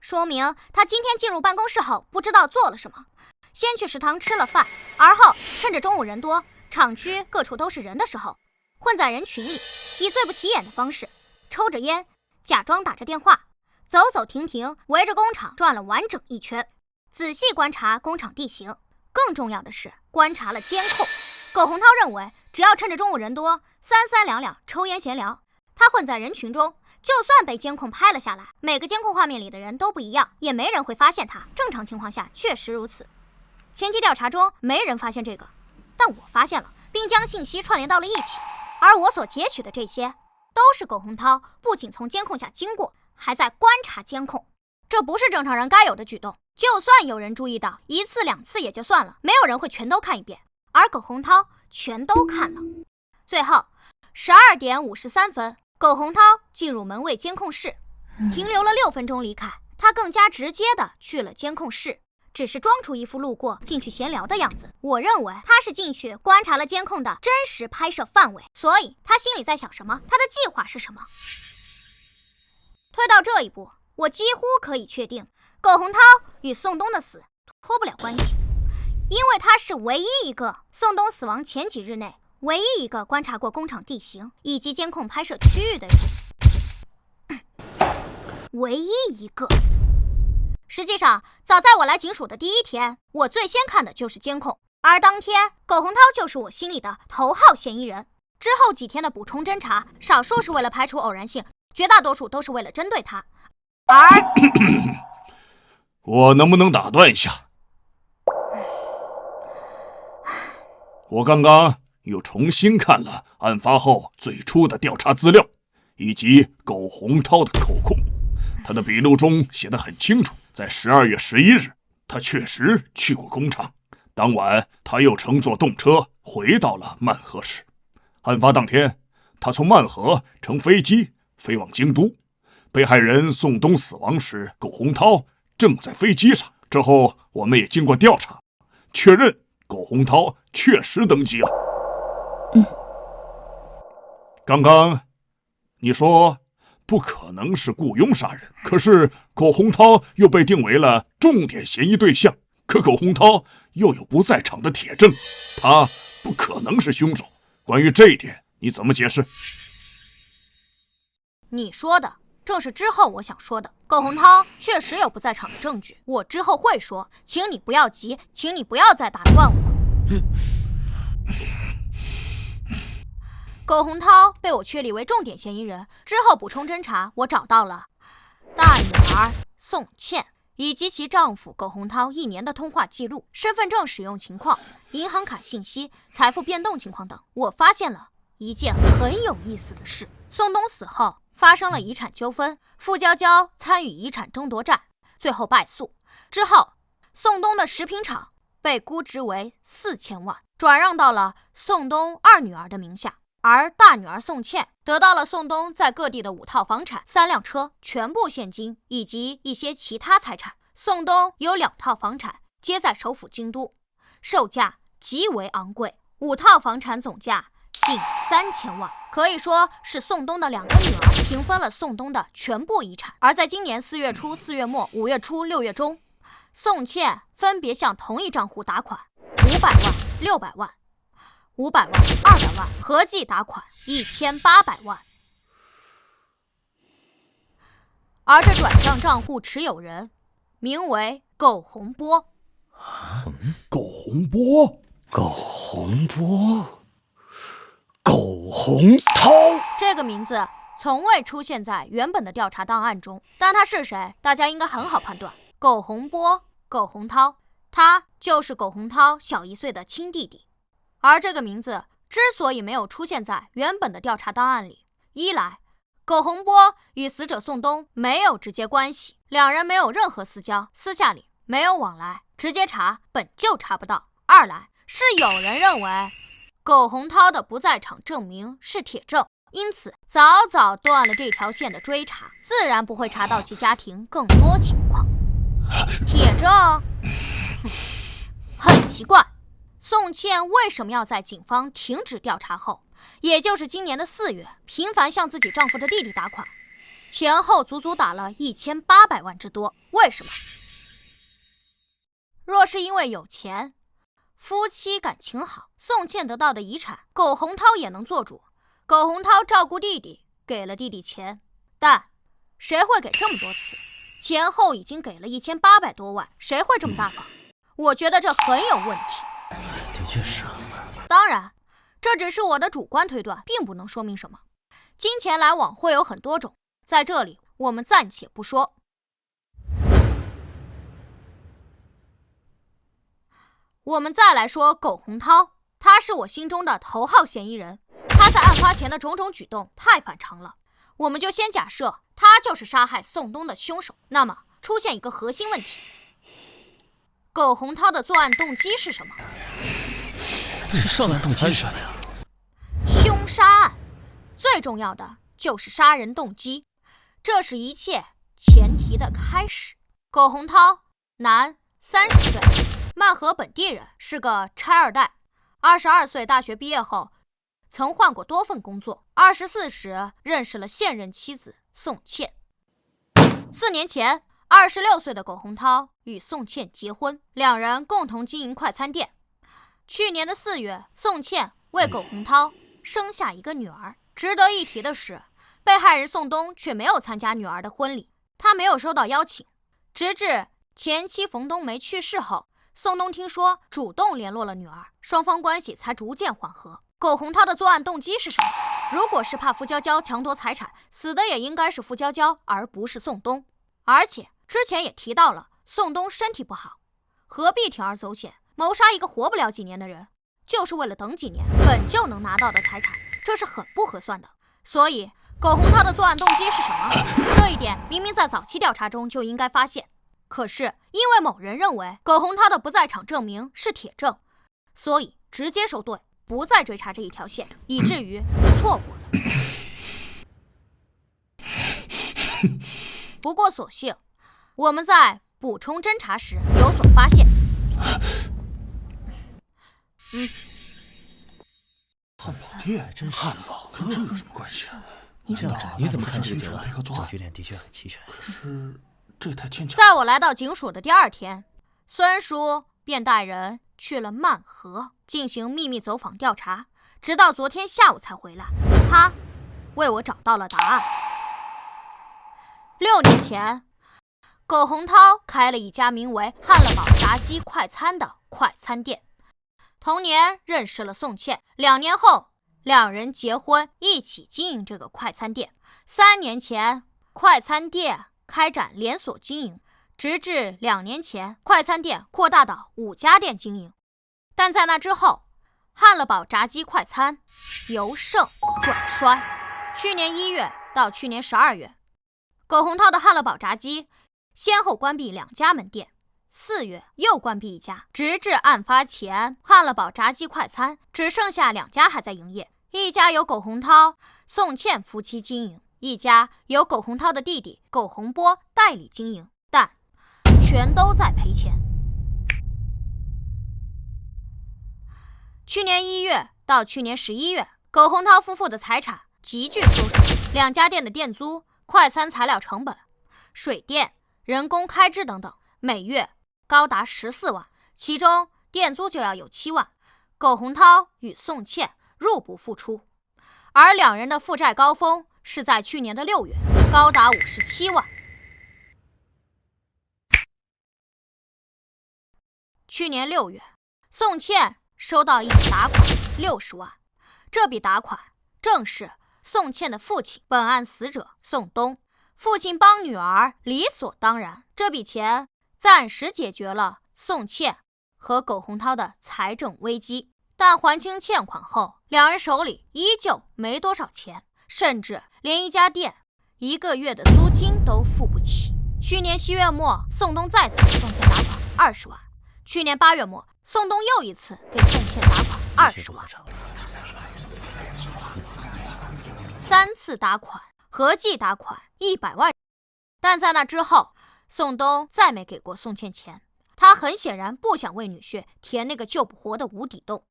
Speaker 7: 说明他今天进入办公室后不知道做了什么，先去食堂吃了饭，而后趁着中午人多，厂区各处都是人的时候，混在人群里，以最不起眼的方式抽着烟，假装打着电话，走走停停，围着工厂转了完整一圈，仔细观察工厂地形。更重要的是观察了监控。苟洪涛认为，只要趁着中午人多，三两抽烟闲聊，他混在人群中，就算被监控拍了下来，每个监控画面里的人都不一样，也没人会发现他。正常情况下确实如此。前期调查中没人发现这个，但我发现了，并将信息串联到了一起。而我所截取的这些，都是苟洪涛不仅从监控下经过，还在观察监控。这不是正常人该有的举动。就算有人注意到1次2次也就算了，没有人会全都看一遍。而苟洪涛全都看了。最后12点53分，苟洪涛进入门卫监控室，停留了6分钟离开。他更加直接的去了监控室，只是装出一副路过进去闲聊的样子。我认为他是进去观察了监控的真实拍摄范围，所以他心里在想什么，他的计划是什么。推到这一步，我几乎可以确定苟洪涛与宋冬的死脱不了关系，因为他是唯一一个宋冬死亡前几日内唯一一个观察过工厂地形以及监控拍摄区域的人，唯一一个。实际上，早在我来警署的第1天，我最先看的就是监控，而当天苟洪涛就是我心里的头号嫌疑人。之后几天的补充侦查，少数是为了排除偶然性，绝大多数都是为了针对他。而
Speaker 1: 我能不能打断一下？我刚刚又重新看了案发后最初的调查资料，以及苟洪涛的口供。他的笔录中写得很清楚，在12月11日，他确实去过工厂。当晚，他又乘坐动车回到了曼河市。案发当天，他从曼河乘飞机飞往京都。被害人宋冬死亡时，苟洪涛正在飞机上。之后，我们也经过调查，确认苟洪涛确实登机了。刚刚你说不可能是雇佣杀人，可是苟洪涛又被定为了重点嫌疑对象，可苟洪涛又有不在场的铁证，他不可能是凶手。关于这一点，你怎么解释？
Speaker 7: 你说的正是之后我想说的。苟洪涛确实有不在场的证据，我之后会说，请你不要急，请你不要再打断我。苟洪涛被我确立为重点嫌疑人之后，补充侦查，我找到了大女儿宋茜以及其丈夫苟洪涛1年的通话记录、身份证使用情况、银行卡信息、财富变动情况等。我发现了一件很有意思的事：宋冬死后发生了遗产纠纷，傅娇娇参与遗产争夺战，最后败诉。之后，宋冬的食品厂被估值为4000万，转让到了宋冬2女儿的名下。而大女儿宋茜得到了宋冬在各地的5套房产、3辆车，全部现金以及一些其他财产。宋冬有2套房产，皆在首府京都，售价极为昂贵，5套房产总价近3000万，可以说是宋冬的2个女儿平分了宋冬的全部遗产。而在今年4月初、4月末、5月初、6月中，宋茜分别向同一账户打款500万、600万、500万、200万，合计打款1800万。而这转账账户持有人名为苟洪波。
Speaker 1: 苟洪波？
Speaker 10: 苟洪波？苟洪涛？
Speaker 7: 这个名字从未出现在原本的调查档案中，但他是谁，大家应该很好判断。苟洪波、苟洪涛，他就是苟洪涛小1岁的亲弟弟。而这个名字之所以没有出现在原本的调查档案里，一来，苟洪波与死者宋冬没有直接关系，2人没有任何私交，私下里没有往来，直接查本就查不到；二来，是有人认为苟洪涛的不在场证明是铁证，因此早早断了这条线的追查，自然不会查到其家庭更多情况。铁证？很奇怪，宋茜为什么要在警方停止调查后，也就是今年的4月，频繁向自己丈夫的弟弟打款，前后足足打了1800万之多？为什么？若是因为有钱，夫妻感情好，宋茜得到的遗产，苟洪涛也能做主。苟洪涛照顾弟弟，给了弟弟钱，但谁会给这么多次？前后已经给了1800多万，谁会这么大方？我觉得这很有问题。
Speaker 4: 的确是。
Speaker 7: 当然，这只是我的主观推断，并不能说明什么。金钱来往会有很多种，在这里我们暂且不说。我们再来说苟洪涛，他是我心中的头号嫌疑人。他在案发前的种种举动太反常了，我们就先假设他就是杀害宋东的凶手。那么出现一个核心问题，苟洪涛的作案动机是什么？
Speaker 5: 这上来动机是什么呀？
Speaker 7: 凶杀案最重要的就是杀人动机，这是一切前提的开始。苟洪涛，男，30岁，曼河本地人，是个拆二代。22岁大学毕业后，曾换过多份工作。24时认识了现任妻子宋茜。4年前，26岁的苟洪涛与宋茜结婚，两人共同经营快餐店。去年的4月，宋茜为苟洪涛生下一个女儿。值得一提的是，被害人宋东却没有参加女儿的婚礼，他没有收到邀请。直至前妻冯冬梅去世后，宋东听说主动联络了女儿，双方关系才逐渐缓和。苟洪涛的作案动机是什么？如果是怕付娇娇强夺财产，死的也应该是付娇娇，而不是宋东。而且之前也提到了，宋东身体不好，何必铤而走险，谋杀一个活不了几年的人，就是为了等几年本就能拿到的财产，这是很不合算的。所以苟洪涛的作案动机是什么？这一点明明在早期调查中就应该发现，可是因为某人认为苟洪涛的不在场证明是铁证，所以直接收队，不再追查这一条线，以至于错过了。不过所幸我们在补充侦查时有所发现。
Speaker 1: 汉堡店，
Speaker 4: 真是
Speaker 1: 汉堡跟这有什么关系？
Speaker 4: 你怎么看这个结论？
Speaker 1: 证
Speaker 4: 据链的确很齐全，
Speaker 1: 可是这太牵强。
Speaker 7: 在我来到警署的第2天，孙叔便带人去了曼河进行秘密走访调查，直到昨天下午才回来。他为我找到了答案。6年前，苟洪涛开了一家名为汉乐堡炸鸡快餐的快餐店。同年认识了宋茜，2年后两人结婚，一起经营这个快餐店。3年前，快餐店开展连锁经营，直至2年前，快餐店扩大到5家店经营。但在那之后，汉乐堡炸鸡快餐由盛转衰。去年1月到去年12月，苟洪涛的汉乐堡炸鸡先后关闭2家门店，4月又关闭1家，直至案发前，汉乐堡炸鸡快餐只剩下2家还在营业，一家由苟洪涛、宋茜夫妻经营，一家由苟洪涛的弟弟苟洪波代理经营，但全都在赔钱。去年1月到去年11月，苟洪涛夫妇的财产急剧缩水，2家店的店租、快餐材料成本、水电、人工开支等等，每月高达14万，其中店租就要有7万。苟洪涛与宋茜入不敷出，而两人的负债高峰是在去年的6月，高达57万。去年6月，宋茜收到一笔打款60万，这笔打款正是宋茜的父亲，本案死者宋东。父亲帮女儿理所当然，这笔钱暂时解决了宋茜和苟洪涛的财政危机，但还清欠款后，两人手里依旧没多少钱，甚至连一家店1个月的租金都付不起。去年7月末，宋东再次给宋茜打款20万。去年8月末，宋东又一次给宋茜打款20万，3次打款，合计打款100万。但在那之后，宋东再没给过宋茜钱，他很显然不想为女婿填那个救不活的无底洞。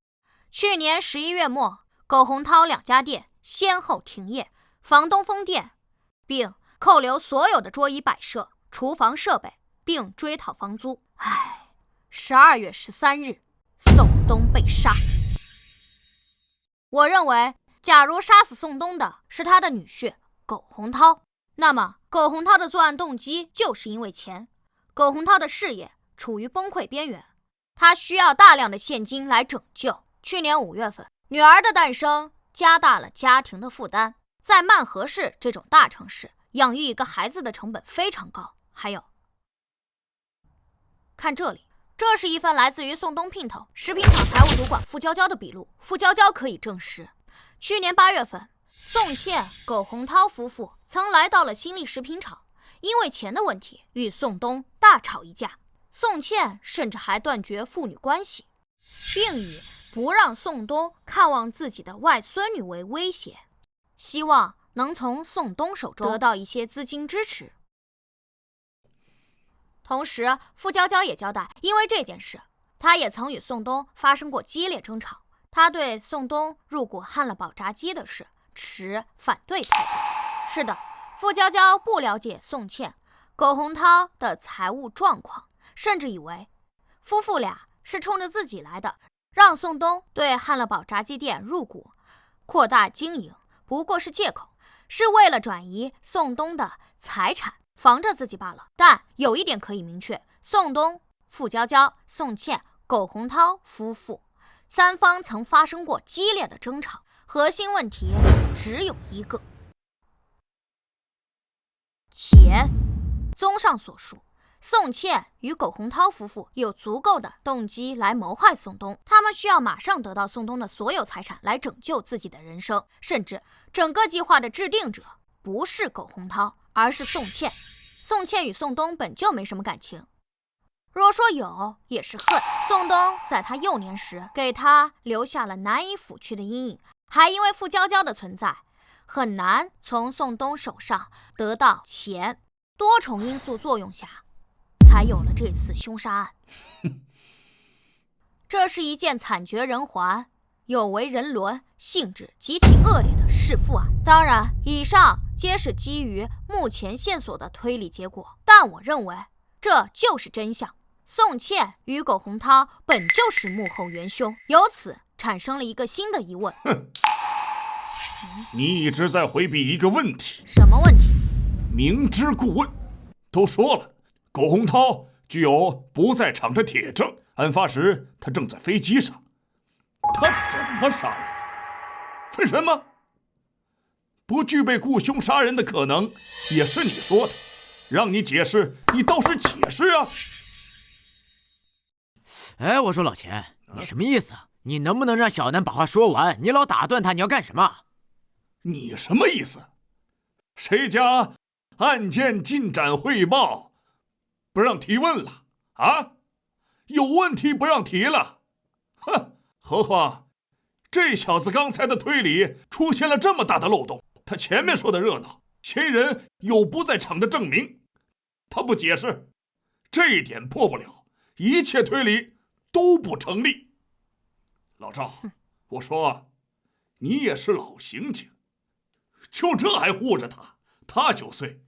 Speaker 7: 去年11月末，苟洪涛2家店先后停业，房东封店，并扣留所有的桌椅摆设、厨房设备，并追讨房租。12月13日，宋东被杀。我认为，假如杀死宋东的是他的女婿苟洪涛，那么苟洪涛的作案动机就是因为钱。苟洪涛的事业处于崩溃边缘，他需要大量的现金来拯救。去年5月份，女儿的诞生加大了家庭的负担。在曼河市这种大城市，养育一个孩子的成本非常高。还有，看这里，这是一份来自于宋东姘头食品厂财务主管傅娇娇的笔录。傅娇娇可以证实，去年8月份，宋茜、苟洪涛夫妇曾来到了新力食品厂，因为钱的问题与宋东大吵一架。宋茜甚至还断绝父女关系，并以不让宋东看望自己的外孙女为威胁，希望能从宋东手中得到一些资金支持。同时，傅娇娇也交代，因为这件事，她也曾与宋东发生过激烈争吵。她对宋东入股汉乐宝炸鸡的事持反对态度。是的，傅娇娇不了解宋茜、苟洪涛的财务状况，甚至以为夫妇俩是冲着自己来的，让宋东对汉乐宝炸鸡店入股，扩大经营，不过是借口，是为了转移宋东的财产，防着自己罢了。但有一点可以明确，宋东、傅娇娇、宋茜、苟洪涛夫妇三方曾发生过激烈的争吵，核心问题只有一个：钱。综上所述，宋茜与苟洪涛夫妇有足够的动机来谋害宋东，他们需要马上得到宋东的所有财产来拯救自己的人生，甚至整个计划的制定者不是苟洪涛，而是宋茜。宋茜与宋东本就没什么感情，若说有，也是恨。宋东在他幼年时给他留下了难以抚去的阴影，还因为傅娇娇的存在，很难从宋东手上得到钱。多重因素作用下，才有了这次凶杀案。这是一件惨绝人寰、有违人伦、性质极其恶劣的弑父案。当然，以上皆是基于目前线索的推理结果，但我认为这就是真相。宋茜与苟洪涛本就是幕后元凶，由此产生了一个新的疑问。
Speaker 1: 你一直在回避一个问题。
Speaker 7: 什么问题？
Speaker 1: 明知故问。都说了，苟洪涛具有不在场的铁证，案发时他正在飞机上，他怎么杀人？分神吗？不具备雇凶杀人的可能，也是你说的。让你解释，你倒是解释啊！
Speaker 2: 哎，我说老钱，你什么意思啊？你能不能让小南把话说完？你老打断他，你要干什么？
Speaker 1: 你什么意思？谁家案件进展汇报不让提问了啊？有问题不让提了？哼！何况这小子刚才的推理出现了这么大的漏洞。他前面说的热闹，嫌疑人有不在场的证明，他不解释，这一点破不了，一切推理都不成立。老赵，我说你也是老刑警，就这还护着他？他9岁，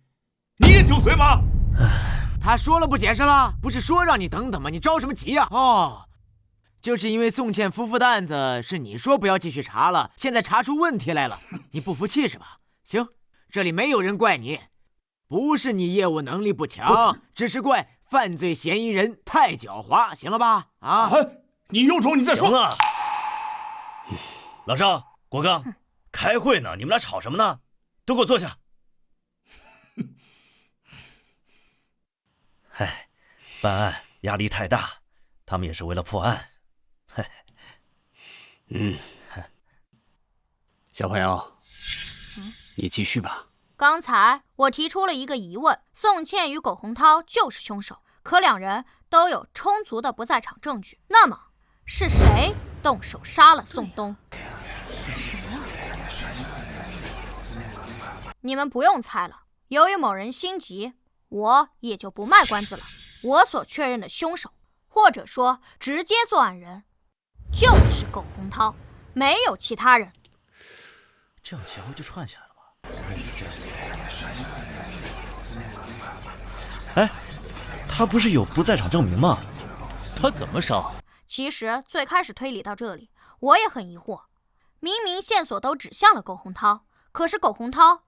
Speaker 1: 你也9岁吗？
Speaker 2: 他说了不解释了，不是说让你等等吗？你着什么急呀？哦，就是因为宋茜夫妇的案子是你说不要继续查了，现在查出问题来了，你不服气是吧？行，这里没有人怪你，不是你业务能力不强，只是怪犯罪嫌疑人太狡猾，行了吧？啊，
Speaker 1: 你有种你再说。
Speaker 4: 行了，老赵、国刚，开会呢，你们俩吵什么呢？都给我坐下。唉，办案压力太大，他们也是为了破案。
Speaker 10: 小朋友，你继续吧。
Speaker 7: 刚才我提出了一个疑问，宋茜与苟洪涛就是凶手，可两人都有充足的不在场证据，那么是谁动手杀了宋东？
Speaker 3: 谁啊？
Speaker 7: 你们不用猜了，由于某人心急，我也就不卖关子了。我所确认的凶手，或者说直接作案人，就是苟洪涛，没有其他人。
Speaker 4: 这样前后就串起来了吧？哎，他不是有不在场证明吗？
Speaker 5: 他怎么杀？
Speaker 7: 其实最开始推理到这里，我也很疑惑，明明线索都指向了苟洪涛，可是苟洪涛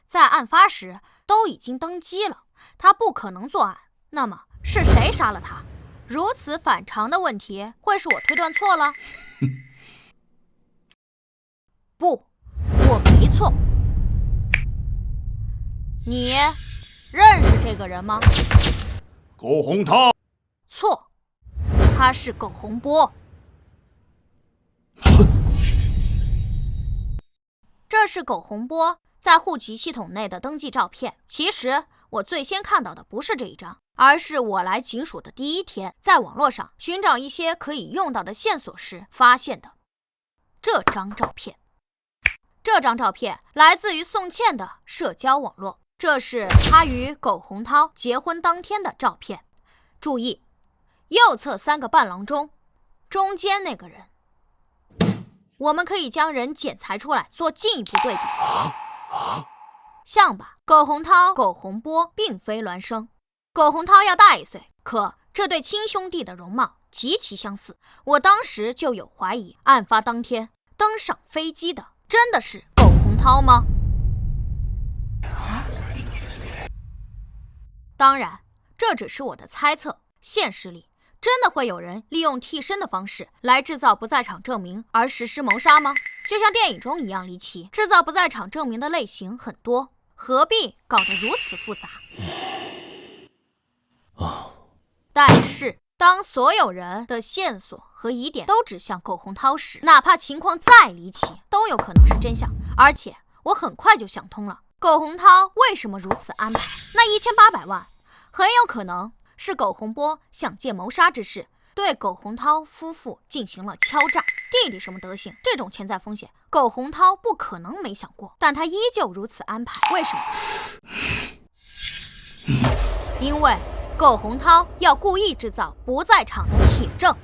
Speaker 7: 在案发时都已经登机了，他不可能作案，那么是谁杀了他？如此反常的问题，会是我推断错了？不，我没错。你认识这个人吗？
Speaker 1: 苟洪涛。
Speaker 7: 错，他是苟洪波。这是苟洪波在户籍系统内的登记照片。其实我最先看到的不是这一张，而是我来警署的第一天，在网络上寻找一些可以用到的线索时发现的这张照片。这张照片来自于宋茜的社交网络，这是她与苟洪涛结婚当天的照片。注意，右侧3个伴郎中，中间那个人，我们可以将人剪裁出来做进一步对比。像吧，苟洪涛、苟洪波并非孪生，苟洪涛要大1岁，可这对亲兄弟的容貌极其相似。我当时就有怀疑，案发当天登上飞机的真的是苟洪涛吗？当然，这只是我的猜测。现实里真的会有人利用替身的方式来制造不在场证明而实施谋杀吗？就像电影中一样离奇，制造不在场证明的类型很多，何必搞得如此复杂？但是当所有人的线索和疑点都指向苟洪涛时，哪怕情况再离奇，都有可能是真相。而且我很快就想通了，苟洪涛为什么如此安排？那1800万很有可能是苟洪波想借谋杀之事对苟洪涛夫妇进行了敲诈。弟弟什么德行，这种潜在风险苟洪涛不可能没想过，但他依旧如此安排。为什么？因为苟洪涛要故意制造不在场的铁证。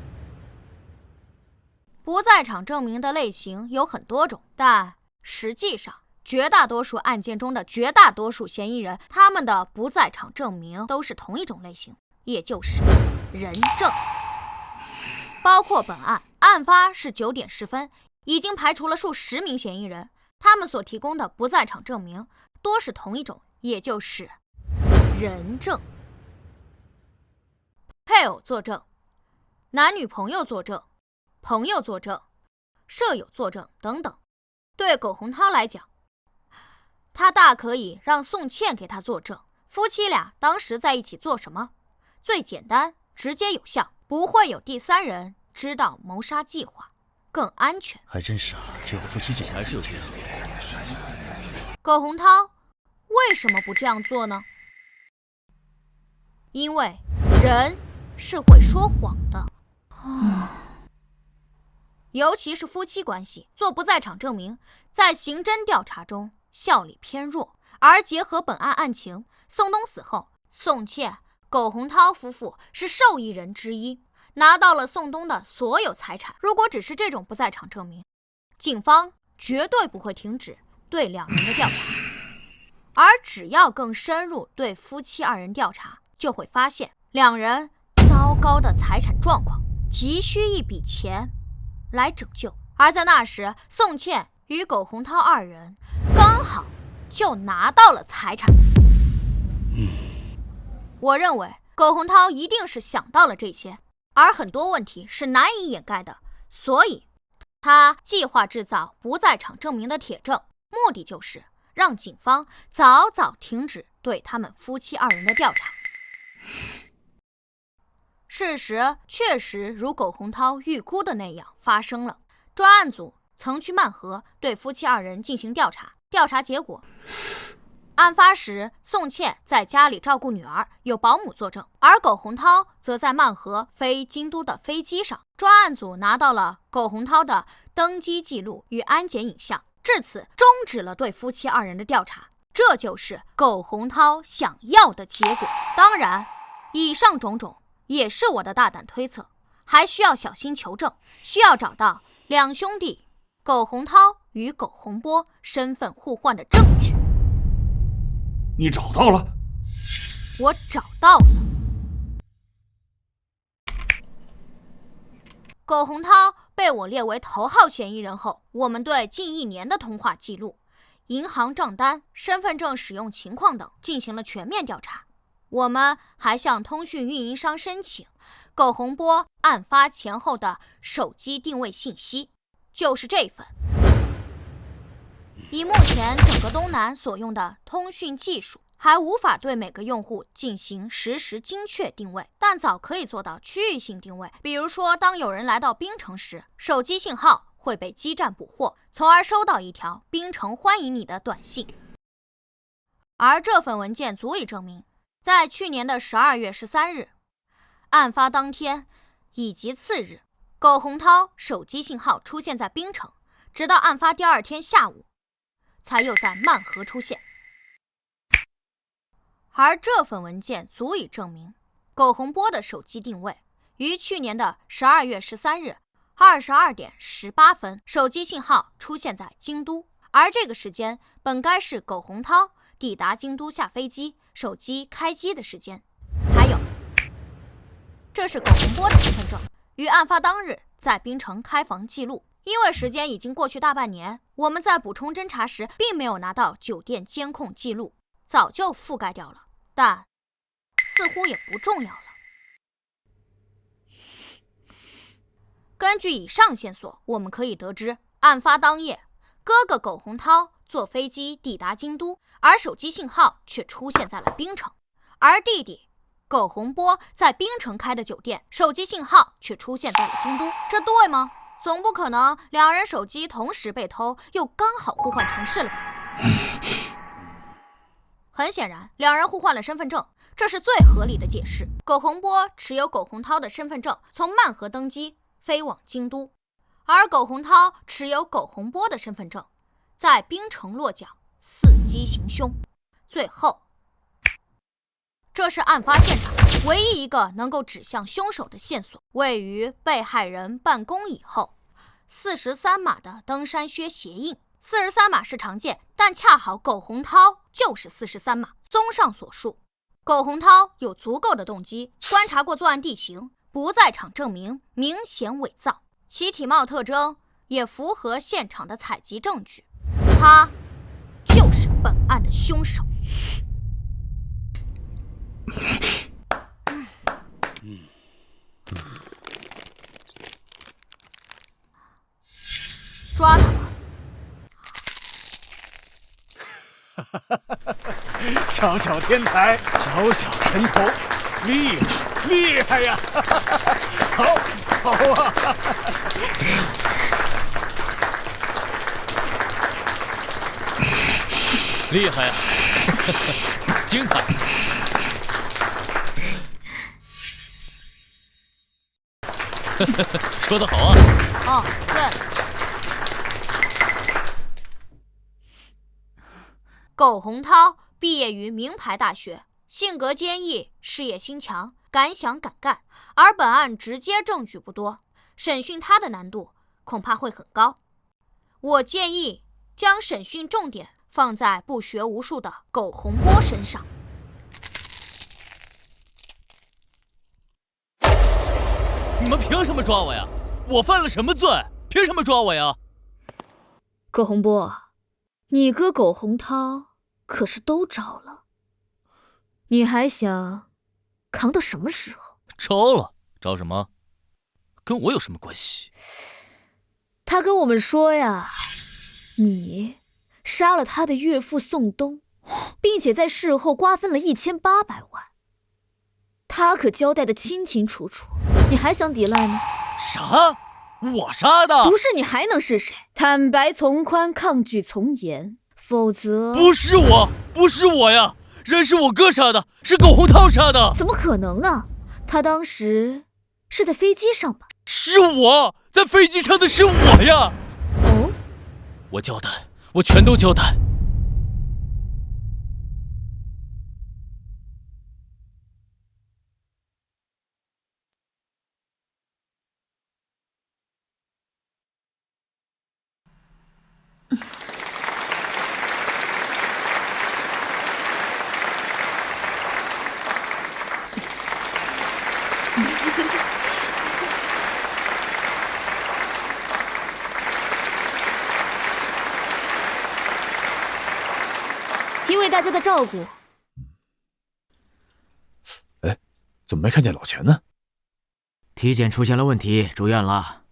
Speaker 7: 不在场证明的类型有很多种，但实际上绝大多数案件中的绝大多数嫌疑人，他们的不在场证明都是同一种类型，也就是人证。包括本案，案发是9点10分，已经排除了数10名嫌疑人，他们所提供的不在场证明多是同一种，也就是人证。配偶作证、男女朋友作证、朋友作证、舍友作证等等。对苟洪涛来讲，他大可以让宋茜给他作证，夫妻俩当时在一起做什么，最简单、直接有效，不会有第三人知道谋杀计划，更安全。
Speaker 4: 还真是啊，只有夫妻之间还是有这样。
Speaker 7: 苟洪涛为什么不这样做呢？因为人是会说谎的。尤其是夫妻关系，做不在场证明在刑侦调查中效力偏弱。而结合本案案情，宋东死后，宋茜、苟洪涛夫妇是受益人之一，拿到了宋东的所有财产。如果只是这种不在场证明，警方绝对不会停止对2人的调查。而只要更深入对夫妻2人调查，就会发现2人糟糕的财产状况，急需一笔钱来拯救。而在那时，宋茜与苟洪涛2人刚好就拿到了财产。我认为苟洪涛一定是想到了这些，而很多问题是难以掩盖的，所以他计划制造不在场证明的铁证，目的就是让警方早早停止对他们夫妻2人的调查。事实确实如苟洪涛预估的那样发生了。专案组曾去曼河对夫妻2人进行调查，调查结果，案发时宋茜在家里照顾女儿，有保姆作证，而苟洪涛则在曼河飞京都的飞机上。专案组拿到了苟洪涛的登机记录与安检影像，至此终止了对夫妻2人的调查。这就是苟洪涛想要的结果。当然，以上种种也是我的大胆推测，还需要小心求证，需要找到2兄弟苟洪涛与苟洪波身份互换的证据。
Speaker 1: 你找到了？
Speaker 7: 我找到了。苟洪涛被我列为头号嫌疑人后，我们对近1年的通话记录、银行账单、身份证使用情况等进行了全面调查。我们还向通讯运营商申请苟洪波案发前后的手机定位信息，就是这份。以目前整个东南所用的通讯技术，还无法对每个用户进行实时精确定位，但早可以做到区域性定位。比如说，当有人来到槟城时，手机信号会被基站捕获，从而收到一条槟城欢迎你的短信。而这份文件足以证明，在去年的12月13日，案发当天以及次日，苟洪涛手机信号出现在槟城，直到案发第2天下午，才又在曼河出现。而这份文件足以证明，苟洪波的手机定位于去年的12月13日22点18分，手机信号出现在京都，而这个时间本该是苟洪涛抵达京都下飞机、手机开机的时间。还有，这是苟洪波的身份证，于案发当日在槟城开房记录。因为时间已经过去大半年，我们在补充侦查时并没有拿到酒店监控记录，早就覆盖掉了，但似乎也不重要了。根据以上线索，我们可以得知，案发当夜，哥哥苟洪涛坐飞机抵达京都，而手机信号却出现在了槟城，而弟弟苟洪波在槟城开的酒店，手机信号却出现在了京都，这对吗？总不可能两人手机同时被偷，又刚好互换城市了吧？很显然，两人互换了身份证，这是最合理的解释。苟洪波持有苟洪涛的身份证，从曼河登机飞往京都，而苟洪涛持有苟洪波的身份证，在槟城落脚，伺机行凶。最后，这是案发现场唯一一个能够指向凶手的线索，位于被害人办公以后43码的登山靴鞋印。43码是常见，但恰好苟洪涛就是43码。综上所述，苟洪涛有足够的动机，观察过作案地形，不在场证明明显伪造，其体貌特征也符合现场的采集证据，他就是本案的凶手。抓他吧！
Speaker 9: 小小天才，小小神头，厉害呀！好啊！
Speaker 5: 厉害呀！精彩！说得好啊！
Speaker 7: 哦，对了，苟洪涛毕业于名牌大学，性格坚毅，事业心强，敢想敢干。而本案直接证据不多，审讯他的难度恐怕会很高。我建议将审讯重点放在不学无术的苟洪波身上。
Speaker 5: 你们凭什么抓我呀？我犯了什么罪？凭什么抓我呀？
Speaker 6: 苟洪波，你哥苟洪涛可是都招了，你还想扛到什么时候？
Speaker 5: 招了？招什么？跟我有什么关系？
Speaker 6: 他跟我们说呀，你杀了他的岳父宋东，并且在事后瓜分了1800万，他可交代得清清楚楚，你还想抵赖吗？
Speaker 5: 啥？我杀的？
Speaker 6: 不是你还能是谁？坦白从宽，抗拒从严，否则……
Speaker 5: 不是我呀！人是我哥杀的，是苟洪涛杀的。
Speaker 6: 怎么可能啊？他当时是在飞机上吧？
Speaker 5: 是我在飞机上的，是我呀！
Speaker 6: 哦，
Speaker 5: 我交代，我全都交代。
Speaker 6: 因为大家的照顾。
Speaker 8: 哎，怎么没看见老钱呢？
Speaker 2: 体检出现了问题，住院了，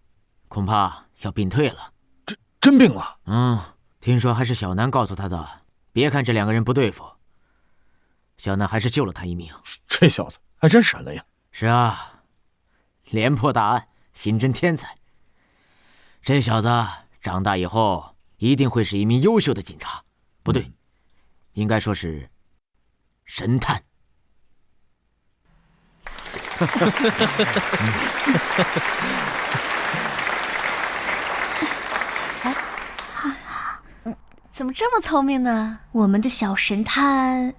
Speaker 2: 恐怕要病退了。
Speaker 8: 真病了？
Speaker 2: 听说还是小南告诉他的。别看这2个人不对付，小南还是救了他一命。
Speaker 8: 这小子还真神了呀！
Speaker 2: 是啊，连破大案，心真天才。这小子长大以后一定会是一名优秀的警察，不对，应该说是神探。
Speaker 11: 怎么这么聪明呢？
Speaker 3: 我们的小神探，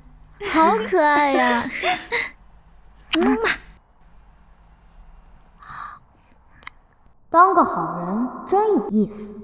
Speaker 6: 好可爱呀！
Speaker 7: 当个好人真有意思。